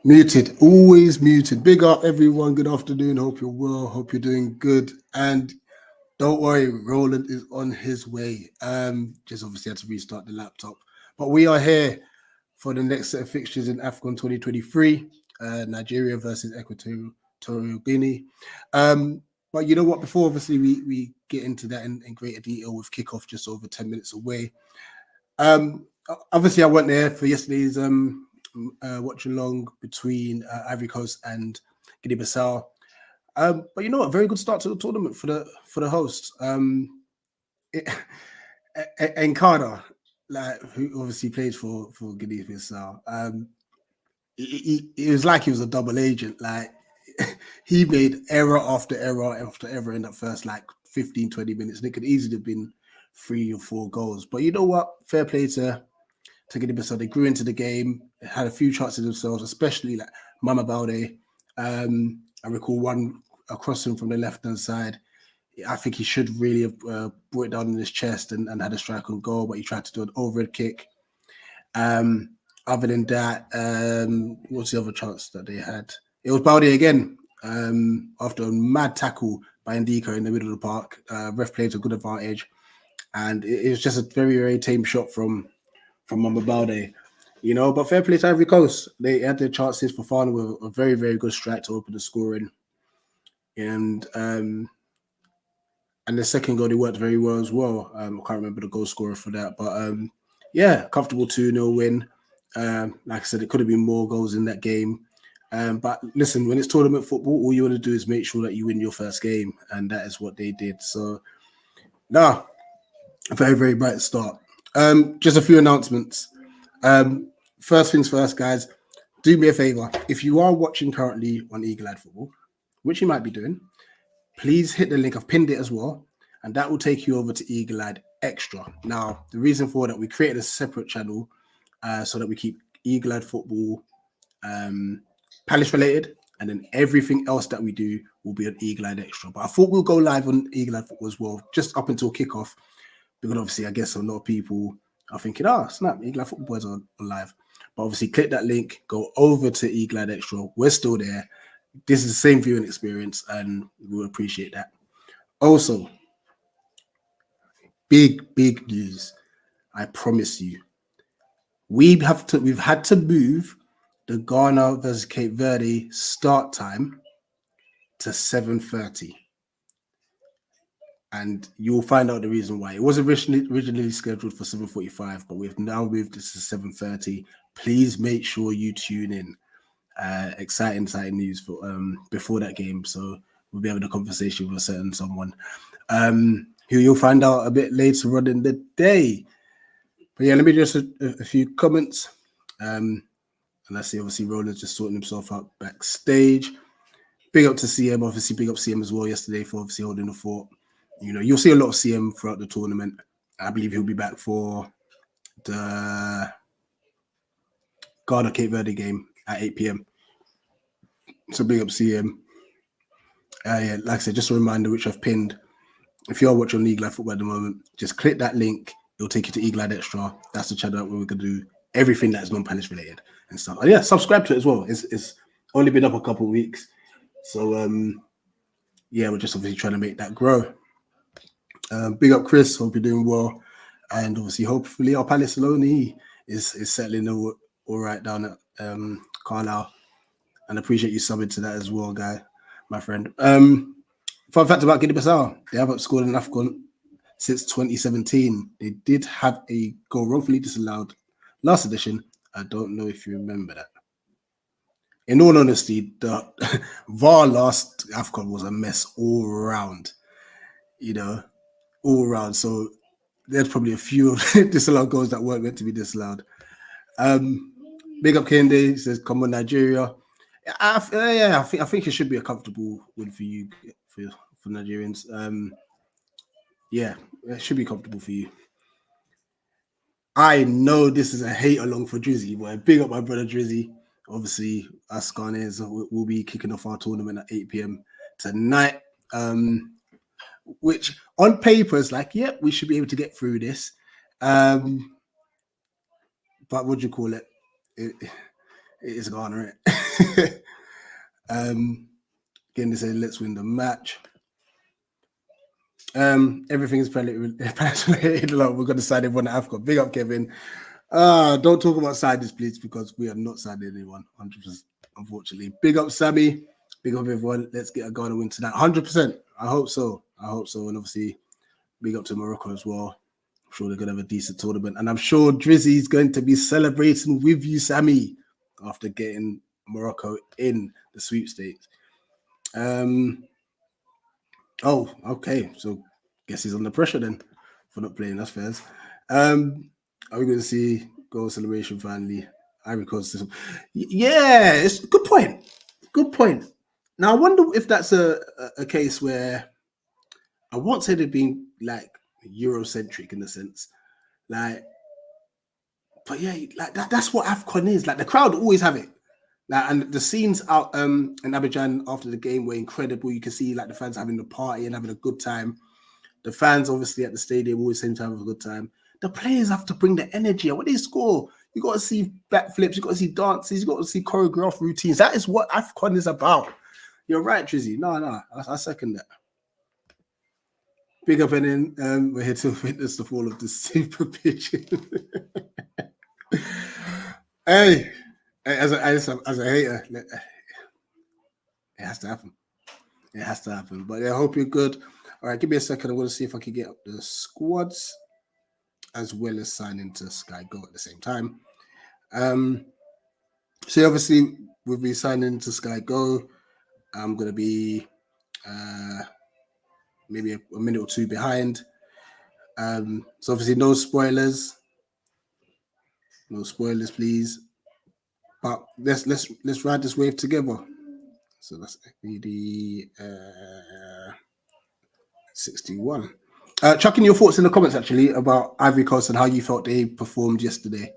Muted, always muted. Big up, everyone. Good afternoon. Hope you're well. Hope you're doing good. And don't worry, Roland is on his way. Just obviously had to restart the laptop. But we are here for the next set of fixtures in Afcon 2023, Nigeria versus Equatorial Guinea. But you know what? Before obviously we get into that in greater detail with kickoff just over 10 minutes away. Obviously, I went there for yesterday's Watchalong between Ivory Coast and Guinea-Bissau. But you know what? Very good start to the tournament for the host. Enkada, like who obviously played for Guinea-Bissau. It was like he was a double agent. Like he made error after error after error in that first like 15, 20 minutes. And it could easily have been 3 or 4 goals. But you know what? Fair play to Guinea-Bissau. They grew into the game, had a few chances themselves, especially like Mama Balde. I recall one crossing from the left-hand side. I think he should really have brought it down in his chest and had a strike on goal, but he tried to do an overhead kick. Other than that, what's the other chance that they had? It was Balde again after a mad tackle by Ndika in the middle of the park. Ref played a good advantage, and it was just a very, very tame shot from Mamba Balde, you know. But fair play to Ivory Coast. They had their chances for Fana with a very, very good strike to open the scoring. And the second goal, they worked very well as well. I can't remember the goal scorer for that. But yeah, comfortable 2-0 win. Like I said, it could have been more goals in that game. But listen, when it's tournament football, all you want to do is make sure that you win your first game. And that is what they did. So, a very, very bright start. Just a few announcements. First things first, guys, do me a favor. If you are watching currently on Eagle Eye Football, which you might be doing, please hit the link. I've pinned it as well, and that will take you over to Eagle Eye Extra. Now, the reason for that, we created a separate channel so that we keep Eagle Eye Football Palace related, and then everything else that we do will be on Eagle Eye Extra. But I thought we'll go live on Eagle Eye Football as well, just up until kickoff. Because obviously, I guess a lot of people are thinking, snap, Eagle Eye Football Boys are live. But obviously, click that link, go over to Eagle Eye Extra. We're still there. This is the same viewing experience, and we'll appreciate that. Also, big news. I promise you. We've had to move the Ghana versus Cape Verde start time to 7:30. And you'll find out the reason why. It was originally scheduled for 7:45, but we've now moved this to 7:30. Please make sure you tune in. Exciting news for before that game. So we'll be having a conversation with a certain someone who you'll find out a bit later on in the day. But yeah, let me just a few comments. And I see obviously Roland's just sorting himself out backstage. Big up to CM, obviously big up CM as well yesterday for obviously holding the fort. You know, you'll see a lot of CM throughout the tournament. I believe he'll be back for the Ghana Cape Verde game at 8 p.m. So big up CM. Yeah, like I said, just a reminder, which I've pinned. If you're watching Eagle Eye Football at the moment, just click that link. It'll take you to Eagle Eye Extra. That's the channel where we're going to do everything that's non-Palace related and stuff. And yeah, subscribe to it as well. It's only been up a couple of weeks. So, yeah, we're just obviously trying to make that grow. Big up Chris, hope you're doing well. And obviously, hopefully, our Palace Saloni is settling all right down at Carlisle. And appreciate you subbing to that as well, guy, my friend. Fun fact about Guinea-Bissau, they haven't scored an Afcon since 2017. They did have a goal wrongfully disallowed last edition. I don't know if you remember that. In all honesty, the VAR last Afcon was a mess all around. You know, all around. So there's probably a few disallowed goals that weren't meant to be disallowed. Big up Kende, says, come on, Nigeria. I think it should be a comfortable win for you, for Nigerians. Yeah, it should be comfortable for you. I know this is a hate along for Drizzy, but big up my brother Drizzy. Obviously, us Ghanaians will be kicking off our tournament at 8 p.m. tonight. Which on paper is like, yeah, we should be able to get through this. But what do you call it? It is Ghana, right? Again, they say let's win the match. Everything is related. We're going to sign everyone at Afcon. Big up, Kevin. Don't talk about signings, please, because we are not signing anyone. 100%, unfortunately. Big up, Sammy. Big up, everyone. Let's get a Ghana win tonight. 100%. I hope so. And obviously, big up to Morocco as well. I'm sure they're going to have a decent tournament. And I'm sure Drizzy's going to be celebrating with you, Sammy, after getting Morocco in the sweepstakes. Oh, okay. So guess he's under pressure then for not playing. That's fair. Are we going to see goal celebration finally? Ivory Coast system. Yeah, it's a good point. Good point. Now I wonder if that's a case where I won't say they're being like Eurocentric in a sense, like, but yeah, like that's what Afcon is. Like the crowd always have it. Like, and the scenes out in Abidjan after the game were incredible. You can see like the fans having the party and having a good time. The fans obviously at the stadium always seem to have a good time. The players have to bring the energy. And when they score, you got to see backflips, you got to see dances, you got to see choreographed routines. That is what Afcon is about. You're right, Trizzy. No, I second that. Big up and then we're here to witness the fall of the super pigeon. Hey, as a hater, it has to happen. It has to happen. But I hope you're good. All right, give me a second. I'm going to see if I can get up the squads as well as sign into Sky Go at the same time. So obviously we'll be signing into Sky Go. I'm going to be maybe a minute or two behind. So obviously no spoilers. No spoilers, please. But let's ride this wave together. So that's the 61. Chuck in your thoughts in the comments actually about Ivory Coast and how you felt they performed yesterday.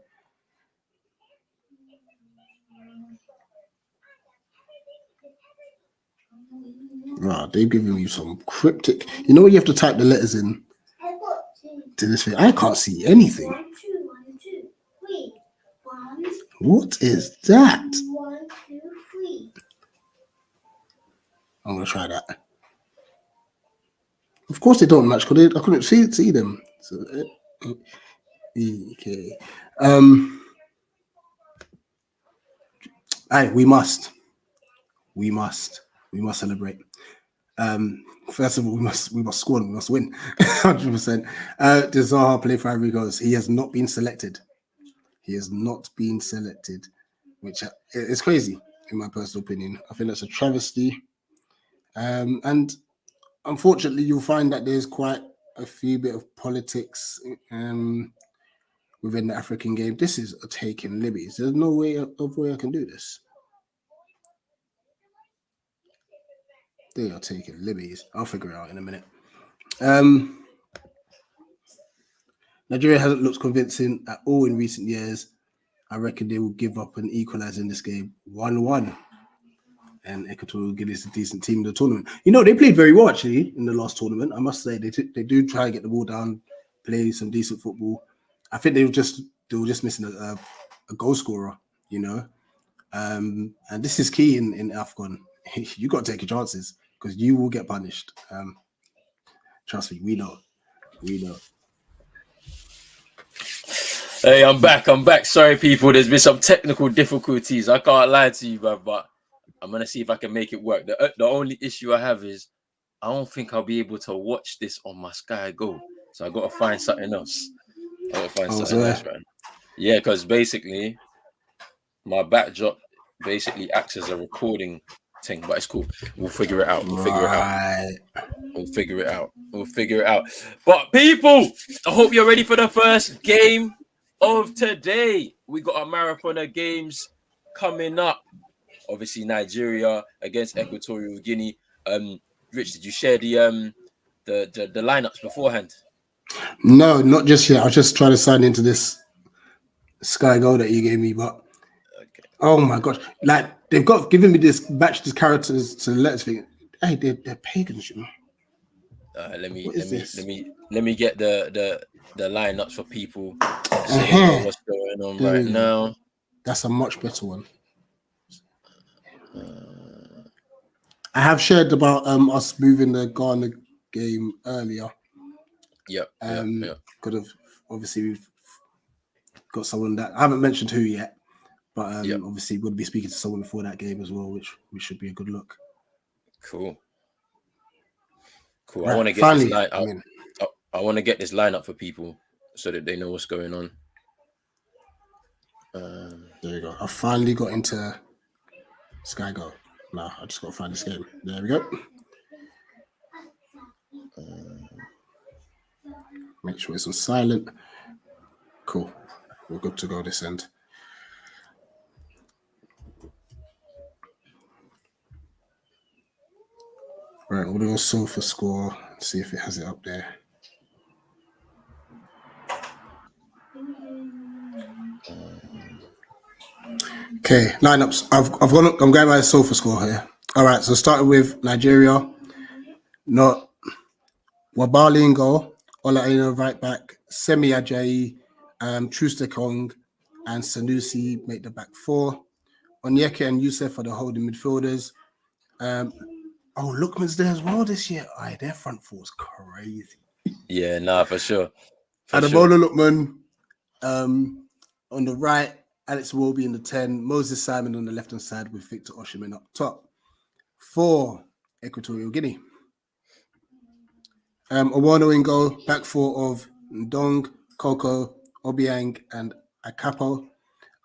Wow, they've given you some cryptic. You know when you have to type the letters in to this thing? I can't see anything. 1, 2, 1, 2, 3. 1. What is that? 1, 2, 3. I'm gonna try that. Of course they don't match because I couldn't see them. So, okay. We must celebrate. First of all, we must score and we must win. 100%. Does Zaha play for Ivory Coast? He has not been selected. Which is crazy in my personal opinion. I think that's a travesty. And unfortunately, you'll find that there's quite a few bit of politics within the African game. This is a taking liberties. There's no way I can do this. They are taking liberties. I'll figure it out in a minute. Nigeria hasn't looked convincing at all in recent years. I reckon they will give up and equalize in this game 1-1. And Equatorial Guinea is a decent team in the tournament. You know, they played very well actually in the last tournament. I must say they do try and get the ball down, play some decent football. I think they were just missing a goal scorer, you know. And this is key in Afcon. You got to take your chances because you will get punished. Trust me, we know. Hey, I'm back. Sorry, people. There's been some technical difficulties. I can't lie to you, bro, but I'm going to see if I can make it work. The only issue I have is I don't think I'll be able to watch this on my Sky Go. So I got to find something else. Man. Yeah, because basically my backdrop basically acts as a recording thing, but it's cool. We'll figure it out. We'll figure it out. But people, I hope you're ready for the first game of today. We got a marathon of games coming up. Obviously, Nigeria against Equatorial Guinea. Rich, did you share the lineups beforehand? No, not just yet. I was just trying to sign into this Sky Go that you gave me, but okay. Oh my gosh, like they've got given me this characters to the letters thing. Hey, they're pagans, you know. Let me get the lineups for people so they know what's going on right now. That's a much better one. I have shared about us moving the Ghana game earlier. Yeah. Could have obviously we've got someone that I haven't mentioned who yet, but obviously we'll be speaking to someone before that game as well, which should be a good look. Cool. Right, I want to get finally, this line. I want to get this line up for people so that they know what's going on. There you go. I finally got into Sky Go. Now I just got to find this game. There we go. Make sure it's on silent. Cool. We're good to go this end. Right, we'll do a sofa score. See if it has it up there. Okay, lineups. I'm going by the sofa score here. All right, so starting with Nigeria. Not Wabali in goal. Olaina right back. Semi Ajayi, Trustekong, and Sanusi make the back four. Onyeka and Youssef are the holding midfielders. Lookman's there as well this year. Their front four is crazy. Yeah, nah, for sure. Ademola Lookman on the right, Alex Iwobi in the 10, Moses Simon on the left-hand side with Victor Osimhen up top. For Equatorial Guinea. Owono in goal, back four of Ndong, Koko, Obiang, and Akapo.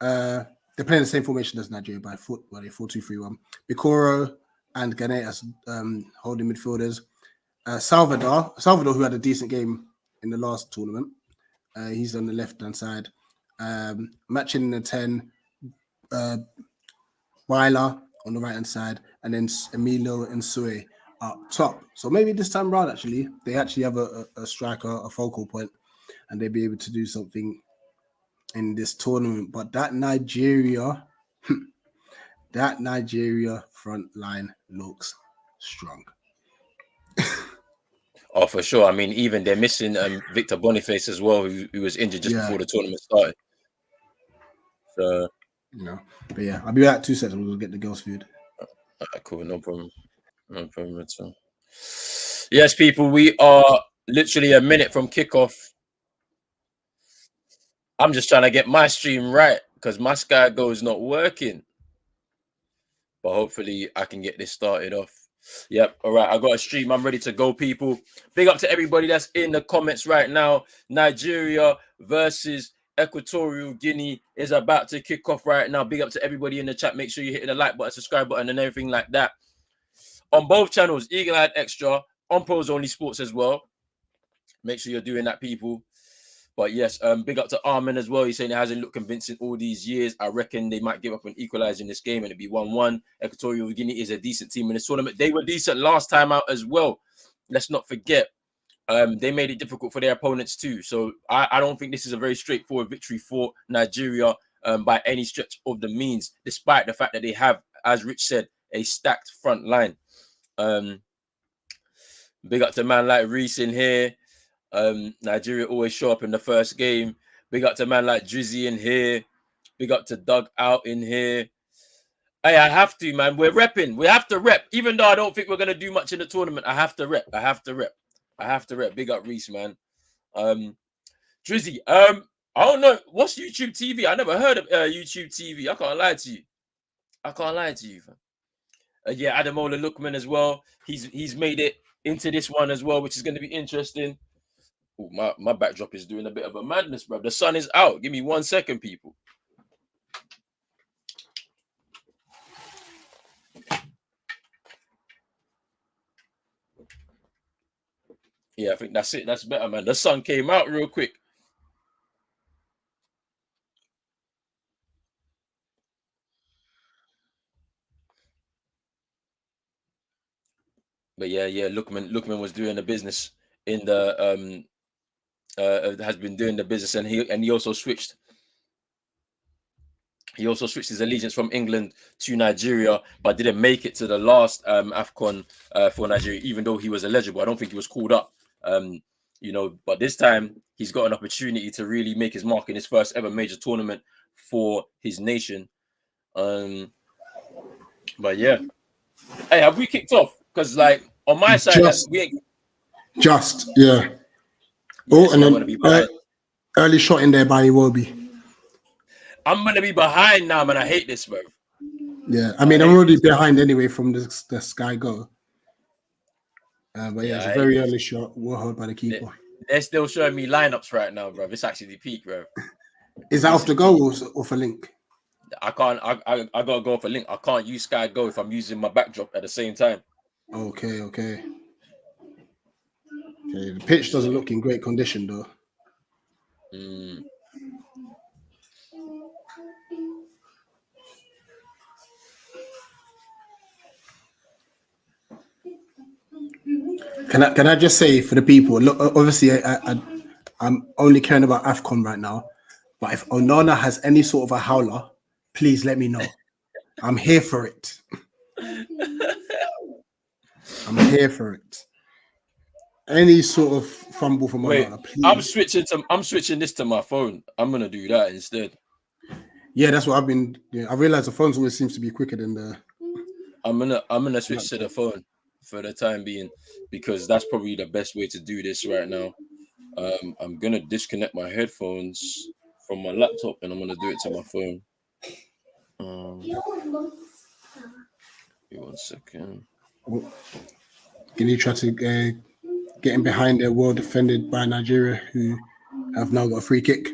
They're playing the same formation as Nigeria by 4-2-3-1. Bikoro and Gane as holding midfielders. Salvador, who had a decent game in the last tournament. He's on the left-hand side. Matching in the 10, Weiler on the right-hand side, and then Emilio and Sue up top. So maybe this time around, actually, they actually have a striker, a focal point, and they'll be able to do something in this tournament. But that Nigeria front line looks strong. Oh, for sure. I mean, even they're missing Victor Boniface as well, who was injured just before the tournament started. So, but yeah, I'll be back 2 seconds. We'll get the girls' food. Cool, no problem at all. Yes, people, we are literally a minute from kickoff. I'm just trying to get my stream right because my Sky Go is not working. But hopefully I can get this started off. Yep. All right. I got a stream. I'm ready to go, people. Big up to everybody that's in the comments right now. Nigeria versus Equatorial Guinea is about to kick off right now. Big up to everybody in the chat. Make sure you hit the like button, subscribe button, and everything like that. On both channels, Eagle Eye Extra, on Pros Only Sports as well. Make sure you're doing that, people. But yes, big up to Armin as well. He's saying it hasn't looked convincing all these years. I reckon they might give up and equalize in this game and it'd be 1-1. Equatorial Guinea is a decent team in this tournament. They were decent last time out as well. Let's not forget. They made it difficult for their opponents too. So I don't think this is a very straightforward victory for Nigeria by any stretch of the means, despite the fact that they have, as Rich said, a stacked front line. Big up to a man like Reese in here. Nigeria always show up in the first game. Big up to a man like Drizzy in here. Big up to Doug out in here. Hey, I have to, man. We're repping. We have to rep. Even though I don't think we're going to do much in the tournament, I have to rep. Big up Reese, man. Drizzy, I don't know. What's YouTube TV? I never heard of YouTube TV. I can't lie to you. Yeah, Ademola Lookman as well. He's made it into this one as well, which is going to be interesting. Ooh, my backdrop is doing a bit of a madness, bro. The sun is out. Give me 1 second, people. Yeah, I think that's it. That's better, man. The sun came out real quick. But yeah, Lookman was doing the business in the has been doing the business, and he also switched. He also switched his allegiance from England to Nigeria, but didn't make it to the last Afcon for Nigeria, even though he was eligible. I don't think he was called up. But this time he's got an opportunity to really make his mark in his first ever major tournament for his nation. But yeah, Hey, have we kicked off? Because like on my side, we ain't. Yeah. Oh, and I'm gonna be behind. Early shot in there by Iwobi. I'm gonna be behind now, man. I hate this, bro. Yeah, I mean, I'm already behind anyway from the Sky goal. But yeah, it's a very early shot. Well held by the keeper. They're still showing me lineups right now, bro. It's actually peak, bro. Is that off the goal or for Link? I can't. I gotta go for Link. I can't use Sky Go if I'm using my backdrop at the same time. Okay. The pitch doesn't look in great condition though. Can I just say for the people? Look, obviously, I'm only caring about Afcon right now. But if Onana has any sort of a howler, please let me know. I'm here for it. I'm here for it. Any sort of fumble from Onana, please. I'm switching this to my phone. I'm gonna do that instead. Yeah, that's what I've been. Yeah, I realize the phone always seems to be quicker than the. I'm gonna switch to the phone for the time being because that's probably the best way to do this right now. I'm gonna disconnect my headphones from my laptop and I'm gonna do it to my phone. Give me 1 second. Can you try to get in behind there, well defended by Nigeria, who have now got a free kick?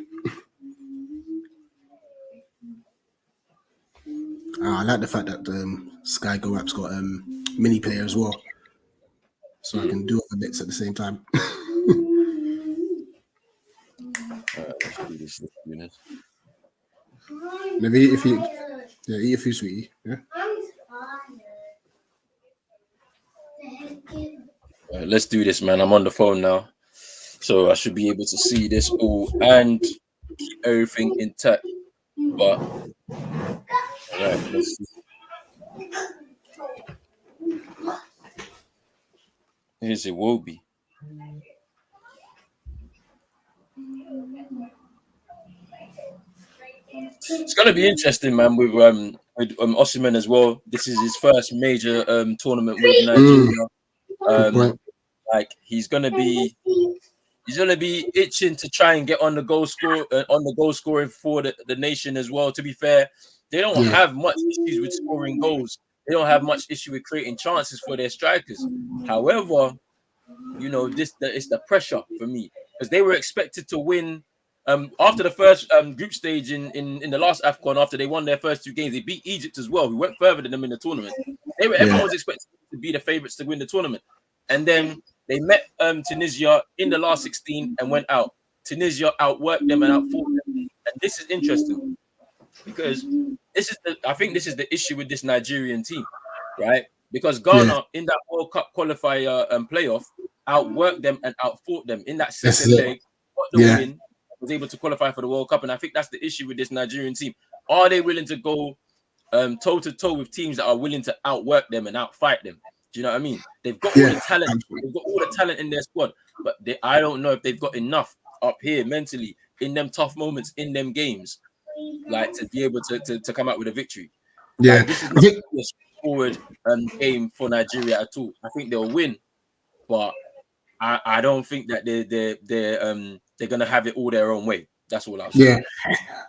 I like the fact that Sky Go app's got mini player as well, so I can do other bits at the same time. Let's do this. Maybe eat a few, sweetie. Yeah. Let's do this, man. I'm on the phone now, so I should be able to see this all and keep everything intact. But alright, let's see. Here's Iwobi. It's gonna be interesting, man, with Osimhen as well. This is his first major tournament with Nigeria. Like he's gonna be itching to try and get on the goal scoring for the nation as well. To be fair, they don't have much issues with scoring goals. They don't have much issue with creating chances for their strikers. However, you know, it's the pressure for me because they were expected to win. After the first group stage in the last Afcon, after they won their first 2 games, they beat Egypt as well, who went further than them in the tournament. Everyone was expected to be the favourites to win the tournament. And then they met Tunisia in the last 16 and went out. Tunisia outworked them and outfought them. And this is interesting because I think this is the issue with this Nigerian team, right? Because Ghana in that World Cup qualifier playoff outworked them and outfought them in that second leg, got the win, was able to qualify for the World Cup. And I think that's the issue with this Nigerian team. Are they willing to go toe to toe with teams that are willing to outwork them and outfight them? Do you know what I mean? They've got all the talent. They've got all the talent in their squad, but I don't know if they've got enough up here mentally in them tough moments in them games, like to be able to come out with a victory. Yeah, like, this is not a straightforward game for Nigeria at all. I think they'll win, but I don't think that they're gonna have it all their own way. That's all I'll say. Yeah,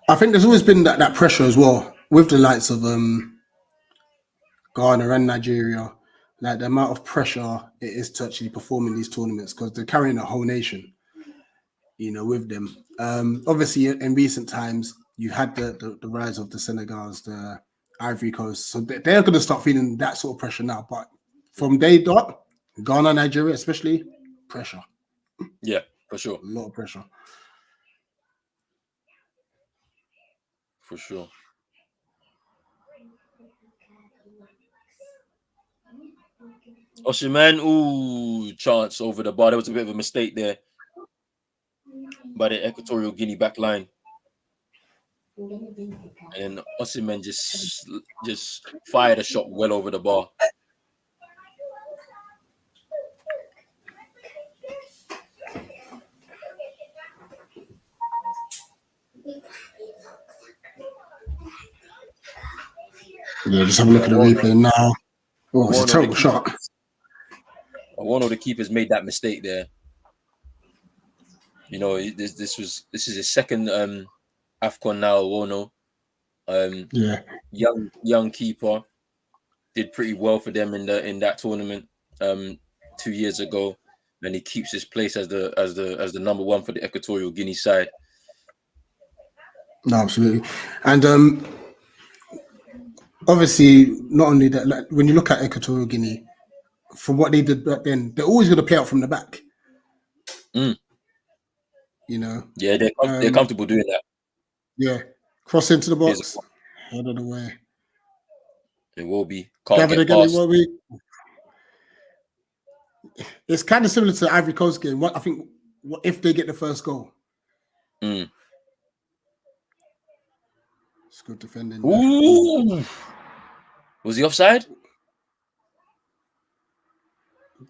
I think there's always been that pressure as well with the likes of Ghana and Nigeria. Like the amount of pressure it is to actually perform in these tournaments because they're carrying a whole nation, you know, with them. Obviously, in recent times, you had the rise of the Senegals, the Ivory Coast, so they're going to start feeling that sort of pressure now. But from day dot, Ghana, Nigeria, especially, pressure. Yeah, for sure. A lot of pressure. For sure. Osimhen, chance over the bar. There was a bit of a mistake there by the Equatorial Guinea back line. And Osimhen just fired a shot well over the bar. Yeah, just have a look at the replay now. Oh, it's a terrible shot. One of the keepers made that mistake there. You know, this is his second Afcon now. Wono, Yeah. young keeper, did pretty well for them in that tournament 2 years ago, and he keeps his place as the number one for the Equatorial Guinea side. No, absolutely. And obviously, not only that, like, when you look at Equatorial Guinea, from what they did back then, they're always going to play out from the back. Mm. You know? Yeah, they're comfortable doing that. Yeah. Cross into the box. Head of the way. It will be. Can't get past. It's kind of similar to the Ivory Coast game. I think if they get the first goal. Mm. It's good defending. Ooh. Was he offside?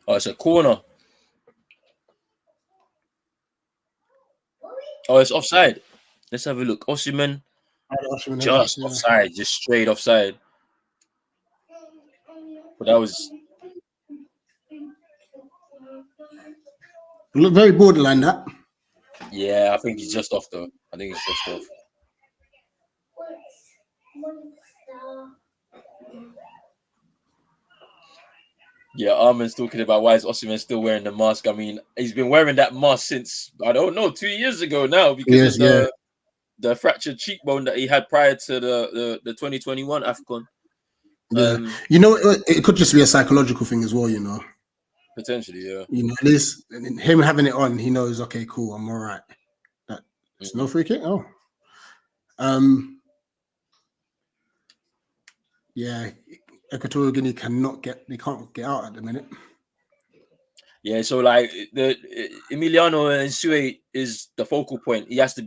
Oh, it's a corner. Oh, it's offside. Let's have a look. Osimhen, just offside, just straight offside. But that was... Look very borderline, that. Yeah, I think he's just off, though. I think he's just off. Yeah, Armin's talking about why is Osimhen still wearing the mask. I mean, he's been wearing that mask since, I don't know, 2 years ago now because of the fractured cheekbone that he had prior to the 2021 Afcon. Yeah. You know, it could just be a psychological thing as well, you know. Potentially, yeah. You know, at least him having it on, he knows, okay, cool, I'm all right. It's no free kick? Oh. Yeah, Equatorial Guinea can't get out at the minute. Yeah, so like the Emiliano Nsue is the focal point. He has to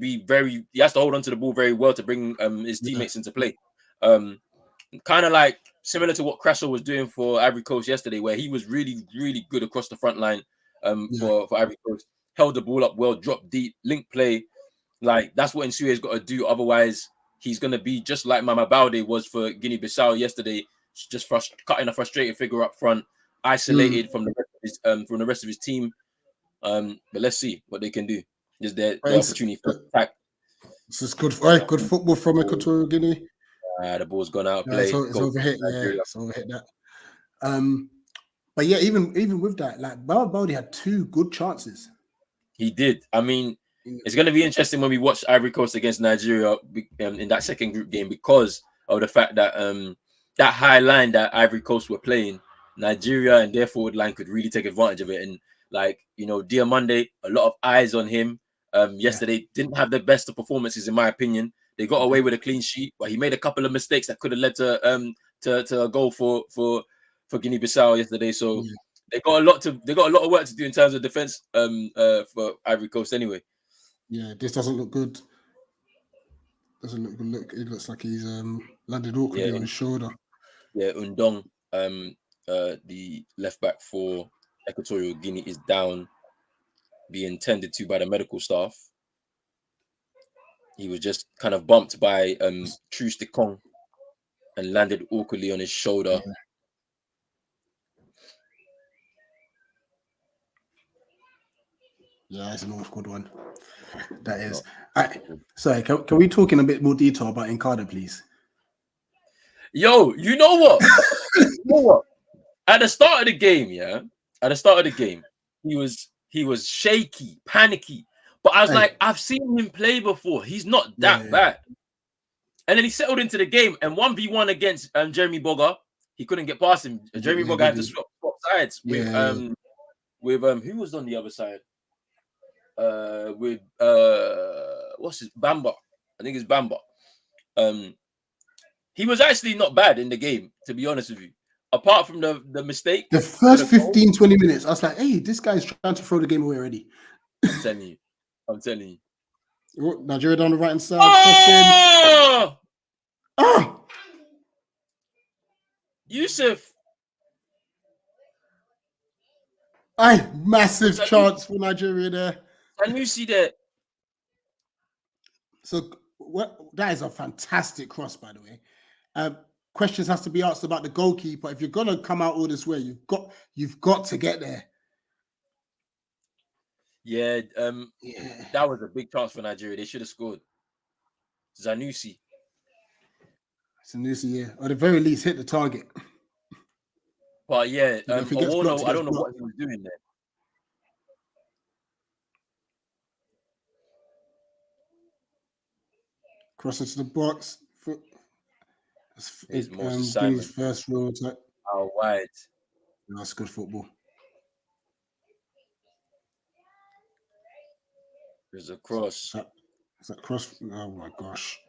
hold on to the ball very well to bring his teammates into play. Kind of like similar to what Crasso was doing for Ivory Coast yesterday, where he was really, really good across the front line for Ivory Coast. Held the ball up well, dropped deep, link play. Like that's what Nsue has got to do. Otherwise, he's going to be just like Mama Balde was for Guinea-Bissau yesterday, just cutting a frustrated figure up front, isolated from the rest of his team. But let's see what they can do. Is their opportunity for attack. This is good football from Equatorial Guinea. The ball's gone out of play. It's overhit. Yeah, it's overhit that. But yeah, even with that, like Balde had 2 good chances. He did. I mean, it's going to be interesting when we watch Ivory Coast against Nigeria in that second group game because of the fact that that high line that Ivory Coast were playing, Nigeria and their forward line could really take advantage of it. And like, you know, Diamande, a lot of eyes on him. Yesterday didn't have the best of performances in my opinion. They got away with a clean sheet, but he made a couple of mistakes that could have led to a goal for Guinea-Bissau yesterday. So they got a lot of work to do in terms of defense for Ivory Coast anyway. Yeah, this doesn't look good. Doesn't look good. It looks like he's landed awkwardly on his shoulder. Yeah, Undong, the left back for Equatorial Guinea, is down, being tended to by the medical staff. He was just kind of bumped by Truce de Kong and landed awkwardly on his shoulder. Yeah, it's an awkward one. That is. Sorry, can we talk in a bit more detail about Nkada, please? Yo, you know what? At the start of the game, he was shaky, panicky. But I was like, I've seen him play before. He's not that bad. And then he settled into the game and 1v1 against Jeremy Boga. He couldn't get past him. Jeremy Boga had to swap sides with who was on the other side? What's his Bamba? I think it's Bamba. He was actually not bad in the game, to be honest with you. Apart from the mistake. The first 15, 20 minutes, I was like, hey, this guy's trying to throw the game away already. I'm telling you. Nigeria down the right hand side. Oh! Yusuf. Massive chance for Nigeria there. Can you see that? So that is a fantastic cross, by the way. questions has to be asked about the goalkeeper. If you're gonna come out all this way, you've got to get there. Yeah, Yeah. that was a big chance for Nigeria. They should have scored. Zanusi. Sanusi, yeah. Or at the very least, hit the target. But yeah, If he gets blocked, Owono, he I gets don't know what blocked. he was doing there. Cross into the box. Here's Moses Guinea's Simon. first real attack. Out wide. That's good football. There's a cross. Is that cross? Oh my gosh.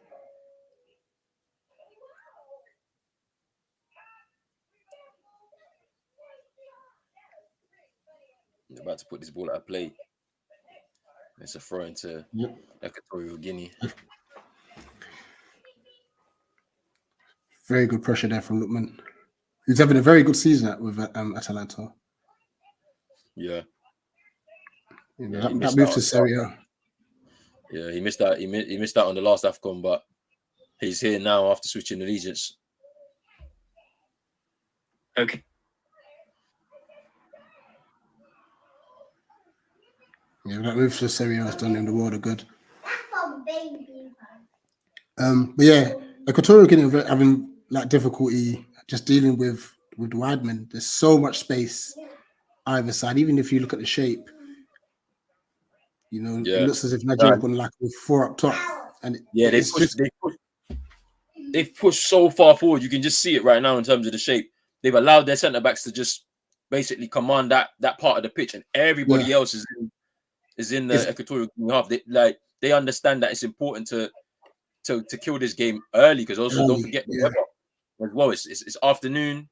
They're about to put this ball out of play. It's a throw into Equatorial Guinea. Very good pressure there from Lookman. He's having a very good season with Atalanta. Yeah. You know, Yeah, he that missed move out to on Serie A. Yeah, he missed out. He missed out on the last Afcon, but he's here now after switching allegiance. Okay. Yeah, that move to Serie A has done him the world of good. From baby. But yeah, Equatorial Guinea are having like difficulty just dealing with the wide men. There's so much space either side. Even if you look at the shape, you know, Yeah. it looks as if Nigeria are going to like with 4 up top. And Yeah, they've pushed so far forward. You can just see it right now in terms of the shape. They've allowed their centre backs to just basically command that part of the pitch, and everybody else is in the Equatorial Guinea half. They understand that it's important to kill this game early, because also don't forget the weather as well. It's afternoon,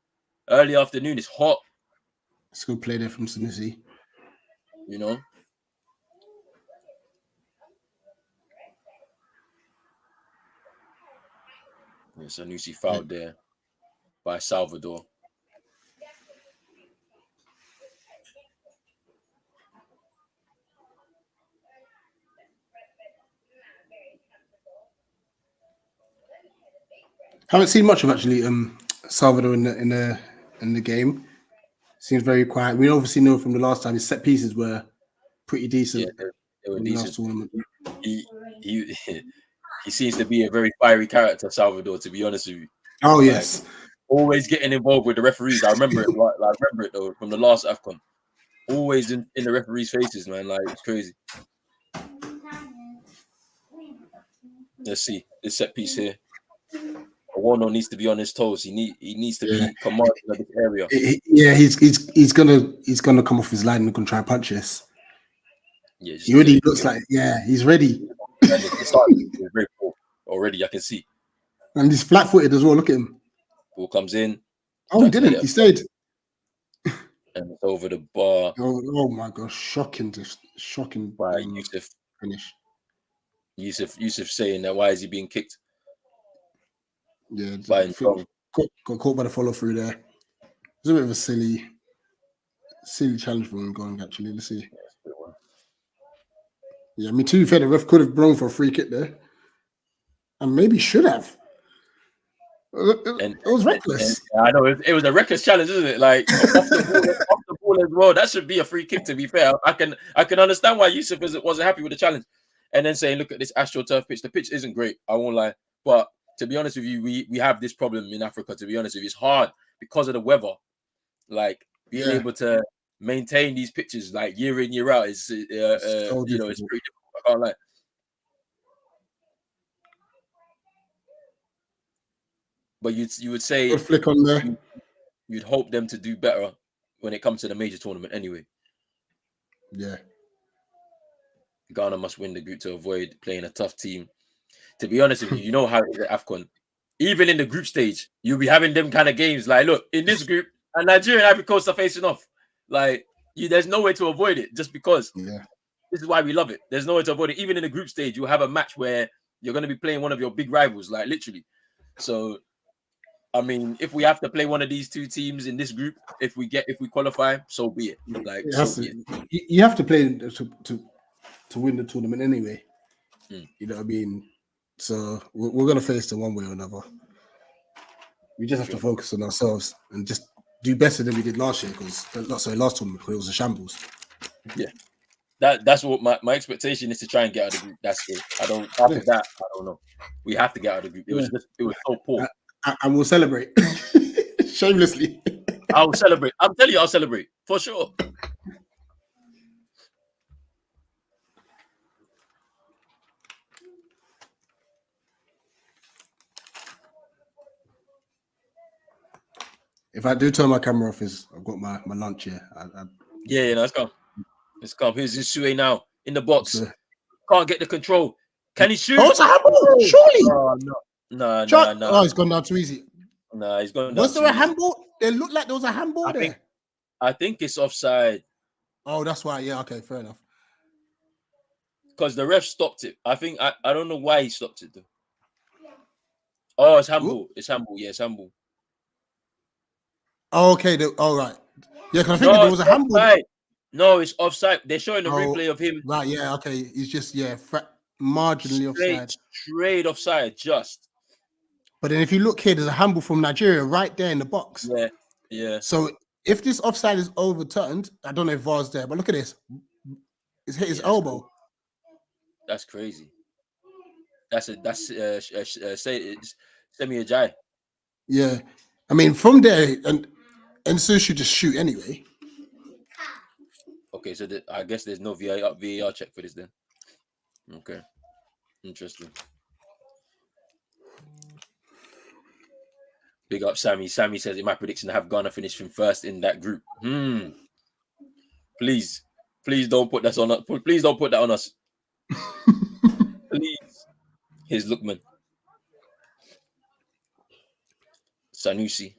early afternoon. It's hot. It's good play there from Sanusi. You know. Sanusi fouled there by Salvador. Haven't seen much of actually Salvador in the game. Seems very quiet. We obviously know from the last time his set pieces were pretty decent. Yeah, they were in the decent. last tournament. He seems to be a very fiery character, Salvador, to be honest with you. Oh yes. Always getting involved with the referees. I remember it. I remember it though from the last Afcon. Always in the referees' faces, man. Like, it's crazy. Let's see this set piece here. Owono needs to be on his toes. He needs to be commanding of this area. He's gonna come off his line and gonna try and punch us. Yeah, he already looks like he's ready. And the start is very cool already. I can see. And he's flat-footed as well. Look at him. Ball comes in. Oh, he didn't. He stayed. And it's over the bar. Oh my gosh! Shocking By Yusuf. Finish. Yusuf saying that why is he being kicked? Yeah, by got caught by the follow through there. It's a bit of a silly challenge for him going. Actually, let's see. Yeah, me too. Fair, the ref could have blown for a free kick there, and maybe should have. It was reckless. I know it was a reckless challenge, isn't it? Like off the ball as well. That should be a free kick. To be fair, I can understand why Yusuf wasn't happy with the challenge, and then saying, "Look at this AstroTurf pitch. The pitch isn't great. I won't lie, but to be honest with you, we have this problem in Africa. To be honest with you, it's hard because of the weather. Like being able to maintain these pitches like year in year out is it's pretty difficult. I can't lie." But you would say good flick on there. You'd hope them to do better when it comes to the major tournament anyway. Yeah. Ghana must win the group to avoid playing a tough team. To be honest with you, you know how it is at Afcon. Even in the group stage, you'll be having them kind of games. Like, look, in this group, and Nigeria and Ivory Coast are facing off. Like, there's no way to avoid it just because. Yeah. This is why we love it. There's no way to avoid it. Even in the group stage, you'll have a match where you're going to be playing one of your big rivals, like literally. So, I mean, if we have to play one of these two teams in this group, if we qualify, so be it. Like, you have to play to win the tournament anyway. You know what I mean? So we're gonna face them one way or another. We just have to focus on ourselves and just do better than we did last year last tournament because it was a shambles. Yeah. That's what my expectation is, to try and get out of the group. That's it. After that, I don't know. We have to get out of the group. It was so poor. And we'll celebrate shamelessly. I'll celebrate. I'm telling you, I'll celebrate for sure. If I do turn my camera off, I've got my lunch here. Yeah, let's come. Let's come. Here's Insue now in the box. So, Can't get the control. Can he shoot? oh, it's a handball! Surely. Oh, no. Oh, it's gone down too easy. No, he's gone down. Was there a handball? It looked like there was a handball there. I think it's offside. Oh, that's why. Yeah, okay, fair enough. Because the ref stopped it. I think I don't know why he stopped it though. Oh, it's handball. Ooh. It's handball. Yeah, it's handball. Oh, okay. All right. Yeah, because I think there was a handball. Offside. No, it's offside. They're showing the replay of him. Right. Yeah. Okay. He's just marginally offside. Straight offside, just. But then if you look here, there's a handball from Nigeria right there in the box. Yeah. So if this offside is overturned, I don't know if VAR's there, but look at this. It's hit his elbow. Cool. That's crazy. That's Semi Ajay. Yeah. I mean, from there, and so should just shoot anyway. Okay, so I guess there's no VAR check for this then. Okay. Interesting. Big up Sammy. Sammy says in my prediction I have Ghana finishing first in that group. Please don't put that on us. Please don't put that on us. Please. Here's Lookman. Sanusi.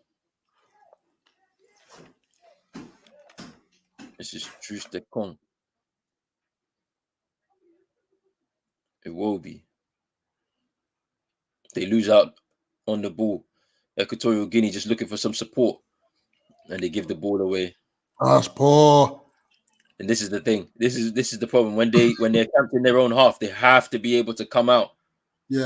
This is Truste Kong. It will be. They lose out on the ball. Equatorial Guinea just looking for some support, and they give the ball away. That's poor. And this is the thing. This is the problem. When they're camped in their own half, they have to be able to come out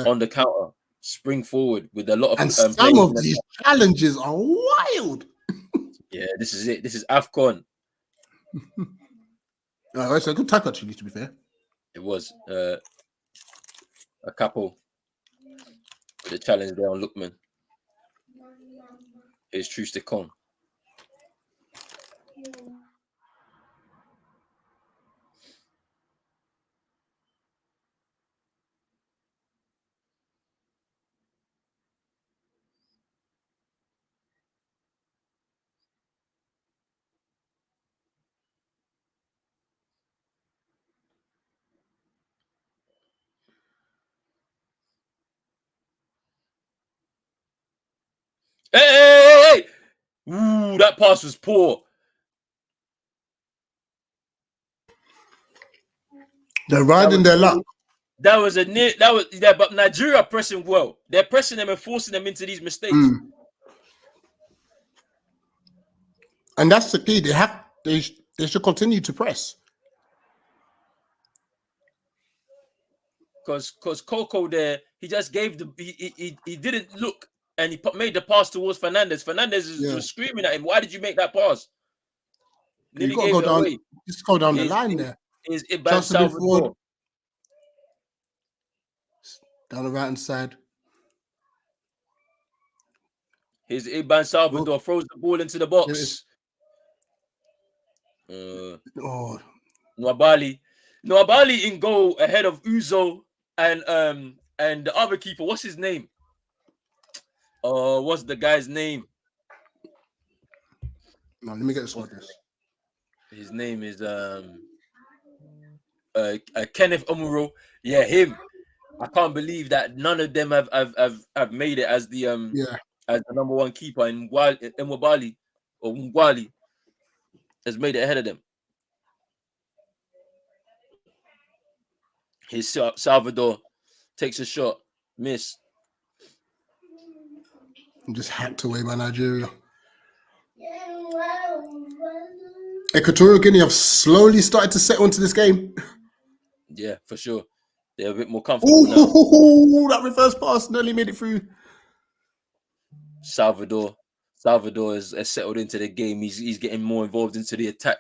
on the counter, spring forward with a lot of. And some of these challenges are wild. Yeah, this is it. This is Afcon. It's a good tackle, actually, to be fair. It was a couple with the challenge there on Lookman. Here's Truste Kong. Hey! Ooh, that pass was poor. They're riding their luck. That was but Nigeria pressing well. They're pressing them and forcing them into these mistakes. And that's the key. They should continue to press. Because Coco there, he just gave he didn't look. And he made the pass towards Fernandez. Fernandez was screaming at him. Why did you make that pass? You got to go down. Just go down the line there. Is Iban Salvador down the right hand side? Here's Iban Salvador throws the ball into the box. Nwabali in goal ahead of Uzo and the other keeper. What's his name? What's the guy's name? No, let me get this one. His name is Kenneth Omuro. Yeah, him. I can't believe that none of them have made it as the as the number one keeper in Mwabali or Ngwali has made it ahead of them. His Salvador takes a shot, miss. Just hacked away by Nigeria. Equatorial Guinea have slowly started to settle into this game. Yeah, for sure. They're a bit more comfortable now. That reverse pass nearly made it through. Salvador has settled into the game. He's getting more involved into the attack.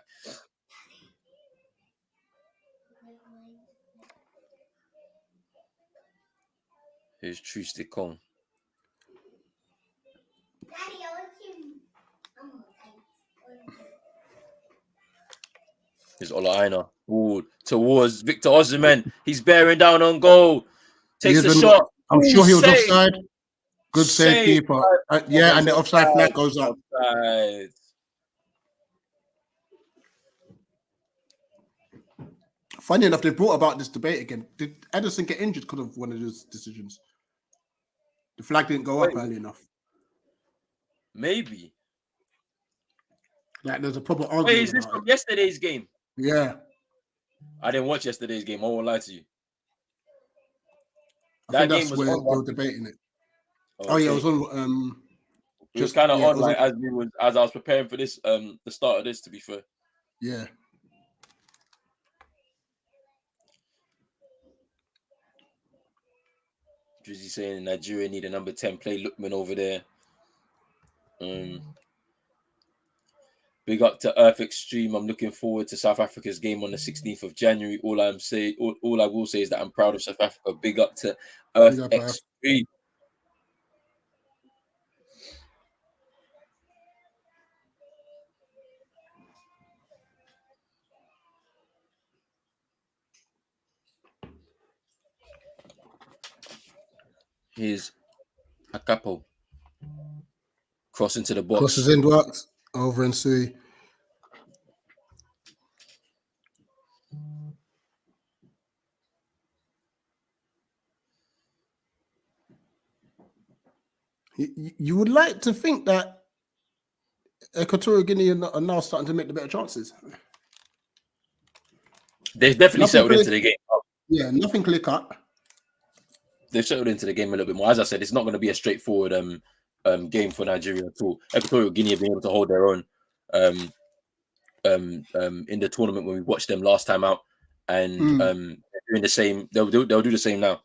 Here's Trusticon. Here's Olaina. Ooh, towards Victor Osimhen. He's bearing down on goal. Takes the shot. I'm sure he was Save. offside. Good save, keeper. Yeah, and the offside flag goes up. Offside. Funny enough, they brought about this debate again. Did Edison get injured because of one of those decisions? The flag didn't go up early enough. Maybe. Like there's a proper argument. Wait, is this from yesterday's game? Yeah. I didn't watch yesterday's game. I won't lie to you. I think that's where they were debating it. Oh yeah, it was on. It was kind of on, like as I was preparing for this, the start of this. To be fair. Yeah. Drizzy saying Nigeria need a number 10 play Lookman over there. Big up to Earth Extreme. I'm looking forward to South Africa's game on the 16th of January. All I will say is that I'm proud of South Africa. Big up to Earth Extreme. Here's Akapo. Cross into the box. Crosses in works. Over and Sui. You would like to think that Equatorial Guinea are now starting to make the better chances. They've definitely settled into the game. Yeah, nothing clear cut. They've settled into the game a little bit more. As I said, it's not going to be a straightforward game for Nigeria at all. Equatorial Guinea have been able to hold their own in the tournament when we watched them last time out, and doing the same. They'll do the same now.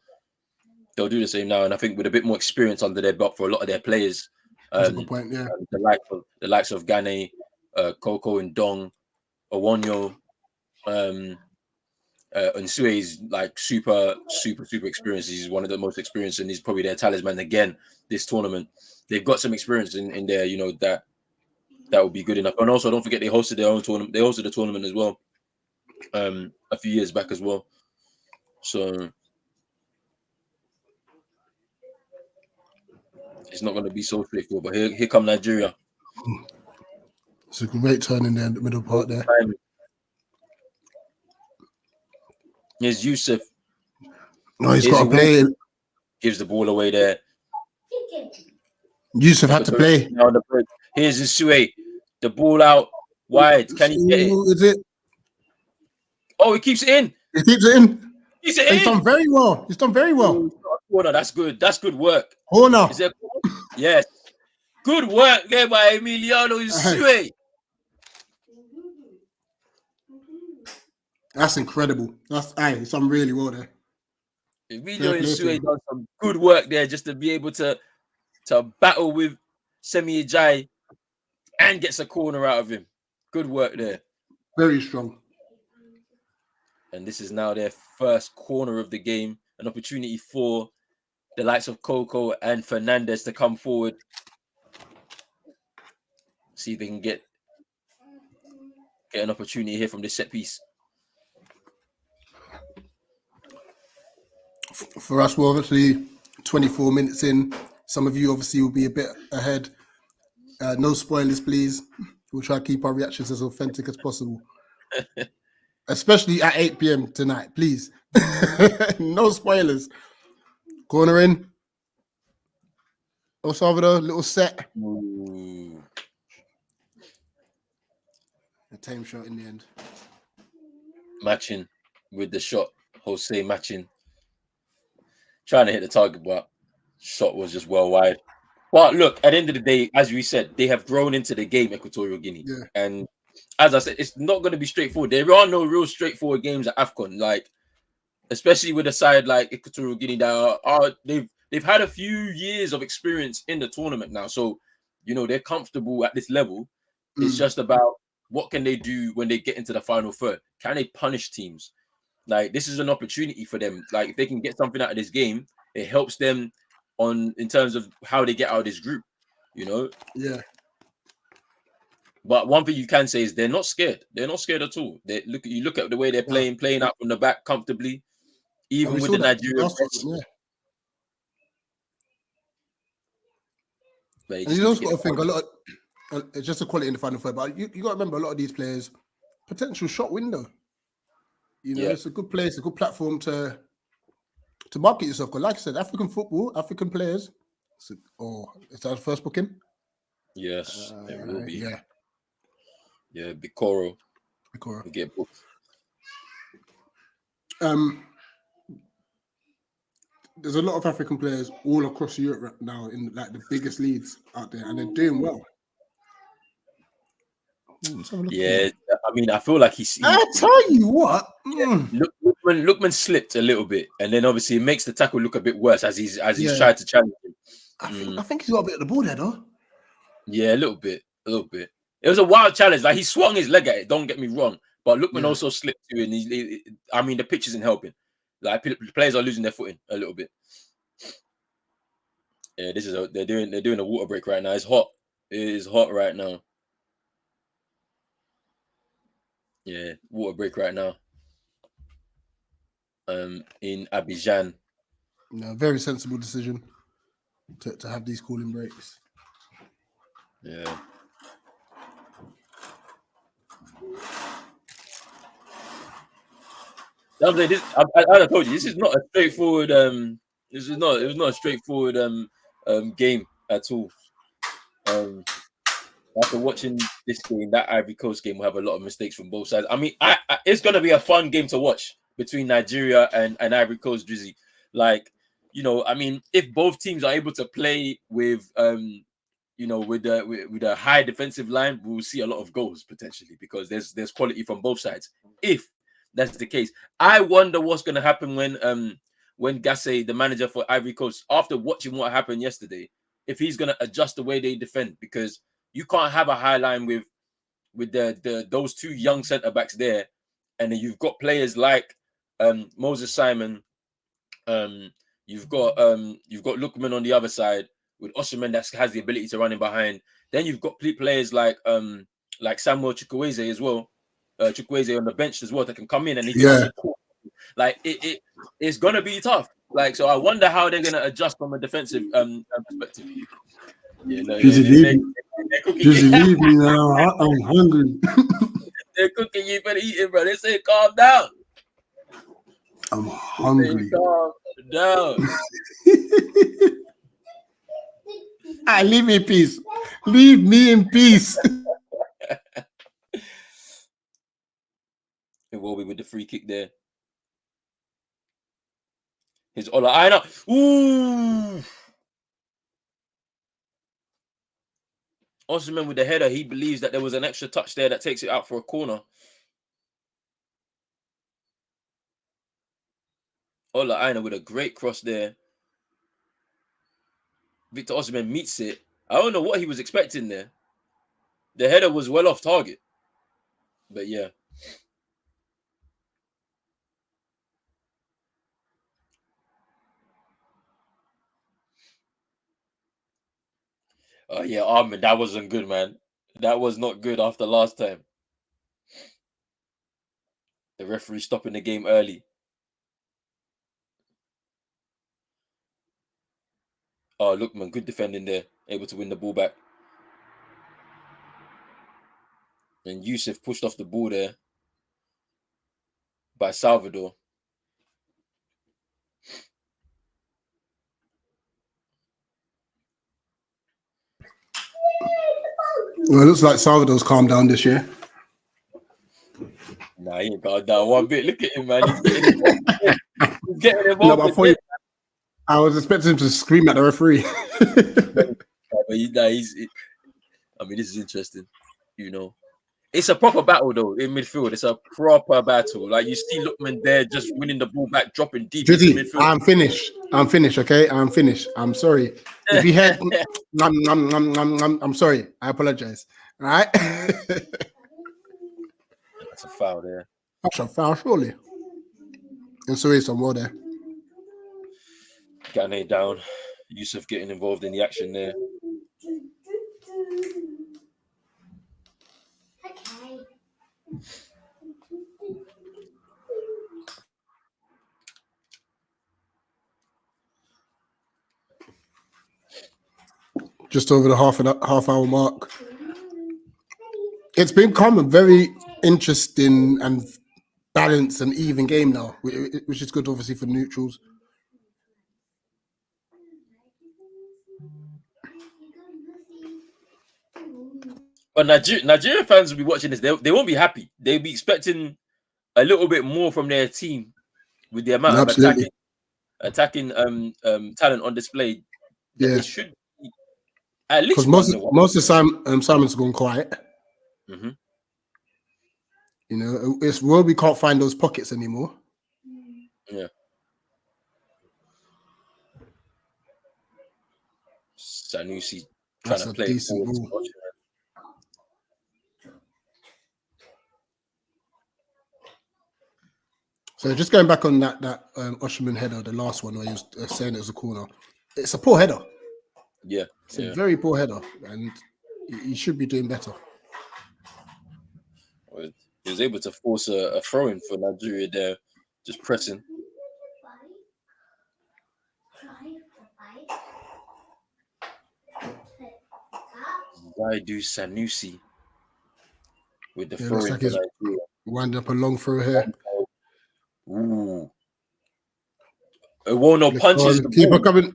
They'll do the same now, and I think with a bit more experience under their belt for a lot of their players. That's a good point. Yeah, the likes of Gane, Coco and Dong, Owonyo, and Sue is like super experienced. He's one of the most experienced, and he's probably their talisman again this tournament. They've got some experience in there, you know, that would be good enough. And also, don't forget they hosted their own tournament. They hosted the tournament as well, a few years back as well. So it's not going to be so straightforward. But here come Nigeria. It's a great turn in there in the middle part there. Here's Yusuf. No, he's got to play. Gives the ball away there. Yusuf had to play. Here's Isue. The ball out wide. Can he get it? Is it? Oh, he keeps it in. He keeps it in. He's in. Done very well. He's done very well. Corner. That's good. That's good work. Corner. Is there corner? Yes. Good work there by Emiliano Isue. That's incredible. He's done really well there. Emilio Isue done some good work there just to be able to battle with Semi Ajayi and gets a corner out of him. Good work there. Very strong. And this is now their first corner of the game. An opportunity for the likes of Coco and Fernandez to come forward. See if they can get an opportunity here from this set piece. For us, we're obviously 24 minutes in. Some of you obviously will be a bit ahead. No spoilers, please. We'll try to keep our reactions as authentic as possible. Especially at 8 p.m. tonight, please. No spoilers. Corner in. El Salvador, little set. Ooh. A tame shot in the end. Matching with the shot. Jose matching. Trying to hit the target, but shot was just well wide. But look, at the end of the day, as we said, they have grown into the game, Equatorial Guinea. Yeah. And as I said, it's not going to be straightforward. There are no real straightforward games at Afcon, like especially with a side like Equatorial Guinea that they've had a few years of experience in the tournament now, so they're comfortable at this level. It's just about what can they do when they get into the final third. Can they punish teams? Like, this is an opportunity for them. Like, if they can get something out of this game, it helps them in terms of how they get out of this group. Yeah. But one thing you can say is they're not scared. They're not scared at all. You look at the way they're playing out from the back comfortably, even with the Nigeria. And you also got to think a lot. It's just a quality in the final third, but you got to remember a lot of these players potential shot window. It's a good place, a good platform to market yourself. Because, like I said, African football, African players. Is that the first booking? Yes, it will be. Yeah, Bikoro. We get booked. There's a lot of African players all across Europe right now in like the biggest leagues out there, and they're doing well. Yeah, I mean, I feel like I tell you what, Lookman slipped a little bit, and then obviously it makes the tackle look a bit worse as he's tried to challenge him. I think he's got a bit of the ball there, though. Yeah, a little bit. It was a wild challenge. Like, he swung his leg at it. Don't get me wrong, but Lookman also slipped too, and the pitch isn't helping. Like, players are losing their footing a little bit. Yeah, they're doing a water break right now. It's hot. It is hot right now. Yeah, water break right now. In Abidjan. No, very sensible decision to have these cooling breaks. Yeah. I told you, this is not a straightforward. It was not a straightforward game at all. After watching this game, that Ivory Coast game will have a lot of mistakes from both sides. I mean, it's going to be a fun game to watch between Nigeria and Ivory Coast, Drizzy. Like, I mean, if both teams are able to play with with a high defensive line, we'll see a lot of goals potentially, because there's quality from both sides. If that's the case, I wonder what's going to happen when Gassé, the manager for Ivory Coast, after watching what happened yesterday, if he's going to adjust the way they defend, because you can't have a high line with those two young centre backs there, and then you've got players like Moses Simon, you've got Lookman on the other side with Osimhen that has the ability to run in behind. Then you've got players like Samuel Chukwueze as well, Chukwueze on the bench as well, that can come in and he can also score. Like, it's gonna be tough. Like, so I wonder how they're gonna adjust from a defensive perspective. Yeah, no, leave me now. I'm hungry. They're cooking you, better eat it, bro. They say calm down. I'm hungry. Calm down. Leave me in peace. Leave me in peace. Iwobi with the free kick there. Here's Ola Aina. Ooh. Osimhen with the header. He believes that there was an extra touch there that takes it out for a corner. Ola Aina with a great cross there. Victor Osimhen meets it. I don't know what he was expecting there. The header was well off target. But yeah. Oh yeah, Ahmed, that wasn't good, man. That was not good after last time. The referee stopping the game early. Oh, look, man, good defending there. Able to win the ball back. And Yusuf pushed off the ball there by Salvador. Well, it looks like Salvador's calmed down this year. Nah, he ain't calmed down one bit. Look at him, man. He's getting involved. No, I was expecting him to scream at the referee. I mean, this is interesting. It's a proper battle though in midfield. It's a proper battle. Like, you see Lookman there just winning the ball back, dropping deep into midfield. I'm finished. I'm finished, okay? I'm finished. I'm sorry. If you heard, I'm sorry. I apologize. All right? That's a foul there. That's a foul, surely. And sorry, some more there. Gane down. Yusuf getting involved in the action there. Okay. Just over the half hour mark. It's become a very interesting and balanced and even game now, which is good, obviously, for neutrals. But Nigerian fans will be watching this. They won't be happy. They'll be expecting a little bit more from their team with the amount of attacking talent on display. Yeah, it should be at least because most of Simon's gone quiet. Mm-hmm. You know, it's where we can't find those pockets anymore. Yeah. Sanusi trying to play decent ball. So just going back on that Osherman header, the last one where he was saying it was a corner. It's a poor header. Yeah, it's a very poor header, and he should be doing better. Well, he was able to force a throw in for Nigeria there, just pressing. Zaidu Sanusi with the throw in for Nigeria. Wind up a long throw here. Ooh. Iwono punches the keeper ball. Coming.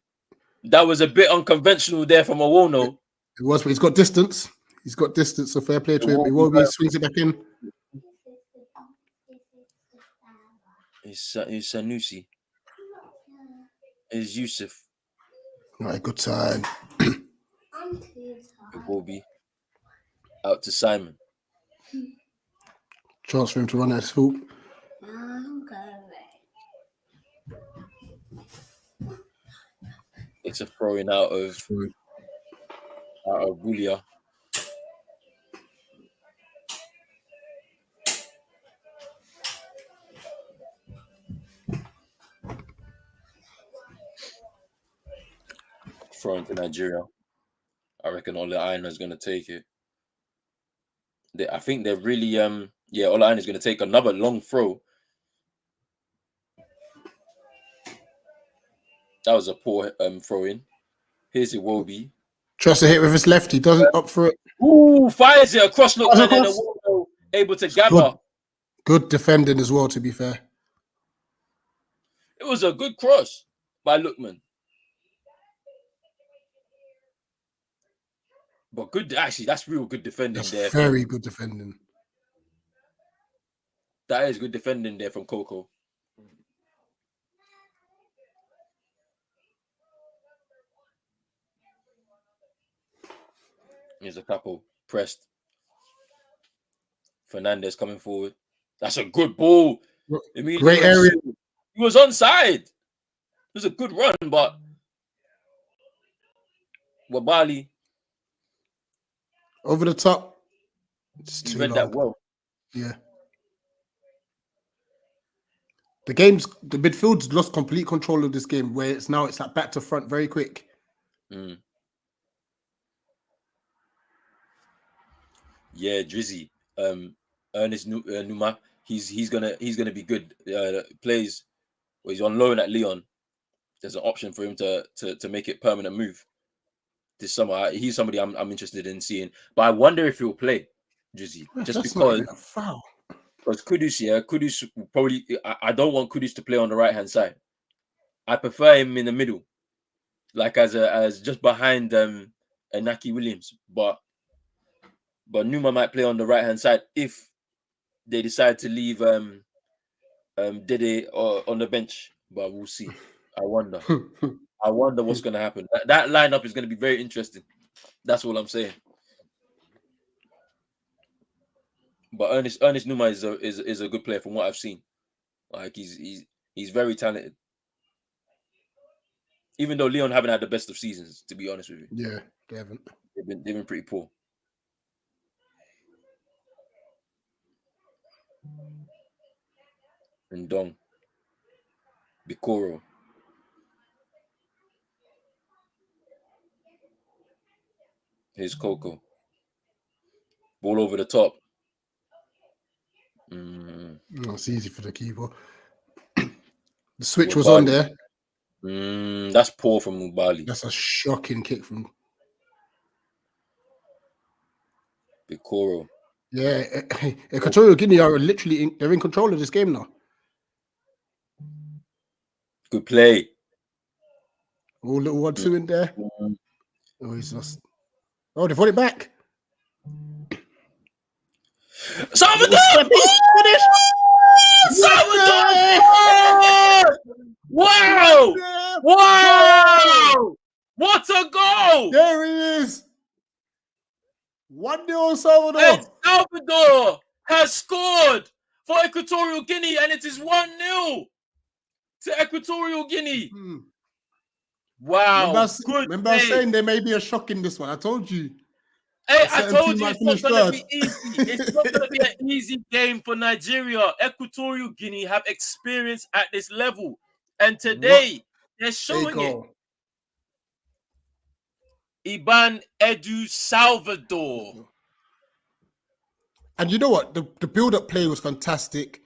That was a bit unconventional there from Iwono. It was, but he's got distance. He's got distance, so fair play to him. Iwobi swings it back in. It's Sanusi. It's Yusuf. Right, good time. Iwobi. Out to Simon. Chance for him to run at his foot. It's a throwing out of Bulia. Throwing to Nigeria. I reckon Ole Aina is going to take it. I think they're really Ole Aina is going to take another long throw. That was a poor throw in. Here's Iwobi. Tries to hit with his left. He doesn't up for it. Ooh, fires it across Lookman and Iwobi able to gather. Good defending as well, to be fair. It was a good cross by Lookman. But good, actually, that's real good defending there. Very good defending. That is good defending there from Coco. Here's a couple pressed. Fernandez coming forward. That's a good ball. Great area. He was onside. It was a good run, but Wabali over the top. He read that well. Yeah. The midfield's lost complete control of this game, where it's like back to front very quick. Mm. Yeah, Drizzy, Ernest Numa, he's gonna be good. Plays, he's on loan at Lyon. There's an option for him to make it permanent move this summer. He's somebody I'm interested in seeing, but I wonder if he'll play, Drizzy, just because Kudus probably. I don't want Kudus to play on the right hand side. I prefer him in the middle, like as just behind Inaki Williams. But Numa might play on the right hand side if they decide to leave Dede on the bench. But we'll see. I wonder. I wonder what's going to happen. That lineup is going to be very interesting. That's all I'm saying. But Ernest Numa is a good player from what I've seen. Like he's very talented. Even though Leon haven't had the best of seasons, to be honest with you. Yeah, they haven't. They've been pretty poor. And Dong. Bikoro. Here's Coco. Ball over the top. No, it's easy for the keeper. The switch was Mubali. on there. That's poor from Mubali. That's a shocking kick from. Bikoro. Yeah, Equatorial Guinea are literally they're in control of this game now. Good play. Oh, little 1-2 in there. Oh, he's lost. Oh, they've won it back. Salvador! Salvador! Wow! Wow! What a goal! There he is. 1-0 Salvador. El Salvador has scored for Equatorial Guinea, and it is 1-0 to Equatorial Guinea. Wow. Remember I was saying there may be a shock in this one. I told you. Hey, I told you it's not going to be easy. It's not going to be an easy game for Nigeria. Equatorial Guinea have experience at this level. And today, they're showing it. Iban Edu Salvador. And you know what? The build-up play was fantastic.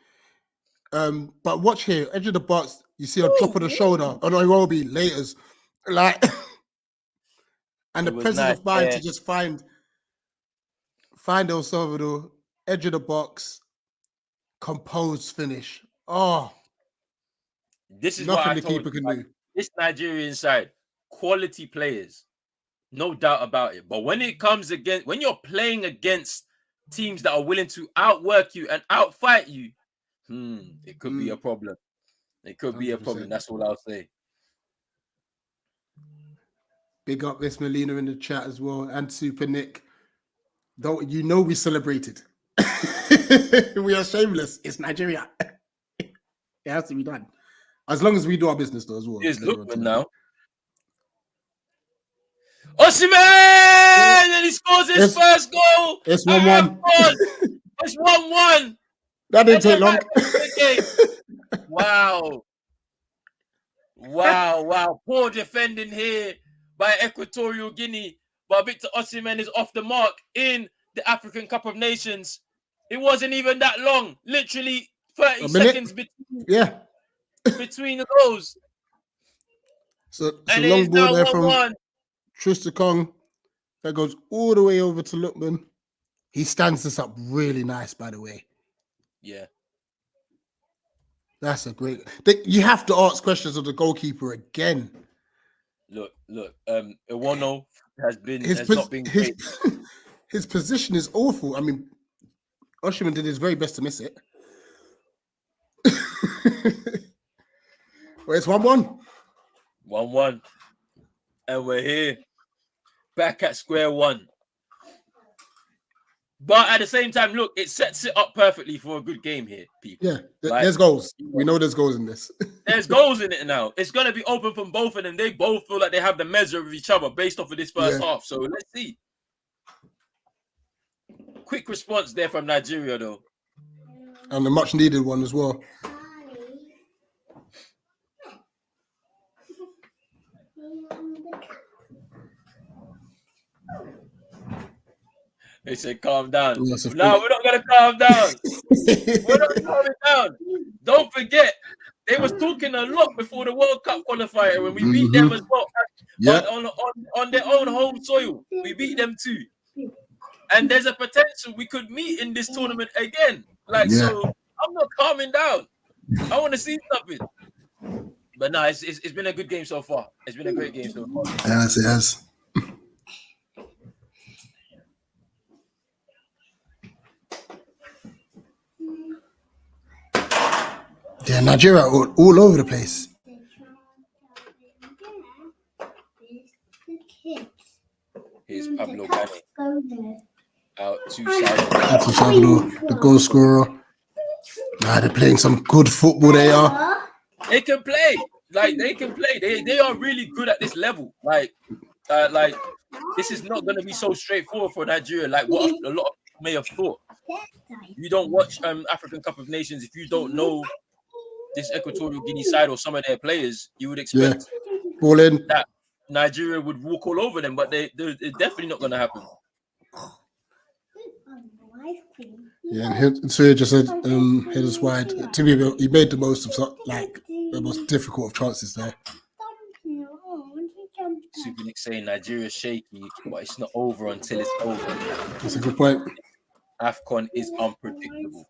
But watch here, edge of the box, you see a drop of the shoulder on Nairobi laters. Like, and the presence of mind to just find El Salvador, edge of the box, composed finish. Oh, this is nothing what I the told keeper you, can do. This Nigerian side, quality players, no doubt about it. But when it comes when you're playing against teams that are willing to outwork you and outfight you, it could be a problem. It could be a problem. That's all I'll say. Big up Miss Melina in the chat as well, and Super Nick. Don't you know we celebrated? We are shameless. It's Nigeria. It has to be done. As long as we do our business though as well. Here's Lookman now. Osimhen! And he scores his first goal. It's 1-1. It's 1-1. That didn't take long. Wow. Wow. Poor defending here by Equatorial Guinea. But Victor Osimhen is off the mark in the African Cup of Nations. It wasn't even that long. Literally 30 seconds between the goals. So it's a long ball there from Trista Kong. That goes all the way over to Lookman. He stands this up really nice, by the way. Yeah. That's a great... You have to ask questions of the goalkeeper again. Look. Iwono has not been great. His position is awful. I mean, Osimhen did his very best to miss it. Well, it's 1-1. 1-1. And we're here. Back at square one. But at the same time, look, it sets it up perfectly for a good game here, people. Yeah, there's goals. We know there's goals in this. There's goals in it now. It's going to be open from both of them. They both feel like they have the measure of each other based off of this first half. So let's see. Quick response there from Nigeria, though. And a much needed one as well. They said, calm down. No, we're not going to calm down. We're not calming down. Don't forget, they was talking a lot before the World Cup qualifier when we beat them as well. Yeah. On their own home soil. We beat them too. And there's a potential we could meet in this tournament again. So I'm not calming down. I want to see something. But no, it's been a good game so far. It's been a great game so far. Yes, it has. Yeah, Nigeria all over the place. Here's Pablo Gane. Out to Salvador, the goal scorer. They're playing some good football. They are. They can play. like they can play. They are really good at this level. Like this is not going to be so straightforward for Nigeria. Like what a lot of people may have thought. You don't watch African Cup of Nations if you don't know this Equatorial Guinea side or some of their players. You would expect Ball in. that Nigeria would walk all over them, but they're definitely not going to happen. Yeah, and so just said headers wide. To me, he made the most of like the most difficult of chances there. Super Nick saying Nigeria's shaky, but it's not over until it's over. That's a good point. Afcon is unpredictable.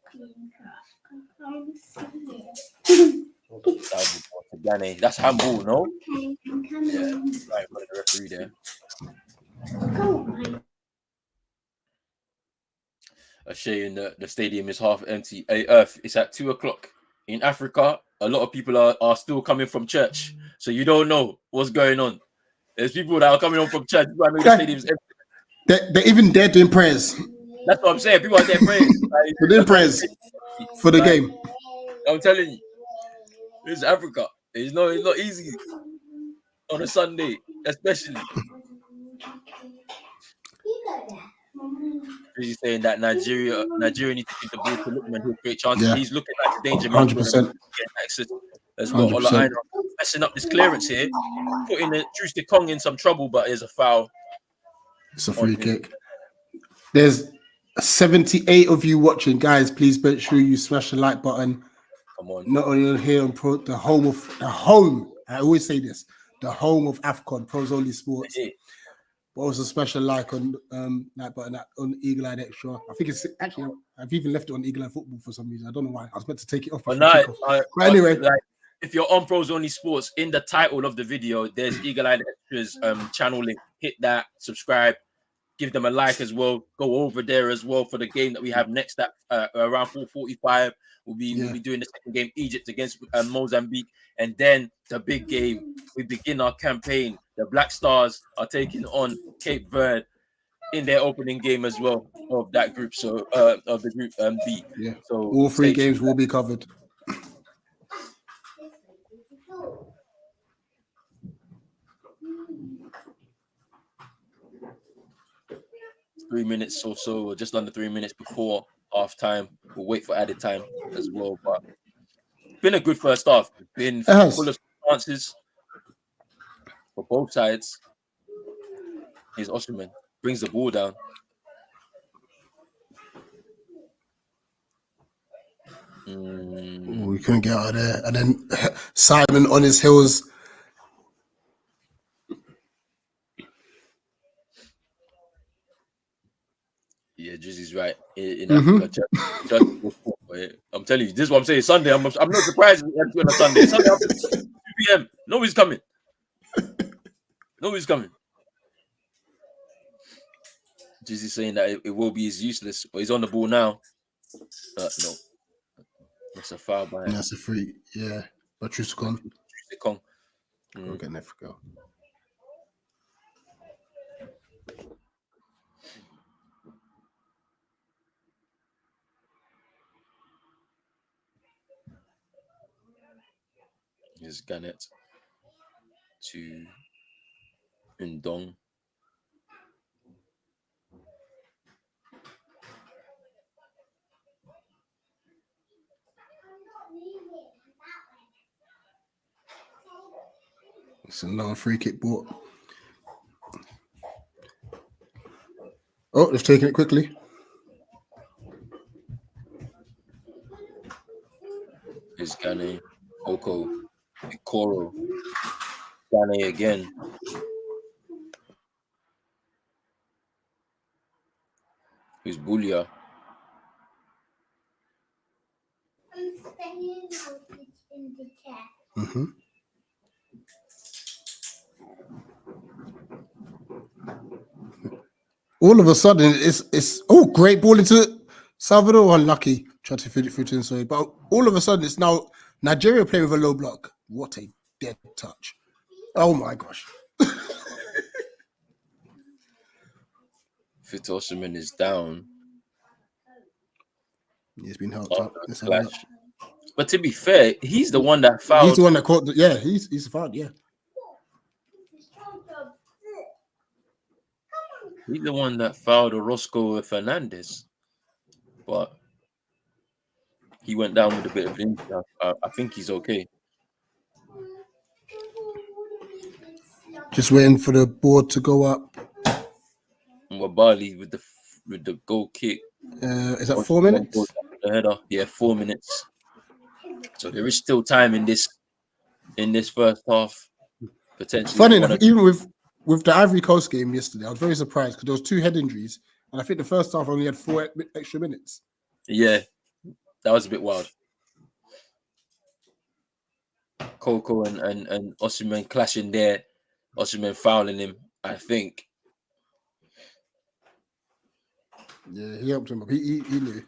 That's handball, no? Yeah, right, the referee there. A shame the stadium is half empty. Hey, Earth, it's at 2:00 in Africa. A lot of people are still coming from church, so you don't know what's going on. There's people that are coming home from church. People are making the stadium's empty. They're even there doing prayers. That's what I'm saying. People are there praying. Like, they're doing prayers for the game. I'm telling you, it's Africa. It's not easy on a Sunday, especially. He's saying that Nigeria needs to keep the ball to Lookman, who'll create chances. Yeah. He's looking like a danger man 100%. As well. Ola messing up this clearance here, putting the Trusty Kong in some trouble, but there's a foul. It's a free kick. There's 78 of you watching, guys. Please make sure you smash the like button. Come on. Not only on here on the home. I always say this: the home of Afcon, Pros Only Sports. Yeah. But also special like on like button on Eagle Eye Extra. I think it's actually I've even left it on Eagle Eye Football for some reason. I don't know why. I was meant to take it off. But anyway, like, if you're on Pros Only Sports, in the title of the video, there's Eagle Eye Extra's channel link. Hit that, subscribe, give them a like as well. Go over there as well for the game that we have next at around 4:45. We'll be doing the second game, Egypt against Mozambique, and then the big game. We begin our campaign. The Black Stars are taking on Cape Verde in their opening game as well of that group. So of the group B. Yeah. So all 3 games will be covered. Three minutes or so, or just under 3 minutes before half time. We'll wait for added time as well. But it's been a good first half. It's been full of chances for both sides. Here's Osimhen, brings the ball down. We couldn't get out of there. And then Simon on his heels. Yeah, Drizzy's right. In Africa, I'm telling you, this is what I'm saying. Sunday, I'm not surprised on a Sunday. Sunday after 2 p.m. Nobody's coming. Nobody's coming. Drizzy's saying that it will be as useless, but he's on the ball now. No, that's a foul by him. That's a free. Yeah, but Trusty Kong. Go get Africa. Here's Gannett to Ndong. It's another free kick ball. Oh, they've taken it quickly. Here's Gane, Oko, Koro, Gane again. Who's Bulia? I'm staying in the chair. Mm-hmm. All of a sudden, it's great ball into Salvador. Unlucky, tried to fit it through to inside, but all of a sudden it's now Nigeria playing with a low block. What a dead touch! Oh my gosh! Victor Osimhen is down. He's been helped up. But to be fair, he's the one that He's fouled. the one that caught. He's fouled. Yeah. He's the one that fouled Orozco Fernandez. But he went down with a bit of injury. I think he's okay. Just waiting for the board to go up. Wabali with the goal kick. Is that 4 minutes? The header. Yeah, 4 minutes. So there is still time in this first half. Potentially. Funny enough, even with the Ivory Coast game yesterday, I was very surprised because there was 2 head injuries, and I think the first half only had 4 extra minutes. Yeah, that was a bit wild. Coco and Osimhen clashing there. Osimhen fouling him, I think. Yeah, he helped him up. He knew.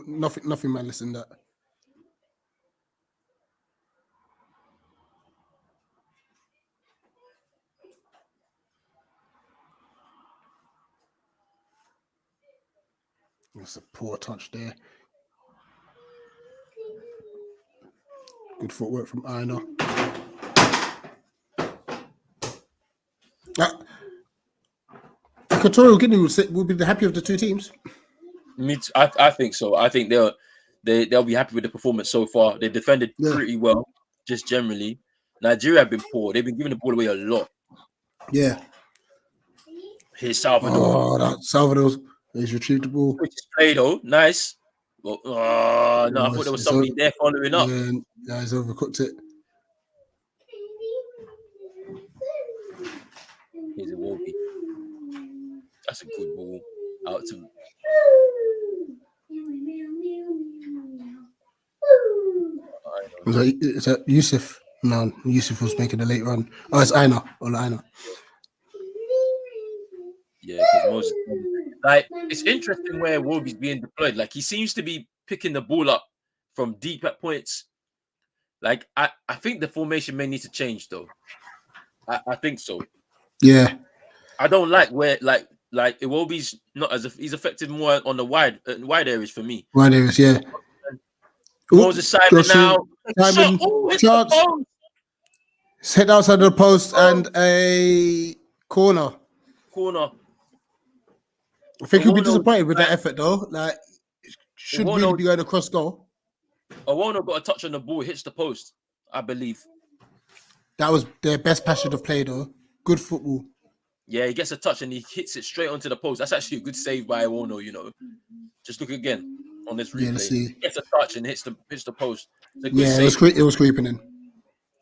Nothing malice in that. That's a poor touch there. Good footwork from Aina. Equatorial Guinea will be the happy of the 2 teams. I think so. I think they'll be happy with the performance so far. They defended pretty well, just generally. Nigeria have been poor. They've been giving the ball away a lot. Yeah. Here's Salvador. Oh, that Salvador. He's retrieved the ball. Which is play though, nice. But, no, I thought there was somebody there following up. Yeah, he's overcooked it. Here's a Wolby. That's a good ball. Out to. Is that Yusuf? No, Yusuf was making a late run. Oh, it's Aina. Aina. Yeah, because Moses. Like, it's interesting where Wolby's being deployed. Like, he seems to be picking the ball up from deep at points. Like, I think the formation may need to change, though. I think so. Yeah. I don't like where, like Iwobi's not he's effective more on the wide areas for me. Wide areas, yeah. Moses Simon now. Simon, chance. It's hit outside of the post and a corner. I think he'll be disappointed with that effort, though. Like, should really be going across goal. Owono got a touch on the ball, hits the post, I believe. That was their best passage of play, though. Good football. Yeah, he gets a touch and he hits it straight onto the post. That's actually a good save by Owono, you know. Just look again on this replay. Yeah, let's see. He gets a touch and hits the post. It's a good save. It was creeping in.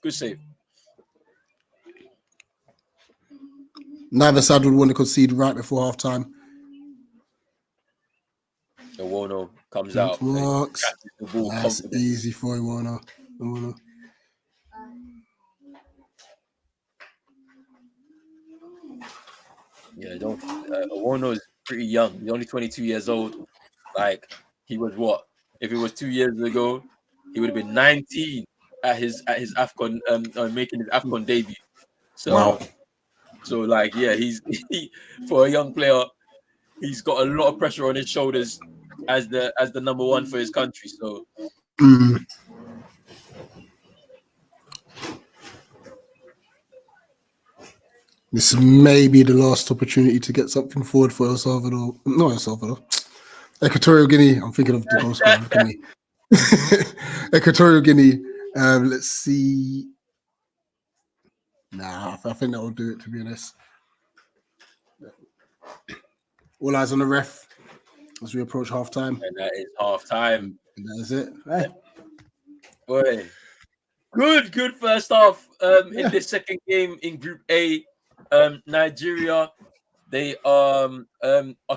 Good save. Neither side would want to concede right before half time. Owono comes out. Works. That's easy for Owono. Yeah, Owono is pretty young. He's only 22 years old. Like, he was what? If it was 2 years ago, he would have been 19 at his Afcon, making his Afcon debut. So, wow. So like, yeah, he for a young player, he's got a lot of pressure on his shoulders as the number 1 for his country. So. This may be the last opportunity to get something forward for El Salvador. Not El Salvador. Equatorial Guinea. I'm thinking of the goal scorer. Equatorial Guinea. Let's see. Nah, I think that will do it, to be honest. All eyes on the ref as we approach half time. And that is half time. And that is it. Hey. Boy. Good first half in this second game in Group A. Nigeria, they are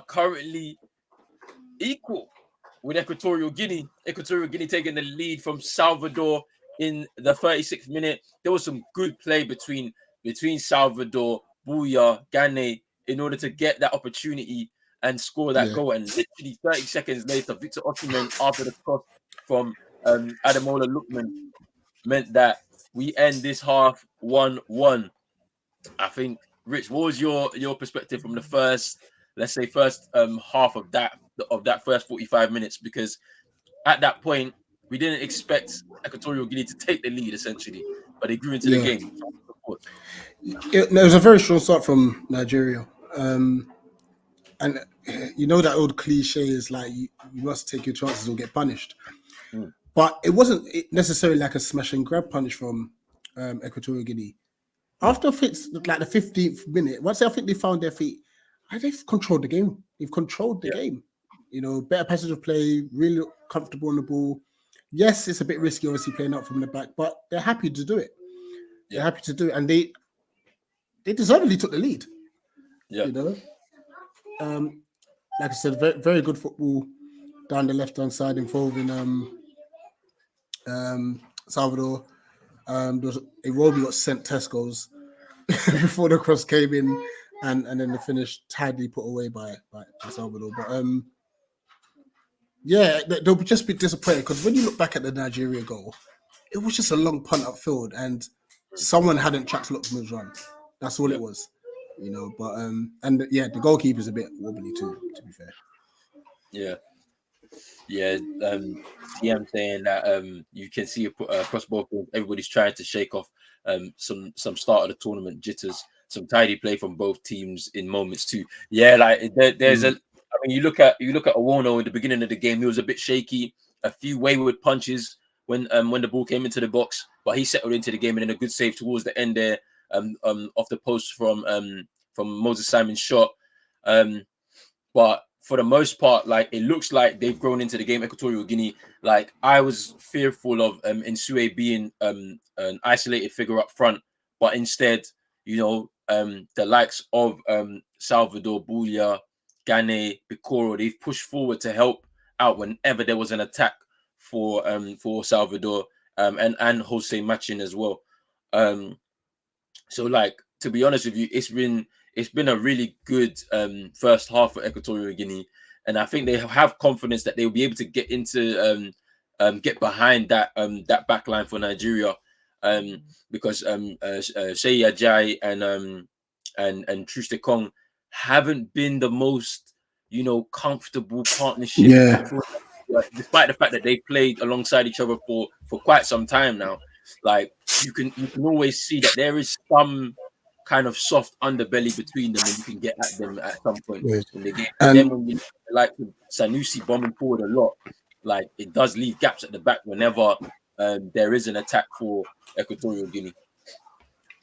currently equal with Equatorial Guinea. Equatorial Guinea taking the lead from Salvador in the 36th minute. There was some good play between Salvador, Bouya, Gane in order to get that opportunity and score that goal. And literally 30 seconds later, Victor Osimhen, after the cross from Ademola Lookman, meant that we end this half 1-1. I think, Rich, what was your perspective from the first half of that first 45 minutes? Because at that point, we didn't expect Equatorial Guinea to take the lead essentially, but they grew into the game. It was a very strong start from Nigeria. And you know that old cliche is like you must take your chances or get punished. But it wasn't necessarily like a smash and grab punish from Equatorial Guinea. After like the 15th minute, once I think they found their feet, they've controlled the game. They've controlled the game. You know, better passage of play, really comfortable on the ball. Yes, it's a bit risky, obviously, playing out from the back, but they're happy to do it. They're happy to do it. And they deservedly took the lead. Yeah. You know? Like I said, very, very good football down the left-hand side involving Salvador. There was a Roby got sent Tesco's before the cross came in, and then the finish tidily put away by Salvador. But yeah, they'll just be disappointed because when you look back at the Nigeria goal, it was just a long punt upfield, and someone hadn't tracked Lookman's run. That's all it was, you know. But and yeah, the goalkeeper's a bit wobbly too, to be fair. Yeah. TM saying that you can see across both games, everybody's trying to shake off some start of the tournament jitters, some tidy play from both teams in moments too. Yeah, like there's I mean, you look at Owono in the beginning of the game, he was a bit shaky, a few wayward punches when the ball came into the box, but he settled into the game and then a good save towards the end there off the post from Moses Simon's shot. But for the most part, like it looks like they've grown into the game. Equatorial Guinea, like I was fearful of Nsue being an isolated figure up front, but instead, you know, the likes of Salvador, Boulia, Gane, Bikoro, they've pushed forward to help out whenever there was an attack for Salvador and Jose Machin as well. So like to be honest with you, it's been a really good first half for Equatorial Guinea, and I think they have confidence that they'll be able to get into get behind that back line for Nigeria, because Shey Ajay and Truste Kong haven't been the most, you know, comfortable partnership. Yeah. Despite the fact that they played alongside each other for quite some time now, like you can always see that there is some kind of soft underbelly between them, and you can get at them at some point in the game. And then when you like Sanusi bombing forward a lot, like it does leave gaps at the back whenever there is an attack for Equatorial Guinea.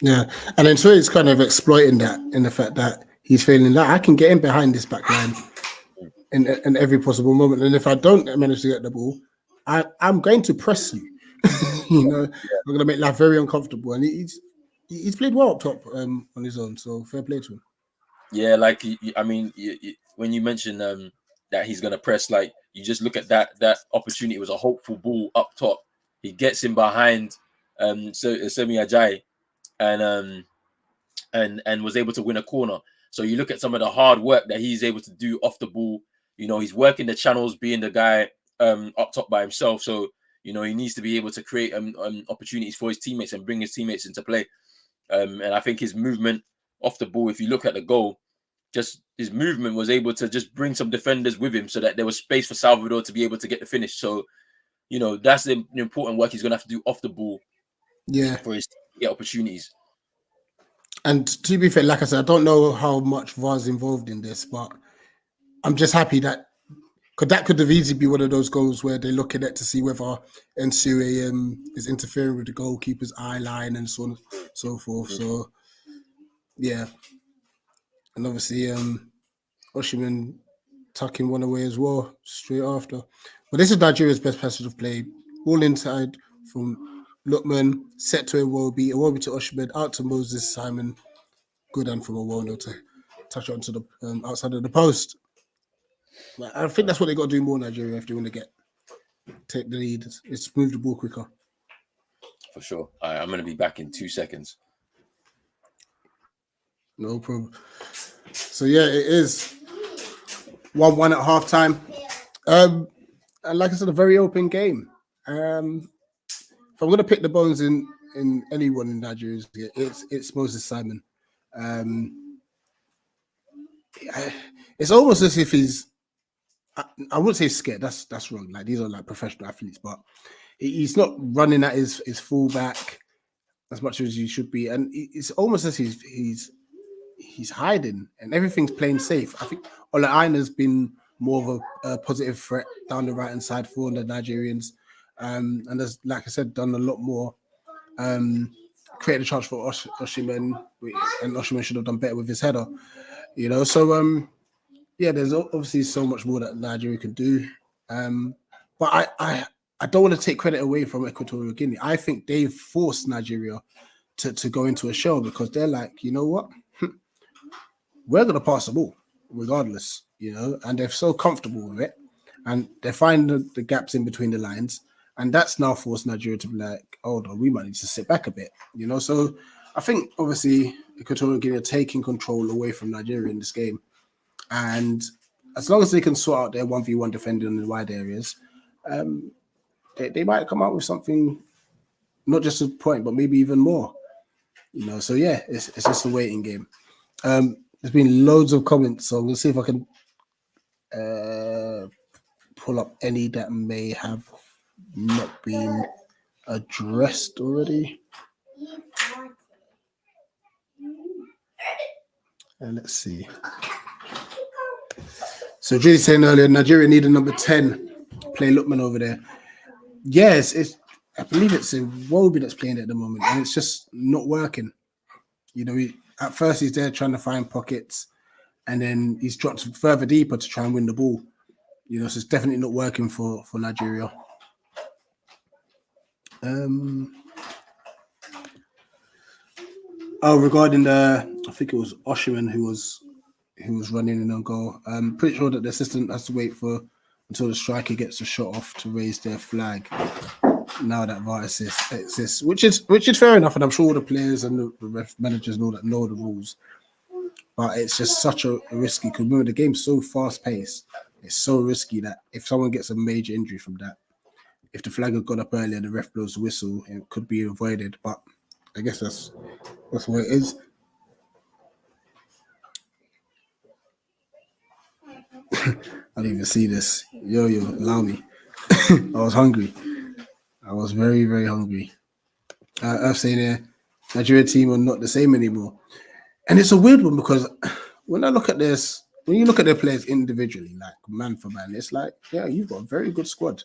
Yeah, and then so he's kind of exploiting that in the fact that he's feeling that I can get in behind this back line in every possible moment, and if I don't manage to get the ball, I'm going to press you. You know, I'm going to make life very uncomfortable, and he's played well up top on his own, so fair play to him. Yeah, like I mean, when you mentioned that he's going to press, like you just look at that opportunity. It was a hopeful ball up top. He gets in behind Semi Ajayi and was able to win a corner. So you look at some of the hard work that he's able to do off the ball. You know, he's working the channels, being the guy up top by himself. So you know he needs to be able to create opportunities for his teammates and bring his teammates into play. And I think his movement off the ball, if you look at the goal, just his movement was able to just bring some defenders with him so that there was space for Salvador to be able to get the finish. So, you know, that's the important work he's going to have to do off the ball. Yeah, for his to get opportunities. And to be fair, like I said, I don't know how much VAR's involved in this, but I'm just happy that that could have easily be one of those goals where they look at it to see whether Nsue is interfering with the goalkeeper's eye line and so on and so forth. So, yeah. And obviously, Oshiman tucking one away as well straight after. But this is Nigeria's best passage of play. All inside from Lookman, set to Iwobi to Oshiman, out to Moses Simon. Good and from Owono to touch onto the outside of the post. But I think that's what they got to do more, Nigeria, if they want to take the lead. It's move the ball quicker. For sure. I'm going to be back in 2 seconds. No problem. So yeah, it is 1-1 at halftime. And like I said, a very open game. If I'm going to pick the bones in anyone in Nigeria, it's Moses Simon. It's almost as if he's, I wouldn't say scared. That's wrong. Like these are like professional athletes, but He's not running at his fullback as much as he should be, and it's almost as he's hiding, and everything's playing safe. I think Ola Aina's been more of a positive threat down the right hand side for the Nigerians, and has, like I said, done a lot more. Created a chance for Oshiman, and Oshiman should have done better with his header. You know, so yeah, there's obviously so much more that Nigeria can do. But I don't want to take credit away from Equatorial Guinea. I think they've forced Nigeria to go into a shell because they're like, you know what? We're going to pass the ball regardless, you know, and they're so comfortable with it. And they find the gaps in between the lines. And that's now forced Nigeria to be like, hold on, we might need to sit back a bit, you know. So I think, obviously, Equatorial Guinea are taking control away from Nigeria in this game. And as long as they can sort out their 1v1 defending in the wide areas, they might come out with something, not just a point, but maybe even more. You know, so yeah, it's just a waiting game. There's been loads of comments, so we'll see if I can pull up any that may have not been addressed already. Let's see. So Julie saying earlier, Nigeria need a number 10. Play Lookman over there. Yes, I believe it's Iwobi that's playing at the moment, and it's just not working. You know, at first he's there trying to find pockets, and then he's dropped further deeper to try and win the ball. You know, so it's definitely not working for Nigeria. Regarding I think it was Oshiman who was running in on goal. I'm pretty sure that the assistant has to wait until the striker gets a shot off to raise their flag. Now that VAR exists, which is fair enough, and I'm sure all the players and the ref managers know the rules. But it's just such a risky, because remember the game's so fast paced. It's so risky that if someone gets a major injury from that, if the flag had gone up earlier, the ref blows the whistle, it could be avoided. But I guess that's what it is. I didn't even see this. Yo, allow me. I was hungry. I was very, very hungry. Earth saying there, Nigeria team are not the same anymore. And it's a weird one because when I look at this, when you look at their players individually, like man for man, it's like, yeah, you've got a very good squad.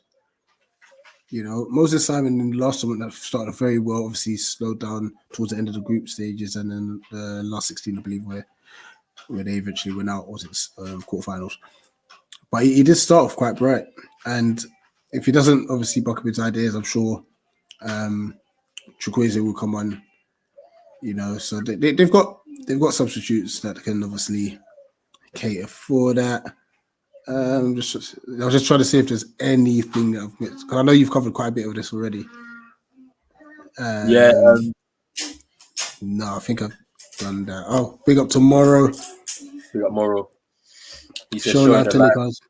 You know, Moses Simon in the last tournament that started very well, obviously slowed down towards the end of the group stages, and then the last 16, I believe, where they eventually went out, was it quarterfinals. But he did start off quite bright, and if he doesn't obviously buck up his ideas, I'm sure Chukwueze will come on. You know, so they've got substitutes that can obviously cater for that. I was just trying to see if there's anything that I've missed, because I know you've covered quite a bit of this already. No, I think I've done that. Oh, big up to Moro. We got Moro. He said, show live telecast.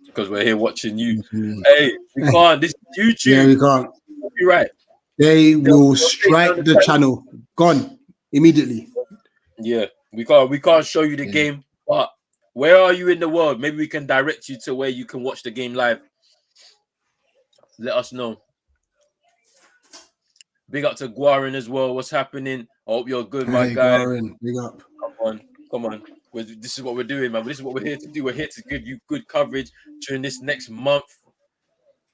Because we're here watching you. Mm-hmm. Hey, we can't. This is YouTube. Yeah, we can't. You're right. They will strike the channel. Gone immediately. Yeah, we can't show you the game, but where are you in the world? Maybe we can direct you to where you can watch the game live. Let us know. Big up to Guarin as well. What's happening? I hope you're good, my guy. Guarin, big up. Come on. This is what we're doing, man. This is what we're here to do. We're here to give you good coverage during this next month.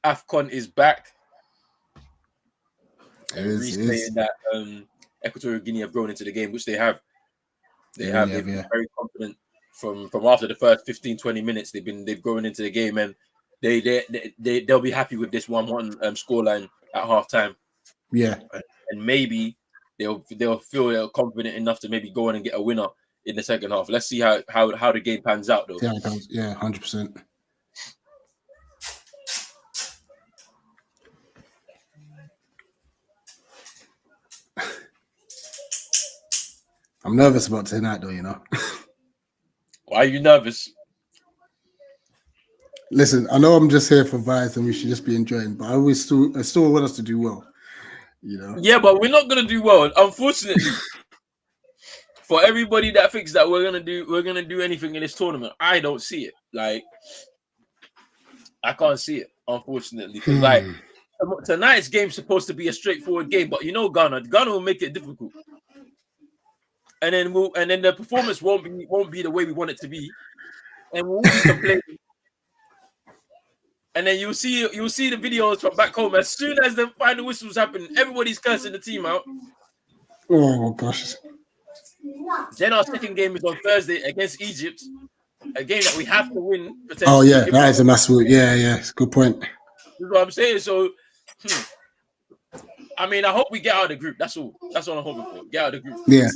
Afcon is back. Saying that Equatorial Guinea have grown into the game, which they have. They've been very confident from after the first 15-20 minutes. They've grown into the game, and they'll be happy with this 1-1 scoreline at halftime. Yeah, and maybe they'll feel they're confident enough to maybe go on and get a winner in the second half. Let's see how the game pans out, though. Yeah, 100%. I'm nervous about tonight, though, you know. Why are you nervous? Listen, I know I'm just here for vibes and we should just be enjoying, but I still want us to do well, you know. Yeah, but we're not gonna do well, unfortunately. For everybody that thinks that we're gonna do anything in this tournament, I don't see it. Like, I can't see it, unfortunately, because tonight's game's supposed to be a straightforward game, but you know Ghana will make it difficult. And then the performance won't be the way we want it to be, and we'll be complaining. And then you'll see the videos from back home. As soon as the final whistles happen, everybody's cursing the team out. Oh gosh. Then our second game is on Thursday against Egypt, a game that we have to win. Oh yeah, that is a massive. Yeah, it's a good point. That's what I'm saying. So, I mean, I hope we get out of the group. That's all. That's all I'm hoping for. Get out of the group. Yeah.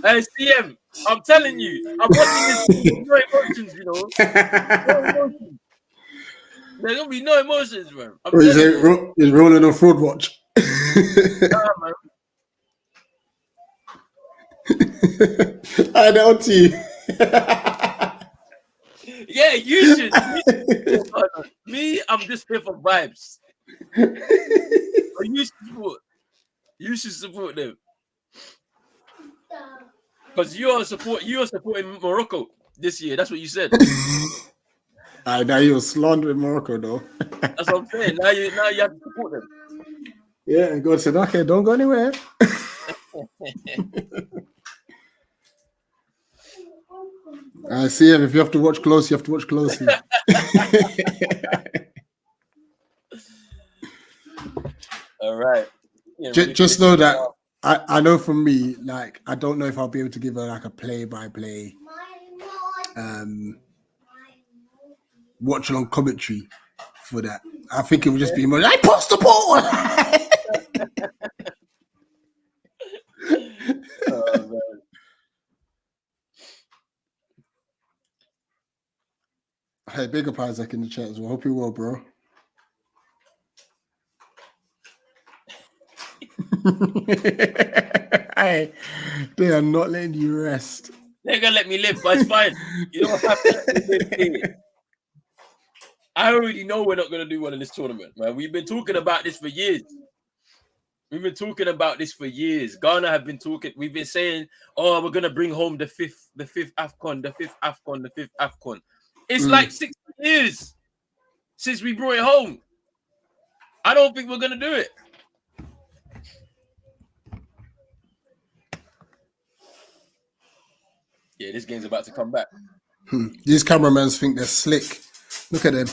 Hey, CM, I'm telling you, I'm watching this. No emotions, you know. No emotions. There's gonna be no emotions, man. He's rolling on fraud watch. Nah, man. I know to you. Yeah, you should. Me, I'm just here for vibes. But you should support them. Because you are supporting Morocco this year. That's what you said. Now you're slandering Morocco, though. That's what I'm saying. Now you have to support them. Yeah, and God said, okay, don't go anywhere. I see him. If you have to watch close, you have to watch closely. All right. Yeah, just know that I know from me, like, I don't know if I'll be able to give her like a play-by-play watch-along commentary for that. I think it would just be more like, post the ball. Oh, man. Hey, big up Isaac in the chat as well. Hope you're well, bro. Hey, they are not letting you rest. They're gonna let me live, but it's fine. You don't have to let me live. I already know we're not gonna do well in this tournament, man. We've been talking about this for years. Ghana have been talking. We've been saying, "Oh, we're gonna bring home the fifth Afcon." It's like 6 years since we brought it home. I don't think we're gonna do it. Yeah, this game's about to come back. These cameramans think they're slick. Look at them.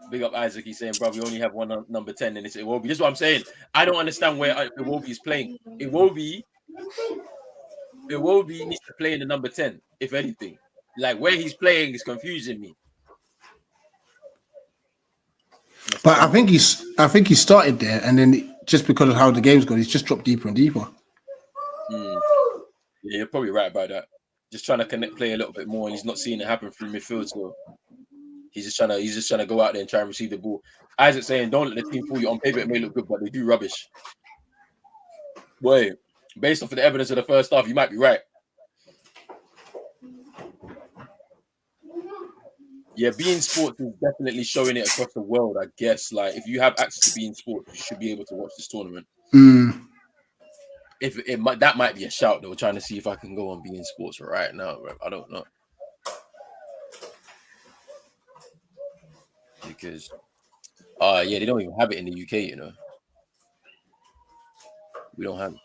Big up Isaac. He's saying, bro, we only have one number 10, and it's Iwobi. This is what I'm saying. I don't understand where Iwobi is playing. Iwobi needs to play in the number 10, if anything. Like, where he's playing is confusing me. But I think he started there, and then just because of how the game's gone, he's just dropped deeper and deeper. Yeah, you're probably right about that. Just trying to play a little bit more, and he's not seeing it happen through midfield. So he's just trying to go out there and try and receive the ball. Isaac saying, "Don't let the team fool you. On paper, it may look good, but they do rubbish." Boy, based off of the evidence of the first half, you might be right. Yeah, beIN Sports is definitely showing it across the world, I guess. Like, if you have access to beIN Sports, you should be able to watch this tournament. If that might be a shout, though, trying to see if I can go on beIN Sports right now, bro. I don't know. Because, yeah, they don't even have it in the UK, you know. We don't have it.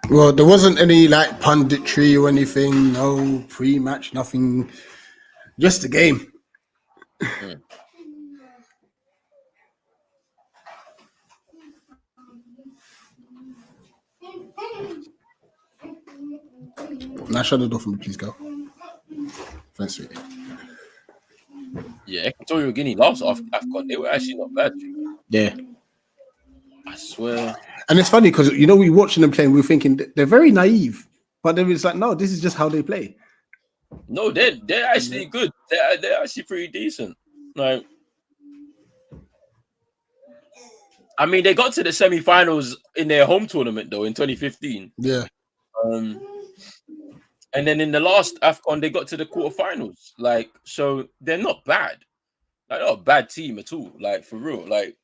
Well, there wasn't any like punditry or anything, no pre-match, nothing, just the game. Now shut the door for me, please, go. Thanks, sweetie. Yeah, Equatorial Guinea last Afcon, they were actually not bad. Yeah. I swear. And it's funny because, you know, we watching them playing, we're thinking they're very naive. But then it's like, no, this is just how they play. No, they're actually good. They're actually pretty decent. Like, I mean, they got to the semi-finals in their home tournament, though, in 2015. Yeah. And then in the last AFCON, they got to the quarterfinals. Like, so they're not bad. Like, not a bad team at all. Like, for real. Like,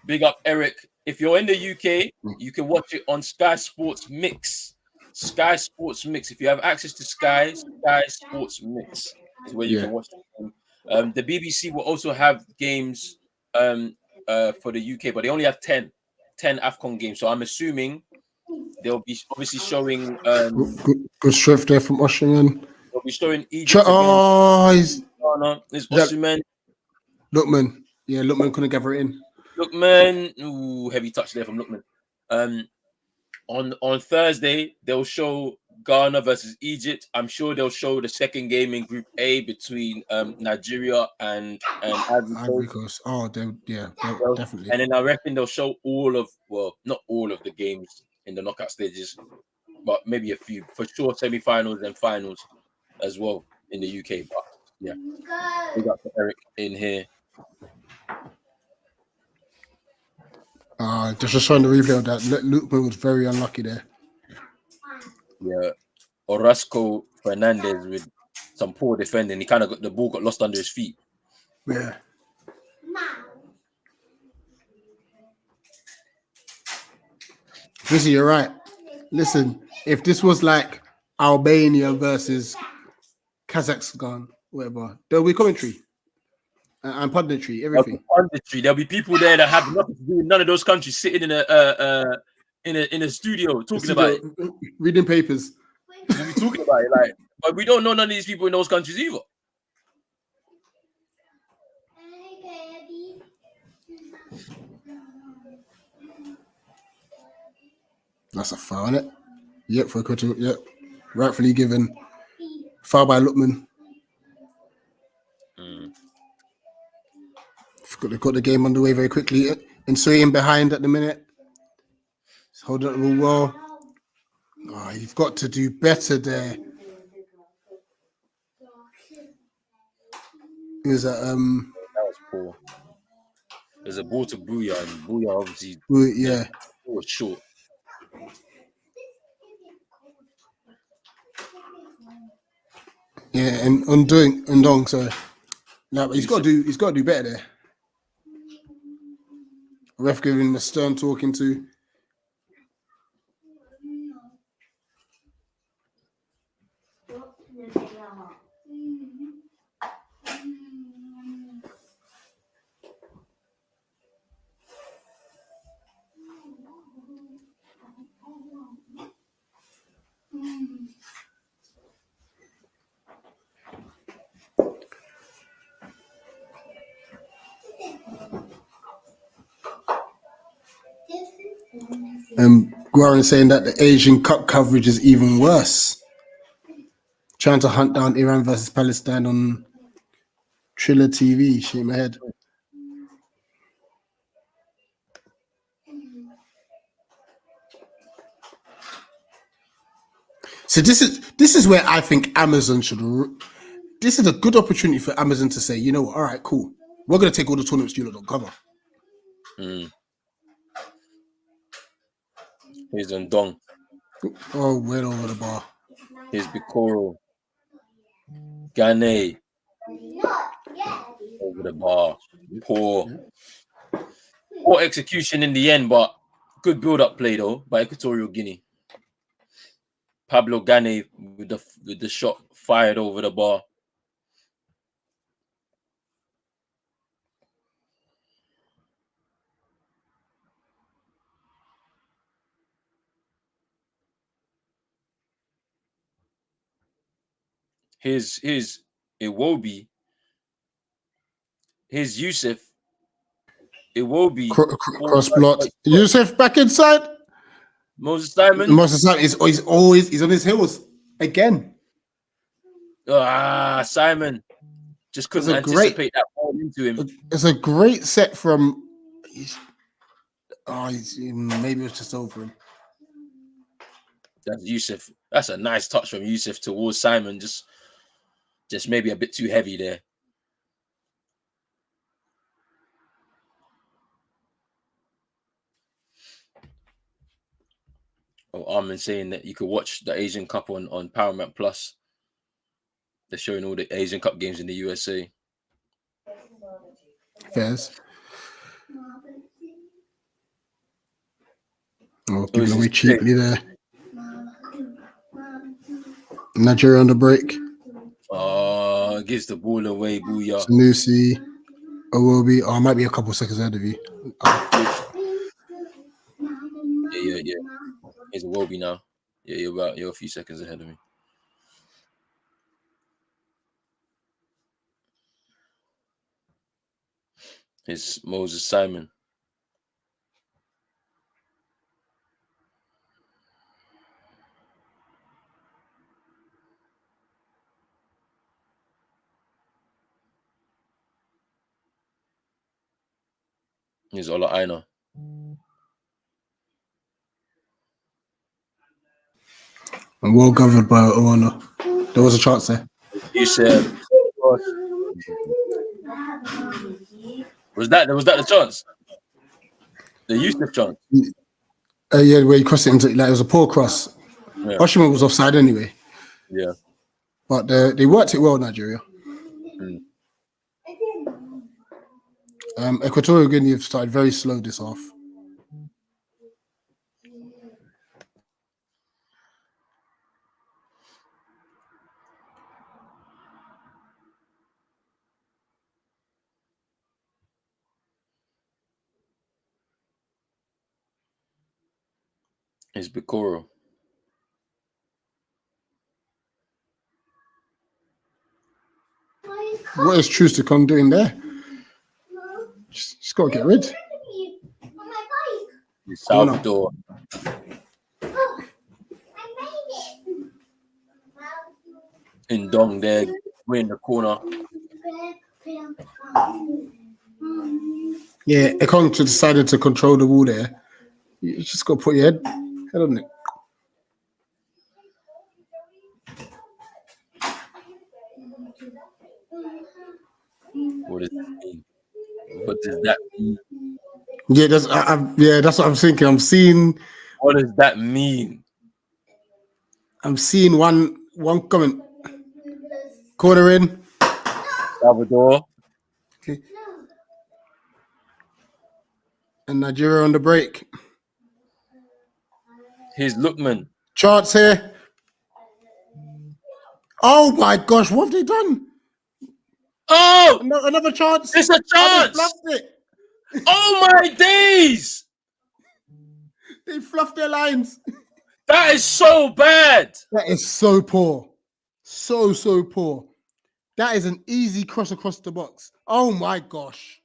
big up Eric. If you're in the UK, you can watch it on Sky Sports Mix. Sky Sports Mix. If you have access to Sky Sports Mix is where you can watch it. The BBC will also have games for the UK, but they only have 10 Afcon games. So I'm assuming they'll be obviously showing Good strength there from Watchalong. they'll be showing Egypt He's Ghana. There's Osimhen. Lookman. Yeah, Lookman couldn't gather it in. Lookman, heavy touch there from Lookman. On Thursday, they'll show Ghana versus Egypt. I'm sure they'll show the second game in Group A between Nigeria and Ivory Coast. Oh, definitely. And then I reckon they'll show not all of the games in the knockout stages, but maybe a few. For sure, semi-finals and finals as well in the UK. But yeah, we got Eric in here. Just showing the replay of that. Lookman was very unlucky there. Yeah, Orozco Fernandez with some poor defending. He kind of the ball got lost under his feet. Yeah. Listen, you're right. Listen, if this was like Albania versus Kazakhstan, whatever, there'll be commentary and punditry, everything. There'll be people there that have nothing to do with none of those countries sitting in a studio talking about it, reading papers. We'll be talking about it, like, but we don't know none of these people in those countries either. That's a foul, isn't it? Yep, for Equatorial. Yep, rightfully given. Foul by Lookman. They got the game underway very quickly. Inserting behind at the minute. He's holding up the ball well. You've got to do better there. It was that was poor. There's a ball to Booyah, and Booyah obviously was short. Yeah, and Ndong, sorry. No, but he's got to do better there. Ref giving him a stern talking to. Guarin saying that the Asian Cup coverage is even worse. Trying to hunt down Iran versus Palestine on Triller TV. Shake my head. So this is where I think Amazon should. This is a good opportunity for Amazon to say, you know what? All right, cool. We're going to take all the tournaments you don't cover. Here's Ndong. Oh, well over the bar. Here's Bikoro. Gane. Over the bar. Poor execution in the end, but good build-up play though by Equatorial Guinea. Pablo Gane with the shot fired over the bar. Here's Iwobi. Here's Yusuf. Iwobi. Cross blocked. Yusuf back inside. Moses Simon is he's on his heels again. Simon just couldn't anticipate that ball into him. It's a great set from. Maybe it's just over him. That's Yusuf. That's a nice touch from Yusuf towards Simon. Just maybe a bit too heavy there. Armin saying that you could watch the Asian Cup on Paramount Plus. They're showing all the Asian Cup games in the USA. Fairs. Oh, giving away cheaply there. Nigeria on the break. Gives the ball away, booyah. Sanusi, Owobi. Oh, I might be a couple seconds ahead of you. Yeah. Here's Iwobi now. Yeah, you're a few seconds ahead of me. Here's Moses Simon. Here's Ola Aina. And well governed by Owona. There was a chance there. You said, was that the chance? The Yusuf chance? Yeah, where he crossed it into, like, it was a poor cross. Yeah. Oshima was offside anyway. Yeah. But they worked it well, Nigeria. Equatorial Guinea have started very slow this half. It's Bikoro. What is Trusticon doing there? Just got to get rid. Salvador. Indong there. We're in the corner. Yeah, Ekong decided to control the ball there. You just got to put your head on it. What does that mean? What does that mean? Yeah, that's what I'm thinking. What does that mean? I'm seeing one coming. Corner in. Salvador. Okay. And Nigeria on the break. Here's Lookman. Chance here. Oh my gosh, what have they done? Oh! Another chance. It's a chance! They fluffed it. Oh my days! They fluffed their lines. That is so bad. That is so poor. So poor. That is an easy cross across the box. Oh my gosh.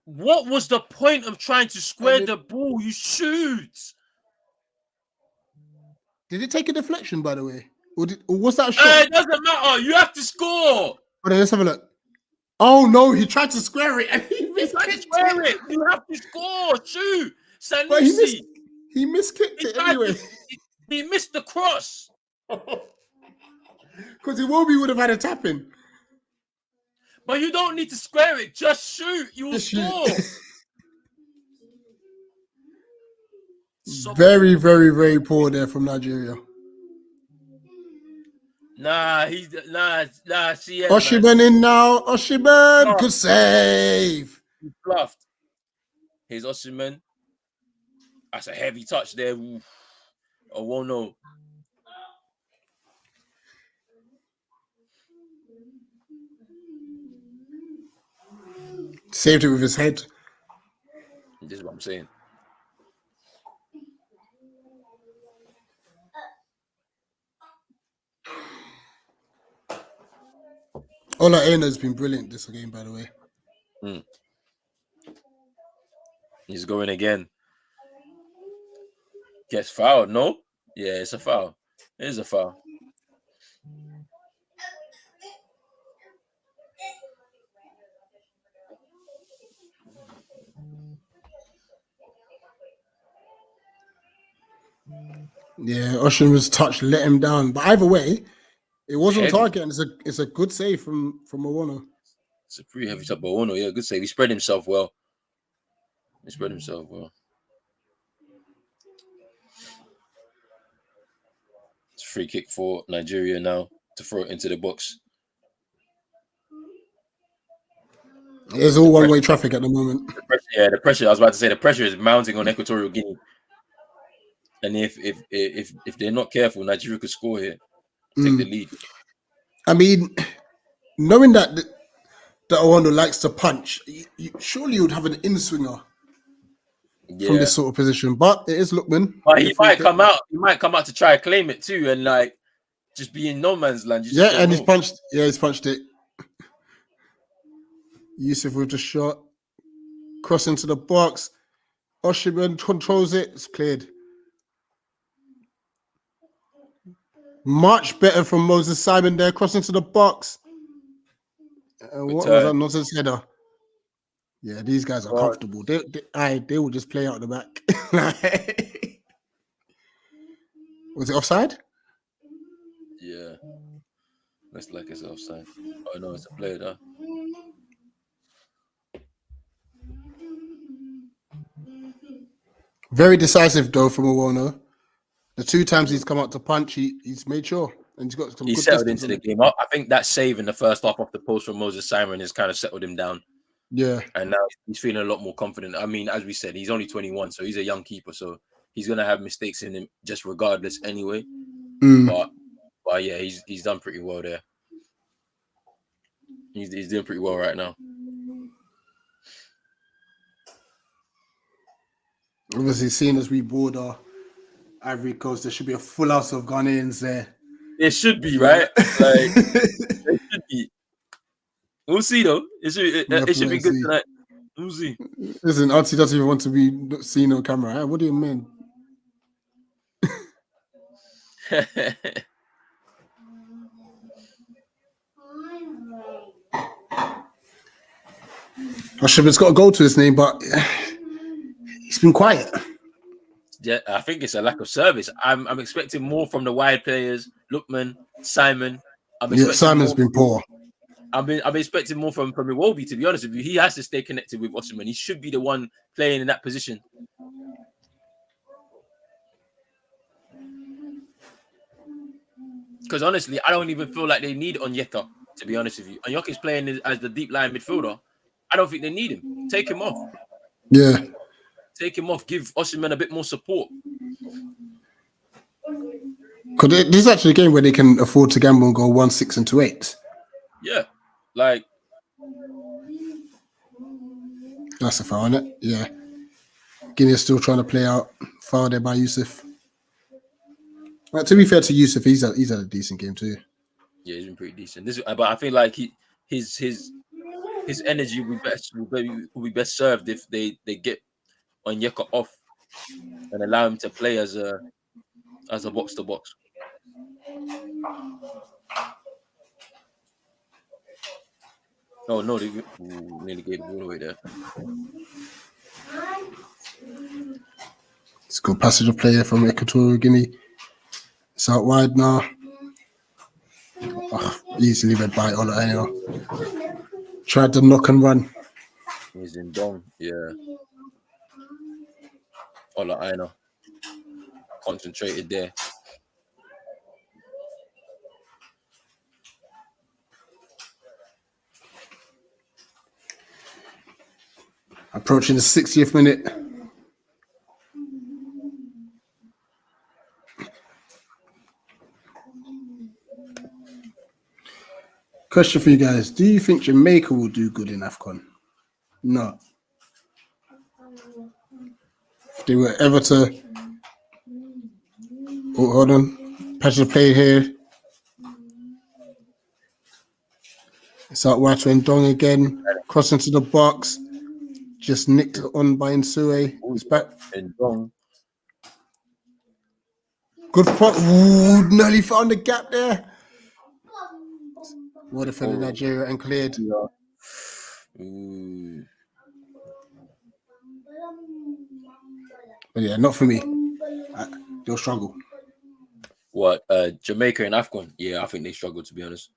What was the point of trying to square the ball? You shoot. Did it take a deflection, by the way? Or was that a shot? It doesn't matter. You have to score. But let's have a look. Oh no, he tried to square it and he miskicked it. You have to score. Shoot. Sanusi. But he miskicked it anyway. He missed the cross. Because Iwobi would have had a tap in. But you don't need to square it. Just shoot. You will score. Very, very, very poor there from Nigeria. Nah. Oshiman in now. Oshiman, good save. He bluffed. Here's Oshiman. That's a heavy touch there. Oh, won't know. Saved it with his head. This is what I'm saying. Ola Aina has been brilliant this game, by the way. He's going again. Gets fouled, no? Yeah, it's a foul. It is a foul. Yeah, Oshin was touched, let him down. But either way, it wasn't Heavy. target, and it's a good save from Owono. It's a pretty heavy touch, but oh no, yeah, good save. He spread himself well. free kick for Nigeria now to throw it into the box. It's all one-way traffic at the moment. The pressure. I was about to say the pressure is mounting on Equatorial Guinea, and if they're not careful, Nigeria could score here, take the lead. I mean, knowing that Owano likes to punch, surely you would have an in-swinger from this sort of position. But it is Lookman. But he might come out. He might come out to try to claim it too, and like just be in no man's land. He's punched. Yeah, he's punched it. Yusuf with the shot, cross into the box. Oshiman controls it. It's cleared. Much better from Moses Simon there, cross into the box. What was that nonsense header? Yeah, these guys are comfortable. They will just play out the back. Was it offside? Yeah. Looks like it's offside. Oh no, it's a player though. Very decisive though from Owano. The 2 times he's come out to punch, he's made sure. And he's got some good settled into the game. I think that save in the first half off the post from Moses Simon has kind of settled him down. Yeah. And now he's feeling a lot more confident. I mean, as we said, he's only 21, so he's a young keeper. So he's going to have mistakes in him just regardless anyway. But yeah, he's done pretty well there. He's doing pretty well right now. Obviously, seeing as we border Ivory Coast, there should be a full house of Ghanaians there. It should be, right? Like, it should be. We'll see, though. It should be good tonight. We'll see. Listen, Auntie doesn't even want to be seen on camera. Right? What do you mean? Oshiman's got a goal to his name, but he's been quiet. Yeah, I think it's a lack of service. I'm expecting more from the wide players, Lookman, Simon. Simon's been poor. I'm expecting more from Iwobi, to be honest with you. He has to stay connected with Oshiman. He should be the one playing in that position. Because honestly, I don't even feel like they need Onyeka, to be honest with you. Onyeka's playing as the deep line midfielder. I don't think they need him. Take him off. Yeah. Take him off. Give Oshiman a bit more support. Because this is actually a game where they can afford to gamble and go 1-6 and 2-8. Yeah. Like. That's a foul, isn't it? Yeah. Guinea is still trying to play out. Foul there by Yusuf. Right, to be fair to Yusuf, he's had a decent game too. Yeah, he's been pretty decent. But I feel like his energy will be best served if they get Onyeka off and allow him to play as a box to box. Oh no, they nearly gave the ball away there. It's a good passage of player from Equatorial Guinea. It's out wide now. Easily read by Ola Aina. Tried to knock and run. He's in Dong, yeah. Ola Aina. Concentrated there. Approaching the 60th minute. Question for you guys. Do you think Jamaica will do good in Afcon? No. If they were ever to... Oh, hold on. Pressure play here. It's out wide to Ndong again. Cross into the box. Just nicked on by Nsue. It's back. Ndong. Good point. Ooh, nearly found the gap there. Well defended Nigeria and cleared. But yeah, not for me. They'll struggle. What? Jamaica and Afcon? Yeah, I think they struggle, to be honest.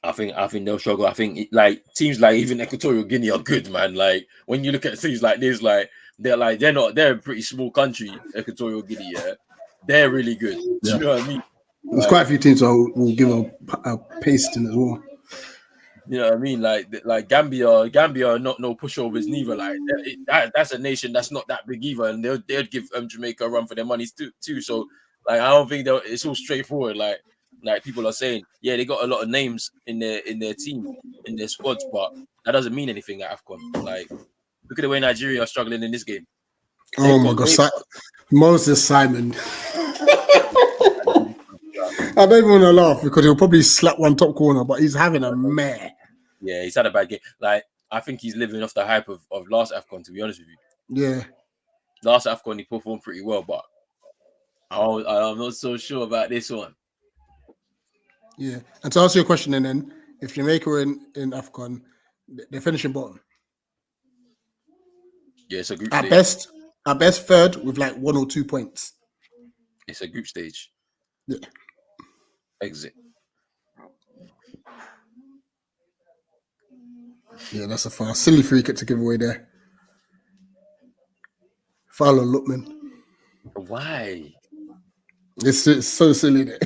I think they'll struggle. I think teams like even Equatorial Guinea are good, man. Like when you look at things like this, they're a pretty small country, Equatorial Guinea, yeah. they're really good. Do Yeah. you know what I mean? There's quite a few teams that will give a pasting as well. You know what I mean? Like Gambia are not no pushovers neither. Like that's a nation that's not that big either, and they'd give Jamaica a run for their money too. So like I don't think it's all straightforward. Like people are saying, yeah, they got a lot of names in their team, in their squads, but that doesn't mean anything at Afcon. Like look at the way Nigeria are struggling in this game. Oh my God, Moses Simon. I don't even want to laugh because he'll probably slap one top corner, but he's having a mare. Yeah, he's had a bad game. Like I think he's living off the hype of last Afcon. To be honest with you, Yeah, last Afcon he performed pretty well, but I'm not so sure about this one. yeah. And to answer your question, and then if Jamaica were in Afcon, they're finishing bottom. Yeah, it's a group At stage. best third with like 1 or 2 points. It's a group stage. Yeah. Exit. Yeah, that's a foul. Silly free kick to give away there. Foul on Lookman. Why? It's so silly there.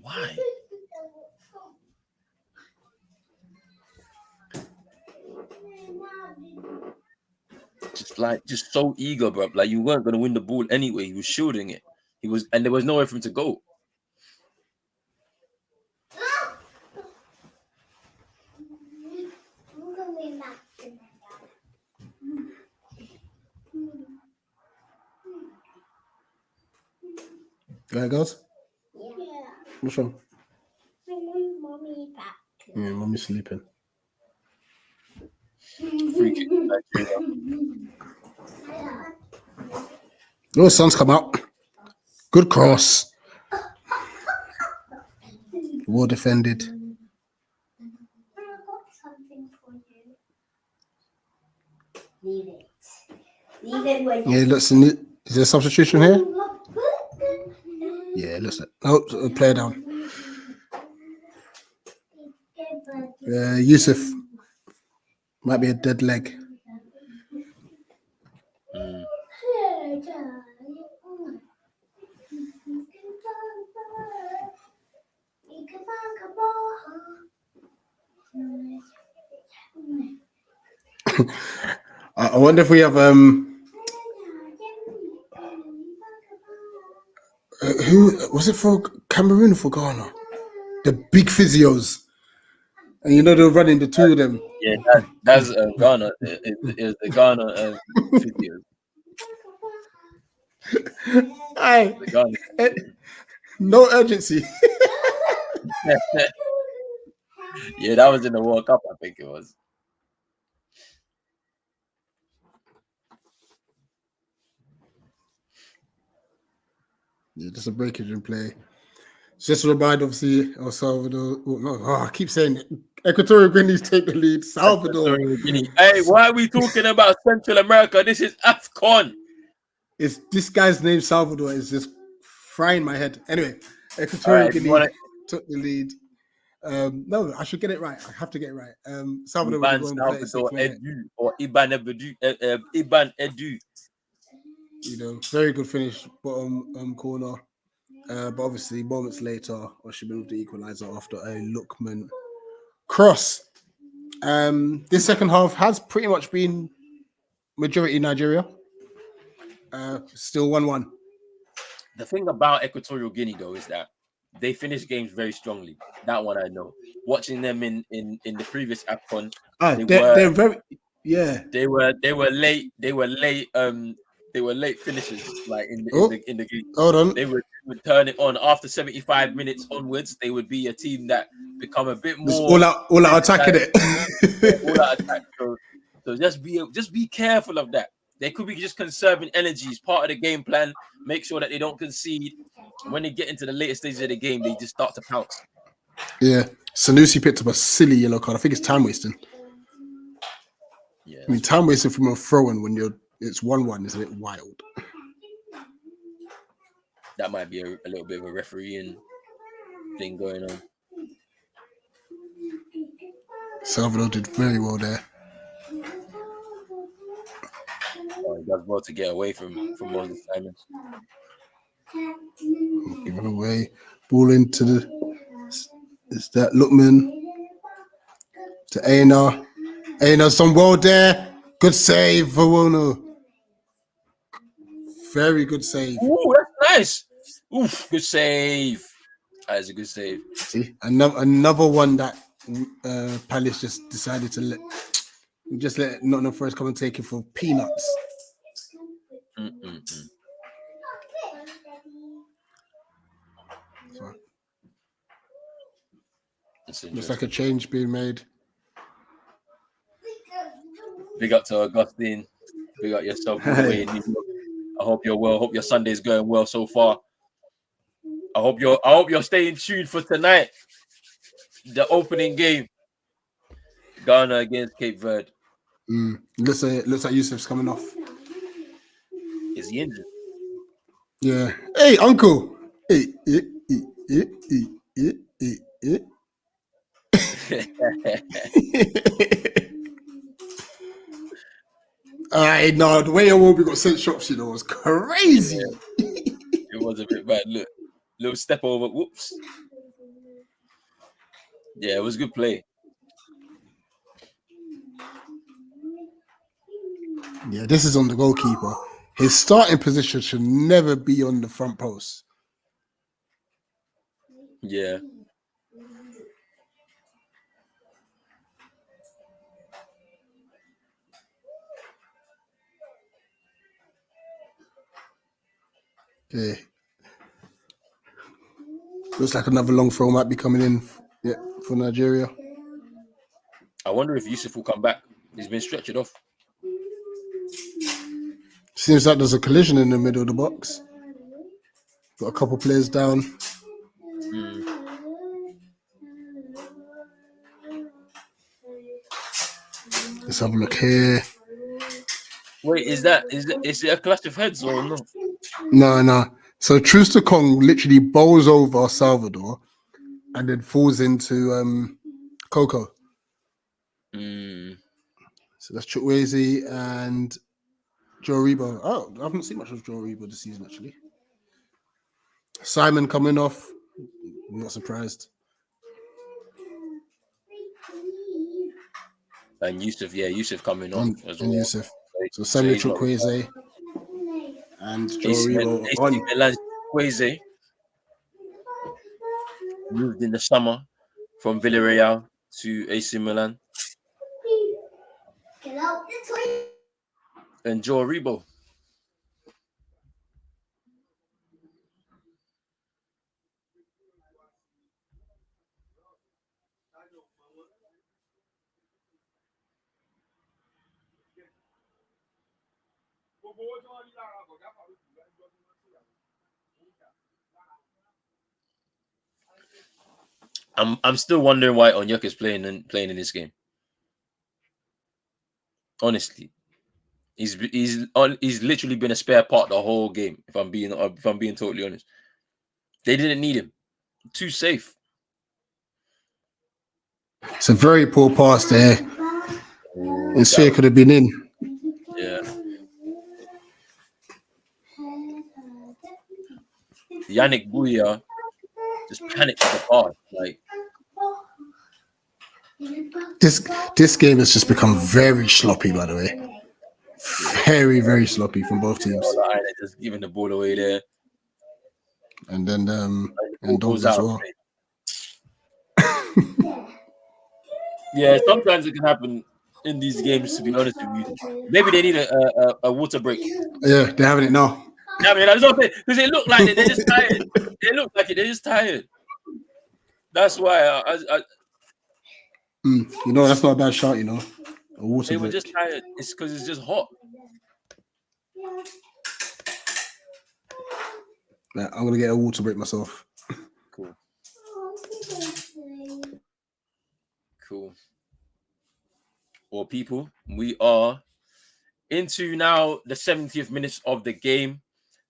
Why? Just so eager, bro. Like you weren't gonna win the ball anyway. He was shielding it. And there was nowhere for him to go. There it goes. Yeah. What's wrong? I want mommy back. Yeah, mommy's sleeping. Free kick to Nigeria. Oh, sun's come out. Good cross. Well defended. I got something for you. Leave it. Leave it when Yeah, looks in it. Is there a substitution here? Yeah, looks like. Oh, player down. Yusuf might be a dead leg. I wonder if we have who was it for Cameroon or for Ghana? The big physios, and you know they're running the two of them. Yeah, that's Ghana. Is the Ghana video. Aye. The Ghana. No urgency. Yeah, that was in the World Cup, I think it was. Yeah, just a breakage in play. Just to remind, obviously, El Salvador. I keep saying it. Equatorial Guinea take the lead. Salvador. Hey, why are we talking about Central America? This is Afcon. It's this guy's name, Salvador, is just frying my head. Anyway, Equatorial Guinea took the lead. No, I should get it right. I have to get it right. Salvador Iban was Salvador Edu or Iban Edu. You know, very good finish, bottom corner. But obviously, moments later, Osimhen with the equalizer after a Lookman cross. This second half has pretty much been majority Nigeria. Still 1-1. The thing about Equatorial Guinea, though, is that they finish games very strongly. That one I know. Watching them in the previous Afcon, they're very They were late. They were late finishers. Like in the game. Hold on. They would turn it on after 75 minutes onwards. They would be a team that become a bit more all out attacking it. All out attack. So just be careful of that. They could be just conserving energy as part of the game plan. Make sure that they don't concede. When they get into the later stages of the game, they just start to pounce. Yeah. Sanusi picked up a silly yellow card. I think it's time wasting. Yeah. I mean, time wasting from a throw-in when it's 1-1 is a bit wild. That might be a little bit of a refereeing thing going on. Salvador did very well there. Oh, he does well to get away from Moses Simon. Giving away. Ball into the. It's that Lookman to Aina. Aina's done well there. Good save, Vawono. Very good save. Ooh, that's nice. Oof, good save. That is a good save. See, another one that Palace just decided to let Nottingham Forest come and take it for peanuts. So, looks like a change being made. Big up to Augustine. Big up yourself. I hope you're well. Hope your Sunday's going well so far. I hope you're staying tuned for tonight. The opening game. Ghana against Cape Verde. Looks like Yusuf's coming off. Is he injured? Yeah. Hey, uncle. Hey. No, the way Iwobi got sent shops, was crazy. Yeah. It was a bit bad. Look, little step over. Whoops. Yeah, it was a good play. Yeah, this is on the goalkeeper. His starting position should never be on the front post. Yeah. Okay. Looks like another long throw might be coming in for Nigeria. I wonder if Yusuf will come back. He's been stretched off. Seems like there's a collision in the middle of the box. Got a couple players down. Let's have a look here. Wait, is it a clash of heads or no? No. So Truster Kong literally bowls over Salvador and then falls into Coco. So that's Chukwueze and Joe Rebo. Oh, I haven't seen much of Joe Rebo this season, actually. Simon coming off. I'm not surprised. And Yusuf coming off as well. Yusuf. So Samuel Chukwueze and Joe Rebo on. Chukwueze moved in the summer from Villarreal to AC Milan. And Joe Rebo. I'm still wondering why Onyeka is playing in this game. Honestly, he's literally been a spare part the whole game. If I'm being totally honest, they didn't need him. Too safe. It's a very poor pass there. And Sphere could have been in. Yeah. Yannick Bouya just panicked at the pass. Like this game has just become very sloppy, by the way. Very, very sloppy from both teams. Just giving the ball away there. And then and Dogs as well. Yeah, sometimes it can happen in these games, to be honest with you. Maybe they need a water break. Yeah, they're having it now. I mean, that's what because they look like they're just tired. They look like they're just tired. That's why that's not a bad shot, A water they were break. just tired. It's because it's just hot. Yeah, I'm gonna get a water break myself. Cool. Well, people, we are into now the 70th minutes of the game.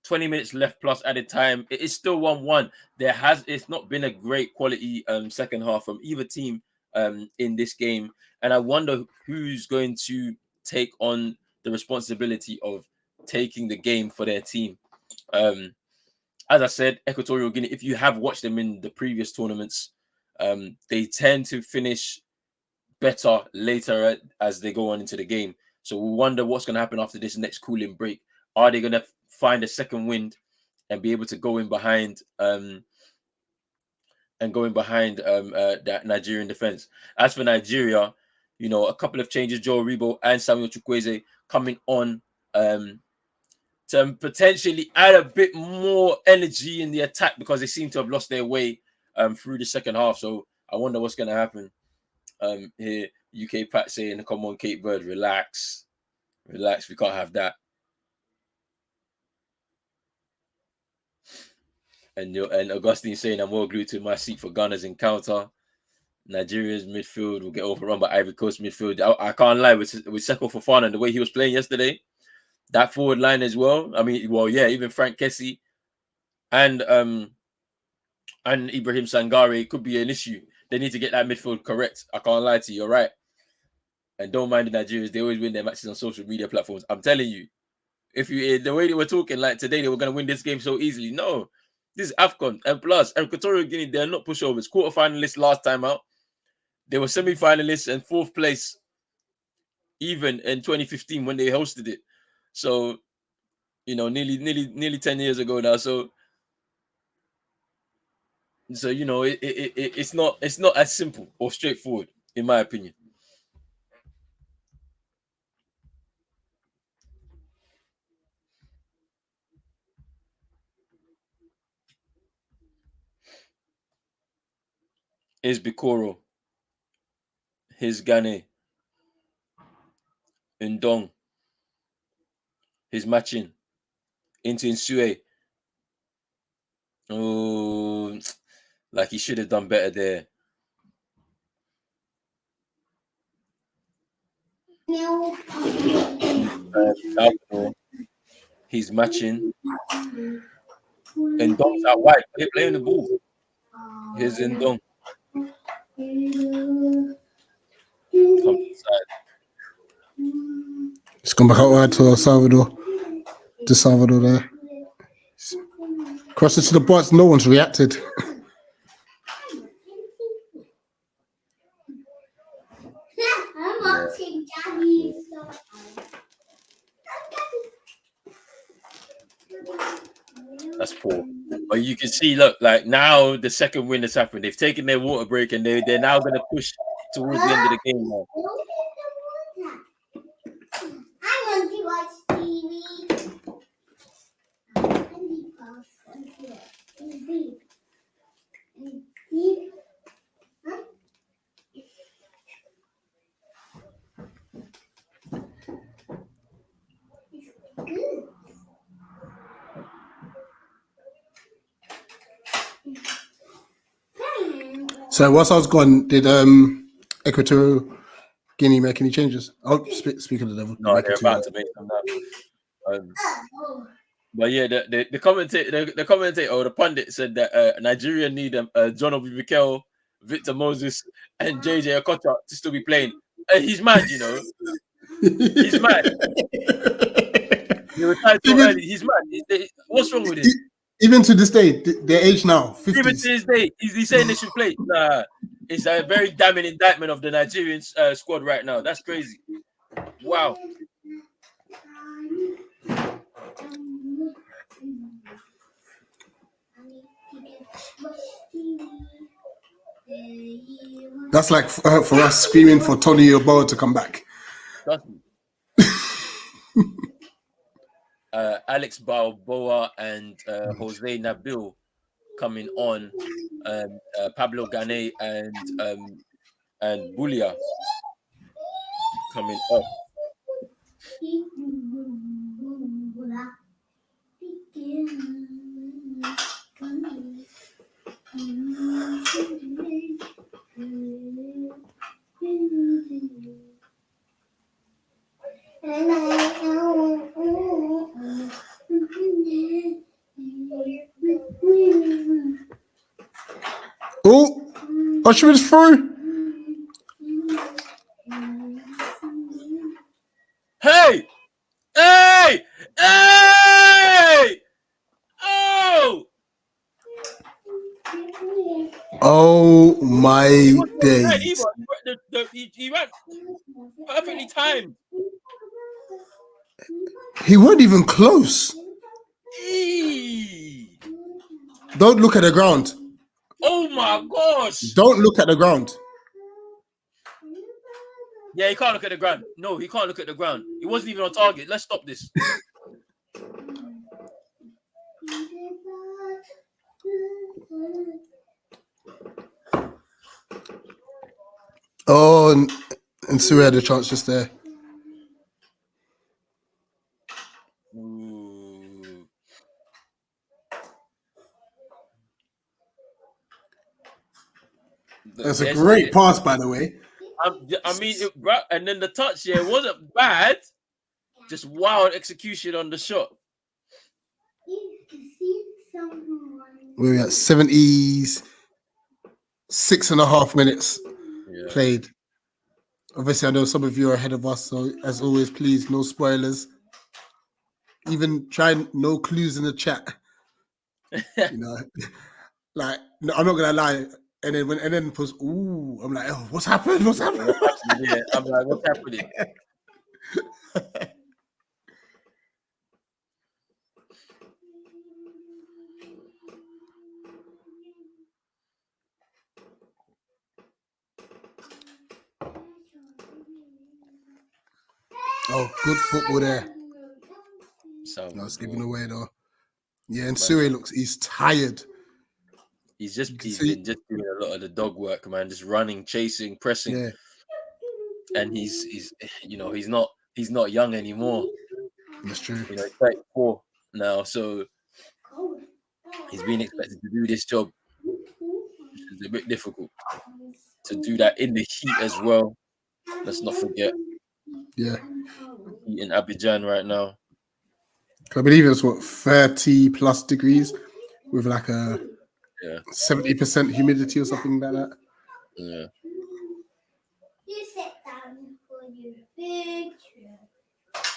20 minutes left plus added time. It is still 1-1. It's not been a great quality second half from either team in this game. And I wonder who's going to take on the responsibility of taking the game for their team. As I said, Equatorial Guinea, if you have watched them in the previous tournaments, they tend to finish better later as they go on into the game. So we wonder what's going to happen after this next cooling break. Are they going to find a second wind and be able to go in behind that Nigerian defense? As for Nigeria, you know, a couple of changes: Joe Aribo and Samuel Chukwueze coming on to potentially add a bit more energy in the attack, because they seem to have lost their way through the second half. So I wonder what's going to happen here. UK Pat saying, "Come on, Cape Verde, relax. We can't have that." And Augustine saying, "I'm more glued to my seat for Ghana's encounter. Nigeria's midfield will get overrun by Ivory Coast midfield." I can't lie, with Seko Fofana and the way he was playing yesterday, that forward line as well. I mean, well, yeah, even Frank Kessie and Ibrahim Sangare could be an issue. They need to get that midfield correct. I can't lie to you. You're right. And don't mind the Nigerians; they always win their matches on social media platforms. I'm telling you, if you the way they were talking, like today, they were going to win this game so easily. No, this is Afcon, and plus Equatorial Guinea, they're not pushovers. Quarterfinalists last time out. They were semi-finalists and fourth place, even in 2015 when they hosted it. So, you know, nearly 10 years ago now. So you know, it's not as simple or straightforward, in my opinion. Here's Bikoro. Here's Gane. Ndong. He's matching into Insue. Oh, like he should have done better there. He's matching. Ndong's out wide. They're playing the ball. Here's Ndong. Come inside. It's gone back out wide to Salvador. To Salvador there. Cross it to the box. No one's reacted. I'm watching Daddy. That's poor. But you can see, look, like now the second win has happened. They've taken their water break and they're now going to push towards the end of the game now. I want to watch TV. So whilst I was gone, did Equatorial Guinea make any changes? I'll speak of the devil. No, they're about to make them now. But yeah, the commentator or the pundit said that Nigeria need John Obi Mikel, Victor Moses, and JJ Okocha to still be playing. He's mad, you know. He's mad. He retired so early. He's mad. What's wrong with him? Even to this day, their age now, 50s. Even to this day, he's saying they should play. Nah, it's a very damning indictment of the Nigerian squad right now. That's crazy. Wow. That's like for us screaming for Tony Yeboah to come back. Alex Balboa and Jose Nabil coming on, Pablo Gane and Bulia coming off. Oh, she was through. Hey! Oh my He wasn't even right days! either. He ran perfectly timed. He wasn't even close. Eee. Don't look at the ground. Oh my gosh. Don't look at the ground. Yeah, he can't look at the ground. No, he can't look at the ground. He wasn't even on target. Let's stop this. Oh, and Sue had a chance just there. Ooh. That's a great pass, by the way. I mean, and then the touch here wasn't bad. Just wild execution on the shot. We're at 76.5 minutes played. Obviously, I know some of you are ahead of us, so as always, please, no spoilers. Even try no clues in the chat. You know, like no, I'm not gonna lie. And then it was ooh, I'm like, oh, what's happened? What's happened? Yeah, I'm like, what's happening? Oh, good football there. So No, it's giving away though. Yeah, and Suri he's tired. He's been just doing a lot of the dog work, man. Just running, chasing, pressing. Yeah. And he's he's not young anymore. That's true. You know, he's 34 now, so he's being expected to do this job, which is a bit difficult. To do that in the heat as well. Let's not forget. Yeah. Heat in Abidjan right now. I believe it's 30 plus degrees with like a 70% humidity or something like that. Yeah. You sit down for your picture.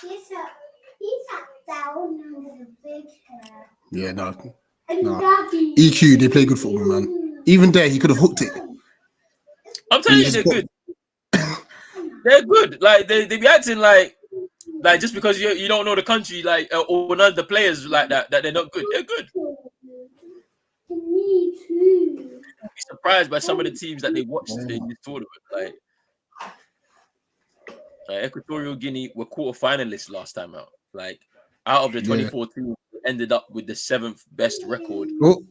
He sat down on the picture. Yeah, no. EQ, they play good football, man. Even there, he could have hooked it. I'm telling you, they're good. They're good. Like they be acting like just because you don't know the country, like or none of the players like that they're not good. They're good. Me too. I'd be surprised by some of the teams that they watched in this tournament. Like Equatorial Guinea were quarterfinalists last time out. Like out of the 24 teams, ended up with the 7th best record. Oh,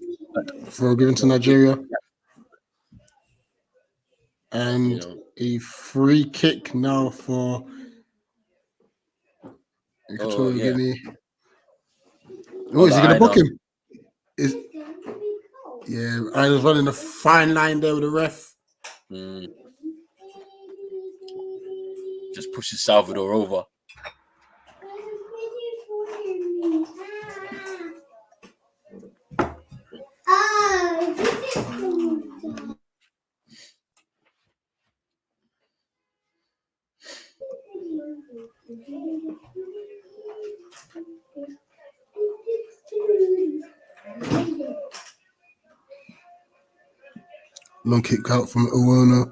for giving to Nigeria. And a free kick now for Equatorial Guinea. Oh, is he going to book him? Yeah, I was running a fine line there with the ref. Just pushes Salvador over. Long kick out from Owona.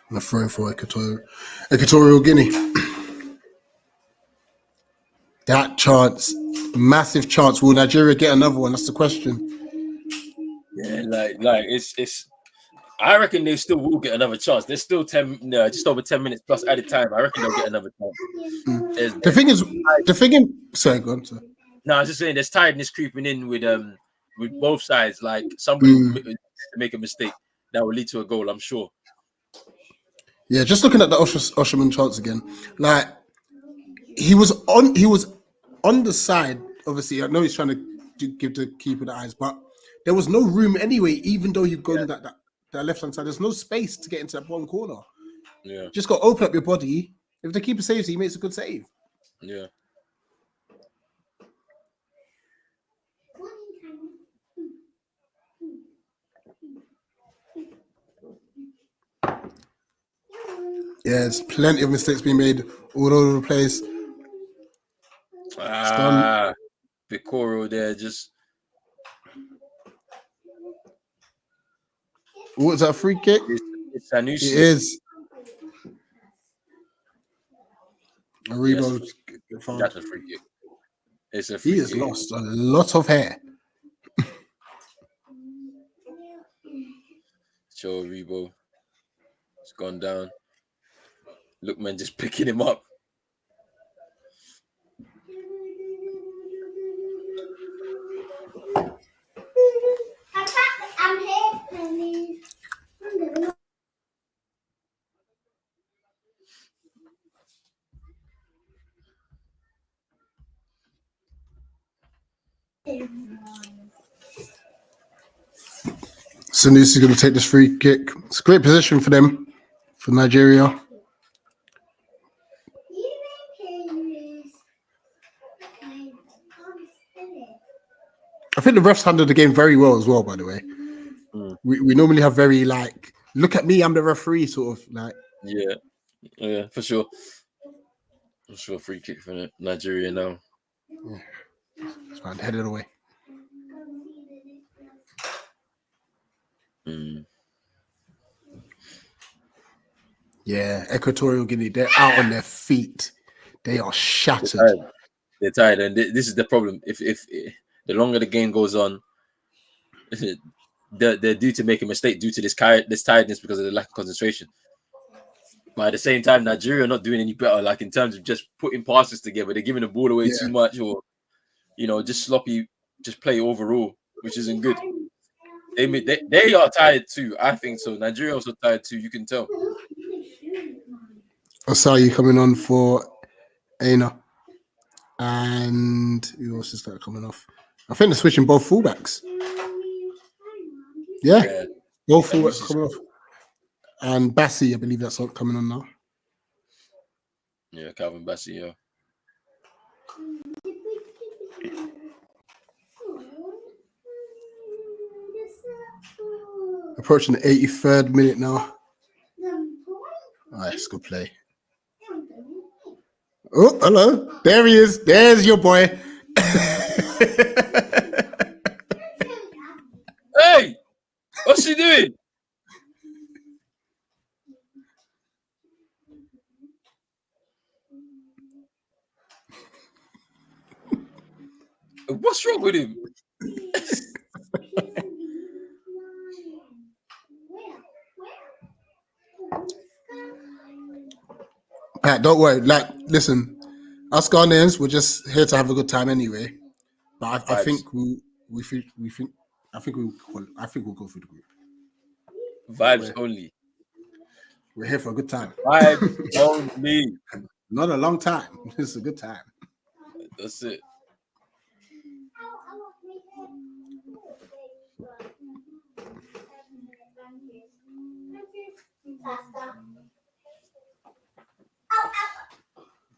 And a throw for Equatorial Guinea. That chance, massive chance. Will Nigeria get another one? That's the question. Yeah, like it's. I reckon they still will get another chance. There's still just over 10 minutes plus added time. I reckon they'll get another chance. The thing is, sorry, go on, sir. No, I was just saying there's tiredness creeping in with both sides. Like somebody to make a mistake that will lead to a goal, I'm sure. Yeah, just looking at the Osherman chance again, like he was on the side. Obviously, I know he's trying to give the keeper the eyes, but there was no room anyway. Even though you've gone that left hand side, there's no space to get into that bottom corner. Yeah, just got to open up your body. If the keeper saves, he makes a good save. Yeah. Yeah, there's plenty of mistakes being made all over the place. Picoro there just. What's that, free kick? It's Sanusi. It is. Aribo. That's a free kick. It's a He free has kick. lost a lot of hair. Joe Rebo. It's gone down. Lookman just picking him up. I'm here, Penny. Sanusi is going to take this free kick. It's a great position for them, for Nigeria. I think the refs handled the game very well as well, by the way. We normally have very, like, look at me, I'm the referee, sort of, like. Yeah, for sure. For sure, free kick for Nigeria now. Yeah. It's fine, headed away. Yeah, Equatorial Guinea, they're out on their feet. They are shattered. They're tired, and this is the problem. If the longer the game goes on, they're due to make a mistake due to this tiredness because of the lack of concentration. But at the same time, Nigeria are not doing any better, like in terms of just putting passes together. They're giving the ball away too much, or just sloppy, just play overall, which isn't good. They are tired too. I think so. Nigeria also tired too. You can tell. Osayi coming on for Aina. And who else is that coming off? I think they're switching both fullbacks. Yeah. Both fullbacks coming off. And Bassi, I believe that's coming on now. Yeah, Calvin Bassi, yeah. Approaching the 83rd minute now. All right, let's go play. Oh, hello. There he is. There's your boy. Hey, what's she doing? What's wrong with him? Pat, don't worry. Like, listen, us Ghanaians, we're just here to have a good time anyway. But I think we'll go through the group. Vibes only. We're here for a good time. Vibes only. Not a long time. It's a good time. That's it.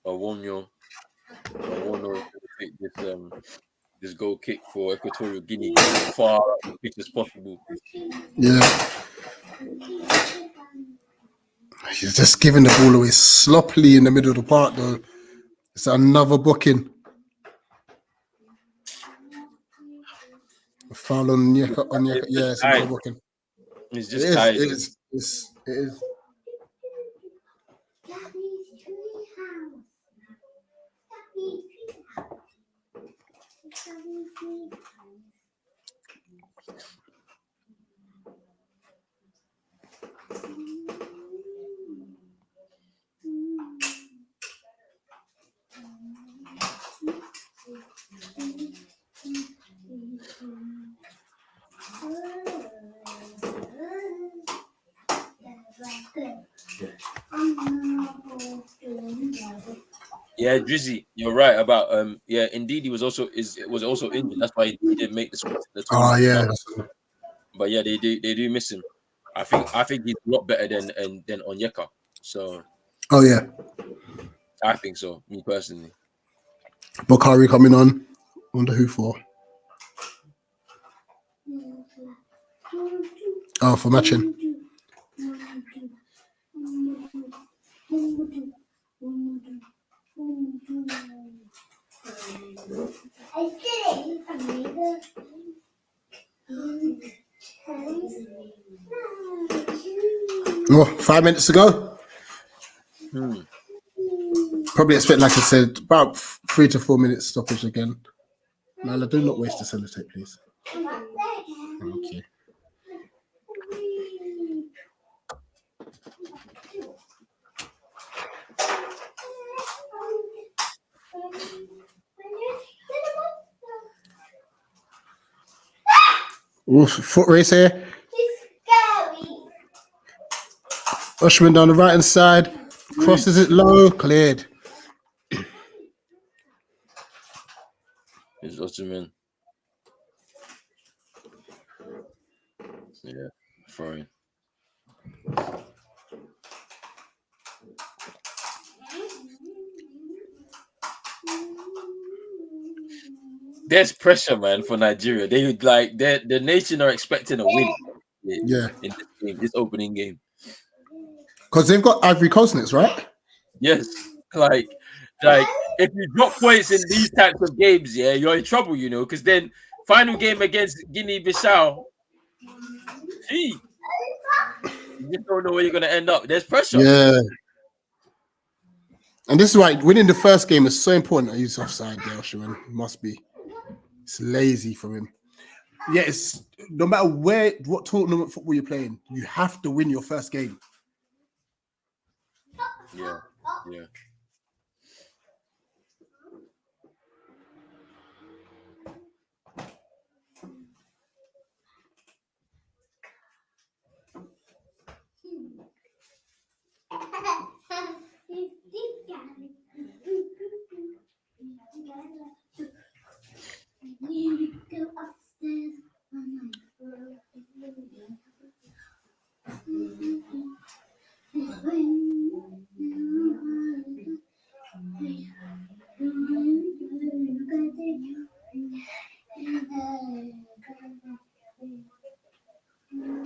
Awonyo to take this goal kick for Equatorial Guinea as far up the pitch as possible. Yeah. He's just giving the ball away sloppily in the middle of the park, though. It's another booking. A foul on Nyeka. Yeah, it's another booking. He's just tired. It is. Yeah, Drizzy, you're right about indeed he was also injured. That's why he didn't make the squad. Oh yeah. But yeah, they do miss him. I think he's a lot better than Onyeka. So oh yeah. I think so, me personally. Bakari coming on. Wonder who for. Oh, for matching. Oh, 5 minutes to go. Probably expect, like I said, about 3 to 4 minutes stoppage again. Nala, do not waste the sellotape, please. Okay. Oof, foot race here. Usherman down the right hand side. Crosses it low. Cleared. It's Ottoman. Yeah, throwing. There's pressure, man, for Nigeria. They like the nation are expecting a win. Yeah. In this game, this opening game. Because they've got Ivory Coast next, right? Yes, like if you drop points in these types of games, yeah, you're in trouble, you know. Because then final game against Guinea-Bissau, you just don't know where you're gonna end up. There's pressure. Yeah. And this is why winning the first game is so important. He's offside there, Usherman. Must be. It's lazy for him. Yeah, it's no matter what tournament football you're playing, you have to win your first game. Yeah.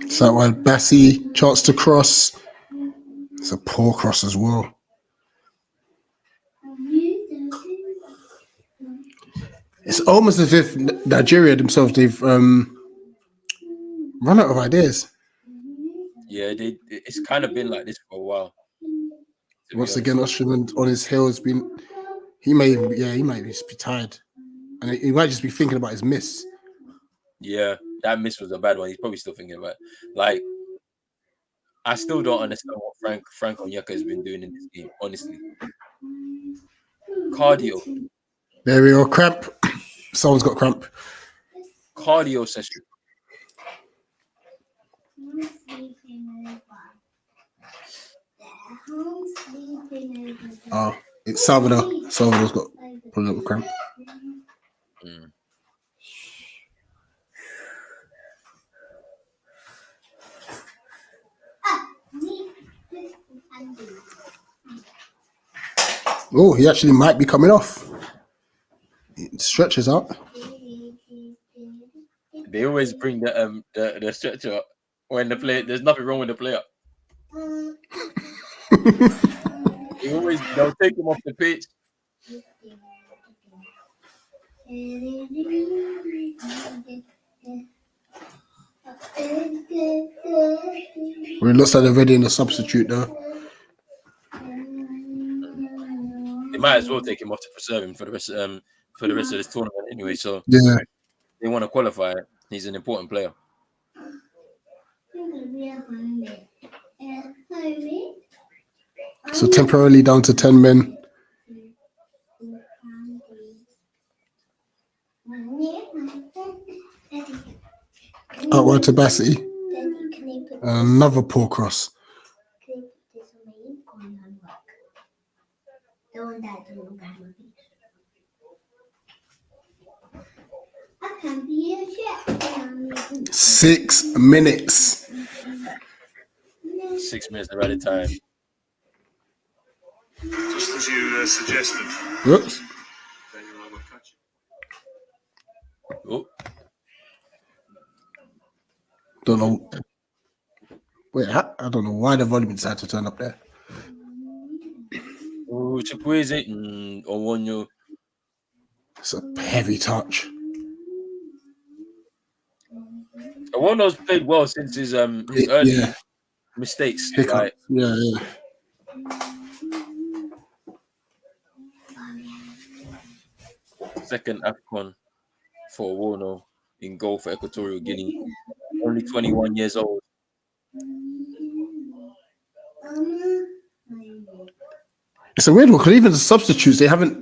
So while Bassi chance to cross, it's a poor cross as well. It's almost as if Nigeria themselves, they've run out of ideas. Yeah, it's kind of been like this for a while. Once again, Usherman on his heels, he might just be tired, and he might just be thinking about his miss. Yeah, that miss was a bad one. He's probably still thinking about it. Like, I still don't understand what Frank Onyeka has been doing in this game, honestly. Cardio. There we go. Cramp. Someone's got cramp. Cardio session. Oh, it's Salvador. Salvador's got a little cramp. Oh, he actually might be coming off. It stretches out. They always bring the stretcher when the player. There's nothing wrong with the player. They'll take him off the pitch. Well, it looks like they're ready in the substitute though. They might as well take him off to preserve him for the rest of this tournament anyway. So yeah, they want to qualify. He's an important player. So temporarily down to 10 men. Outward to Bassi. Another poor cross. Six minutes. 6 minutes of added time. Just as you suggested. Whoops. Oh. Don't know. Wait, I don't know why the volume decided to turn up there. Oh, Chukwueze. Owonyo. It's a heavy touch. Owonyo's played well since his early. Yeah. mistakes. Hiccup. Like, Yeah. second Afcon for Wono in goal for Equatorial Guinea. Only 21 years old. It's a weird one because even the substitutes, they haven't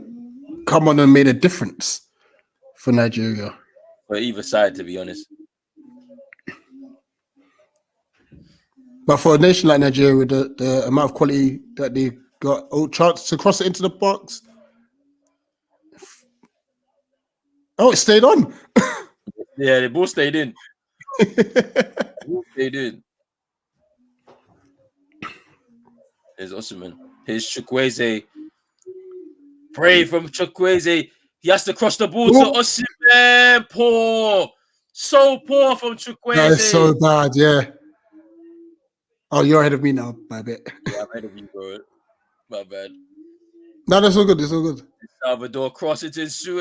come on and made a difference for Nigeria. For either side, to be honest. But for a nation like Nigeria, with the amount of quality that they got, chance to cross it into the box. Oh, it stayed on. Yeah, they both stayed in. They did. Here's Osimhen. Here's Chukwueze. Pray from Chukwueze. He has to cross the ball to Osimhen. Poor. So poor from Chukwueze. That is so bad, yeah. Oh, you're ahead of me now by a bit. Yeah, I'm ahead of you, bro. My bad. No, that's all good. It's all good. Salvador cross it in Sue.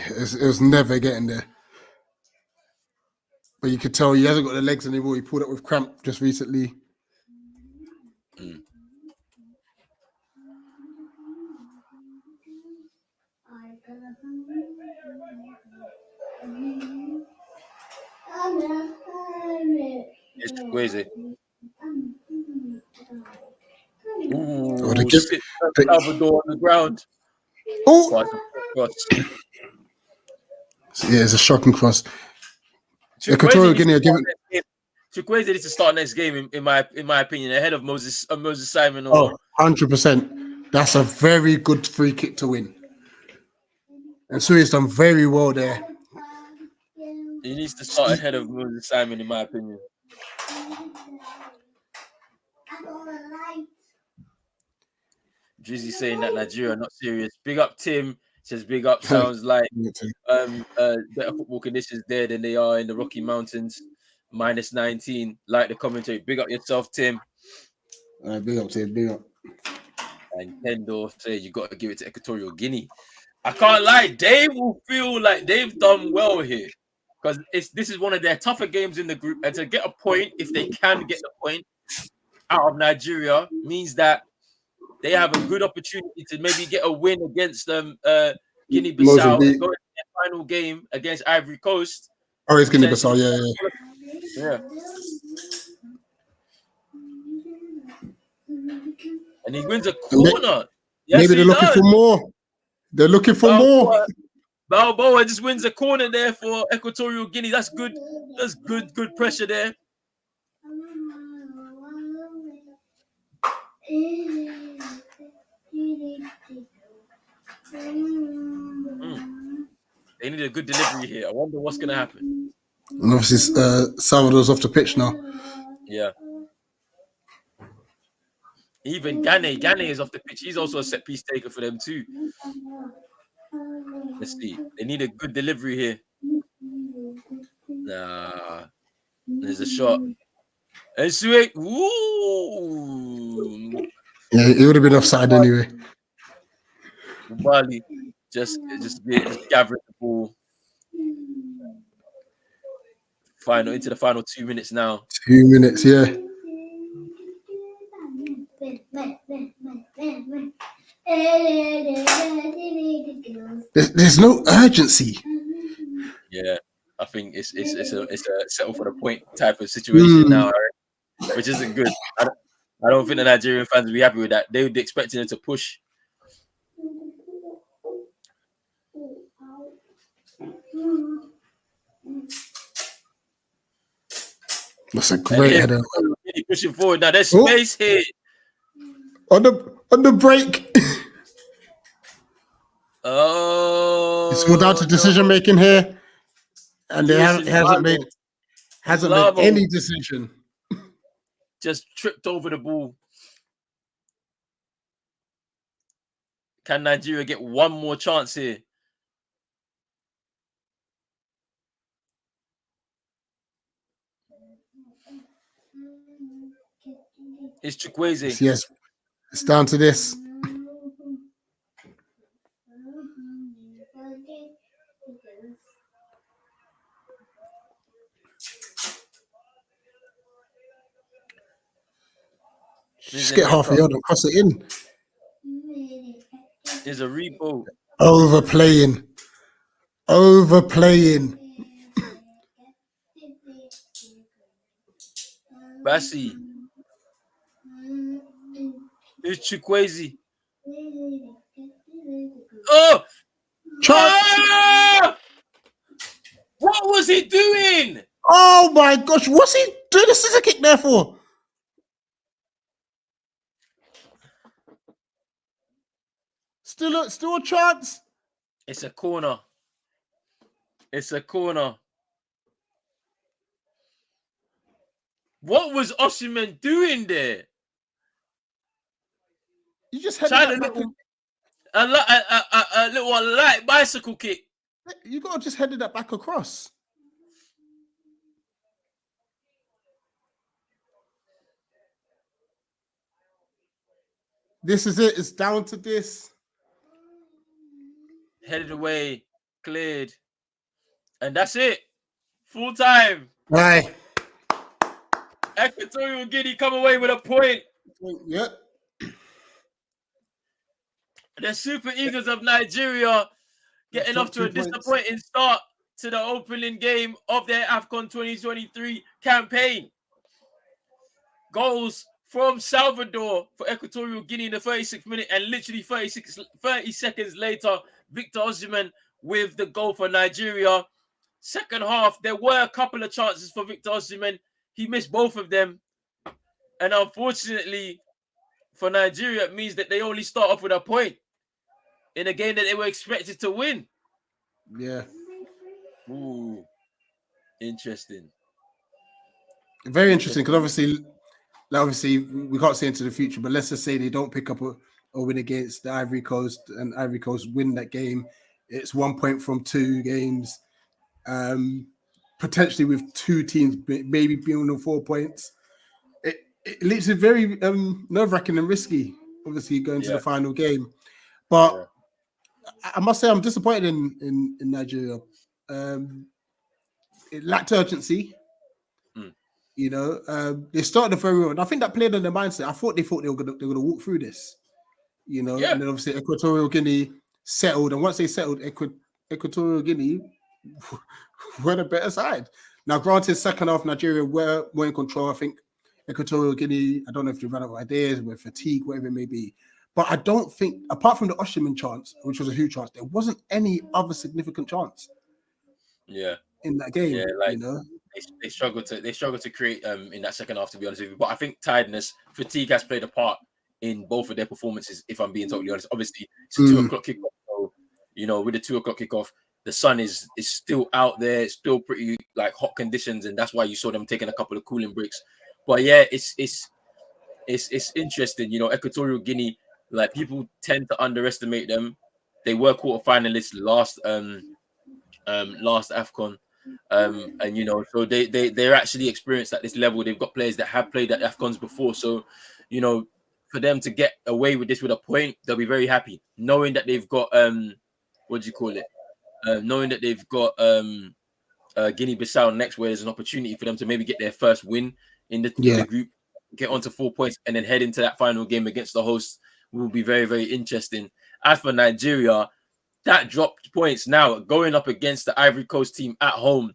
It was never getting there. But you could tell he hasn't got the legs anymore. He pulled up with cramp just recently. It's Chukwueze. Oh, Sit Salvador on the ground. Oh, Cross. yeah, it's a shocking cross. Equatorial Guinea are giving. Chukwueze needs to start next game, in my opinion, ahead of Moses Simon. Oh, 100%. That's a very good free kick to win. And Suri's done very well there. He needs to start ahead of Moses Simon, in my opinion. Drizzy saying that Nigeria are not serious. Big up Tim. Says big up. Sounds like better football conditions there than they are in the Rocky Mountains. -19. Like the commentary. Big up yourself, Tim. Big up, Tim. Big up. And Kendo says you got to give it to Equatorial Guinea. I can't lie. They will feel like they've done well here because this is one of their tougher games in the group. And to get a point, if they can get the point out of Nigeria, means that they have a good opportunity to maybe get a win against Guinea-Bissau and go into their final game against Ivory Coast. Oh, it's Guinea-Bissau, yeah. And he wins a corner. Yes, maybe they're looking for more. They're looking for more. Balboa just wins a corner there for Equatorial Guinea. That's good. That's good pressure there. They need a good delivery here. I wonder what's going to happen. And obviously, Salvador's off the pitch now. Yeah. Even Gane is off the pitch. He's also a set piece taker for them too. Let's see. They need a good delivery here. Nah. There's a shot. And Sue. Ooh. Yeah, it would have been offside anyway. Bali just gathering the ball. Into the final 2 minutes now. 2 minutes, yeah. There's no urgency. Yeah, I think it's a settle for the point type of situation now, which isn't good. I don't think the Nigerian fans will be happy with that. They would be expecting them to push. That's a great header. Pushing forward now. There's space here on the break. Oh, it's all down to decision making here, and they hasn't made any decision. Just tripped over the ball. Can Nigeria get one more chance here? It's Chukwueze. Yes, it's down to this. Just get half a yard and cross it in. There's a reboot. Overplaying. Bassi. It's Chukwueze. Oh! Chance. Ah! What was he doing? Oh my gosh, what's he doing the scissor kick there for? Still a chance. It's a corner. It's a corner. What was Osimhen doing there? You just had Tried a little light bicycle kick. You gotta just headed that back across. This is it. It's down to this. Headed away, cleared, and that's it. Full time. Right. Equatorial Guinea come away with a point. Yep. The Super Eagles of Nigeria getting off to a disappointing start to the opening game of their Afcon 2023 campaign. Goals from Salvador for Equatorial Guinea in the 36th minute, and literally 30 seconds later, Victor Osimhen with the goal for Nigeria. Second half, there were a couple of chances for Victor Osimhen. He missed both of them. And unfortunately for Nigeria, it means that they only start off with a point in a game that they were expected to win. Yeah. Ooh. Interesting. Very interesting, because obviously we can't say into the future, but let's just say they don't pick up a win against the Ivory Coast, and Ivory Coast win that game. It's 1 point from 2 games. Potentially with 2 teams maybe being on 4 points. It leaves it very nerve-wracking and risky, obviously, going to the final game. But I must say I'm disappointed in Nigeria. It lacked urgency. You know, they started very well, and I think that played on their mindset. I thought they were gonna walk through this. You know, and then obviously Equatorial Guinea settled, and once they settled, Equatorial Guinea were the better side. Now, granted, second half Nigeria were in control. I think Equatorial Guinea, I don't know if they ran out of ideas, were fatigued, whatever it may be. But I don't think, apart from the Osimhen chance, which was a huge chance, there wasn't any other significant chance. Yeah. In that game, yeah, like, you know, they struggled to create in that second half, to be honest with you. But I think tiredness, fatigue has played a part in both of their performances. If I'm being totally honest, obviously it's a 2 o'clock kickoff. So, you know, with the 2 o'clock kickoff, the sun is still out there. It's still pretty like hot conditions, and that's why you saw them taking a couple of cooling breaks. But yeah, it's interesting. You know, Equatorial Guinea, like, people tend to underestimate them. They were quarterfinalists last Afcon. And you know, so they're actually experienced at this level. They've got players that have played at Afcons before. So, you know, for them to get away with this with a point, they'll be very happy, knowing that they've got knowing that they've got Guinea-Bissau next, where there's an opportunity for them to maybe get their first win in the group, get onto 4 points, and then head into that final game against the hosts. Will be very, very interesting. As for Nigeria, that dropped points now going up against the Ivory Coast team at home.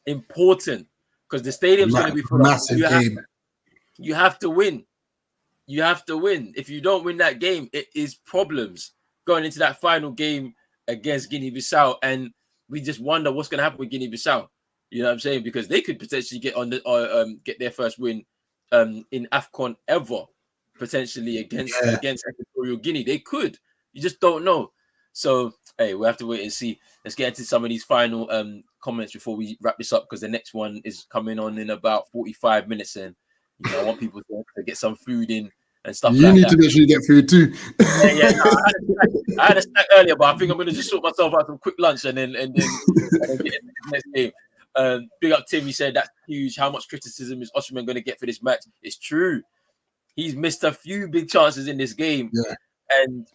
Important, because the stadium's going to be full. Massive game. You have to win. You have to win. If you don't win that game, it is problems going into that final game against Guinea-Bissau. And we just wonder what's going to happen with Guinea-Bissau. You know what I'm saying? Because they could potentially get on get their first win in Afcon ever, potentially against Equatorial Guinea. They could. You just don't know. So, hey, we'll have to wait and see. Let's get into some of these final comments before we wrap this up, because the next one is coming on in about 45 minutes. And, you know, I want people to get some food in and stuff like that. You need to make sure you get food too. I had a snack earlier, but I think I'm going to just sort myself out some quick lunch and then get into the next game. Big up Tim, he said that's huge. How much criticism is Osimhen going to get for this match? It's true. He's missed a few big chances in this game. Yeah. And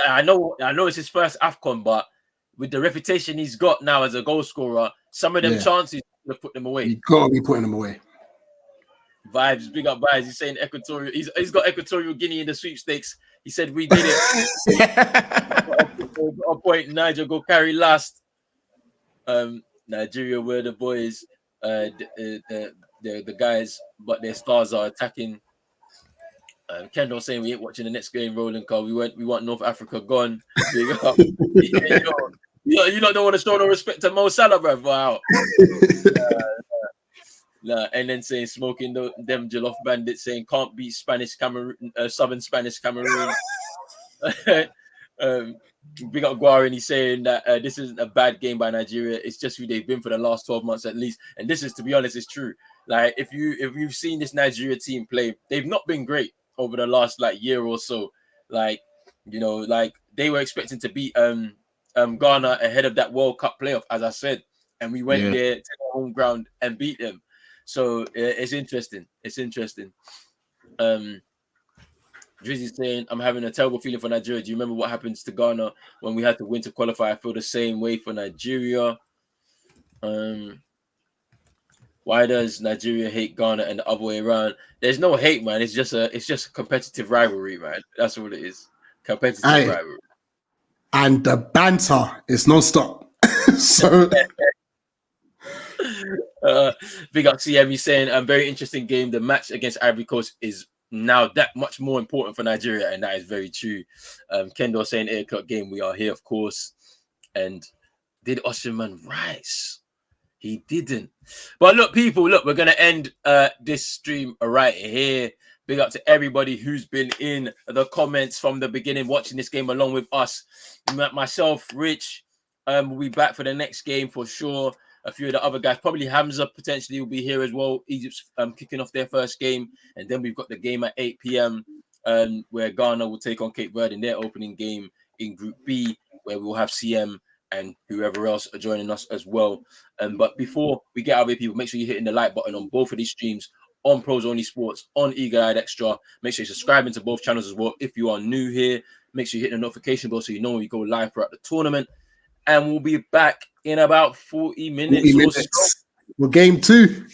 I know it's his first Afcon, but with the reputation he's got now as a goal scorer, some of them chances should have put them away. You gotta be putting them away. Vibes, big up vibes. He's saying Equatorial. He's got Equatorial Guinea in the sweepstakes. He said we did it. A point. Niger go carry last. Nigeria were the boys. The guys, but their stars are attacking. Kendall saying we ain't watching the next game rolling car. We want North Africa gone. Big up. You don't want to show no respect to Mo Salah, bro. Wow. And then saying smoking them Jollof bandits, saying can't beat Spanish Cameroon, Southern Spanish Cameroon. Big up Guarin, he's saying that this isn't a bad game by Nigeria. It's just who they've been for the last 12 months at least. And this is, to be honest, it's true. Like if you've seen this Nigeria team play, they've not been great over the last year or so. Like, you know, like they were expecting to beat Ghana ahead of that World Cup playoff, as I said, and we went there to their home ground and beat them. So it's interesting. It's interesting. Drizzy's saying, I'm having a terrible feeling for Nigeria. Do you remember what happens to Ghana when we had to win to qualify? I feel the same way for Nigeria. Why does Nigeria hate Ghana and the other way around? There's no hate, man. It's just a competitive rivalry, man. That's what it is. Competitive rivalry. And the banter is non-stop. So big up CM, he's saying very interesting game. The match against Ivory Coast is now that much more important for Nigeria, and that is very true. Kendall saying 8 o'clock game. We are here, of course. And did Osimhen rise? He didn't. But look, people, we're gonna end this stream right here. Big up to everybody who's been in the comments from the beginning, watching this game along with us. Myself, Rich, will be back for the next game for sure. A few of the other guys, probably Hamza potentially will be here as well. Egypt's kicking off their first game, and then we've got the game at 8 p.m. Where Ghana will take on Cape Verde in their opening game in Group B, where we'll have CM and whoever else are joining us as well. But before we get out of here, people, make sure you're hitting the like button on both of these streams, on Pros Only Sports, on Eagle Eyed Extra. Make sure you're subscribing to both channels as well. If you are new here, make sure you hit the notification bell so you know when we go live throughout the tournament. And we'll be back in about 40 minutes. 40 minutes. Well, game 2.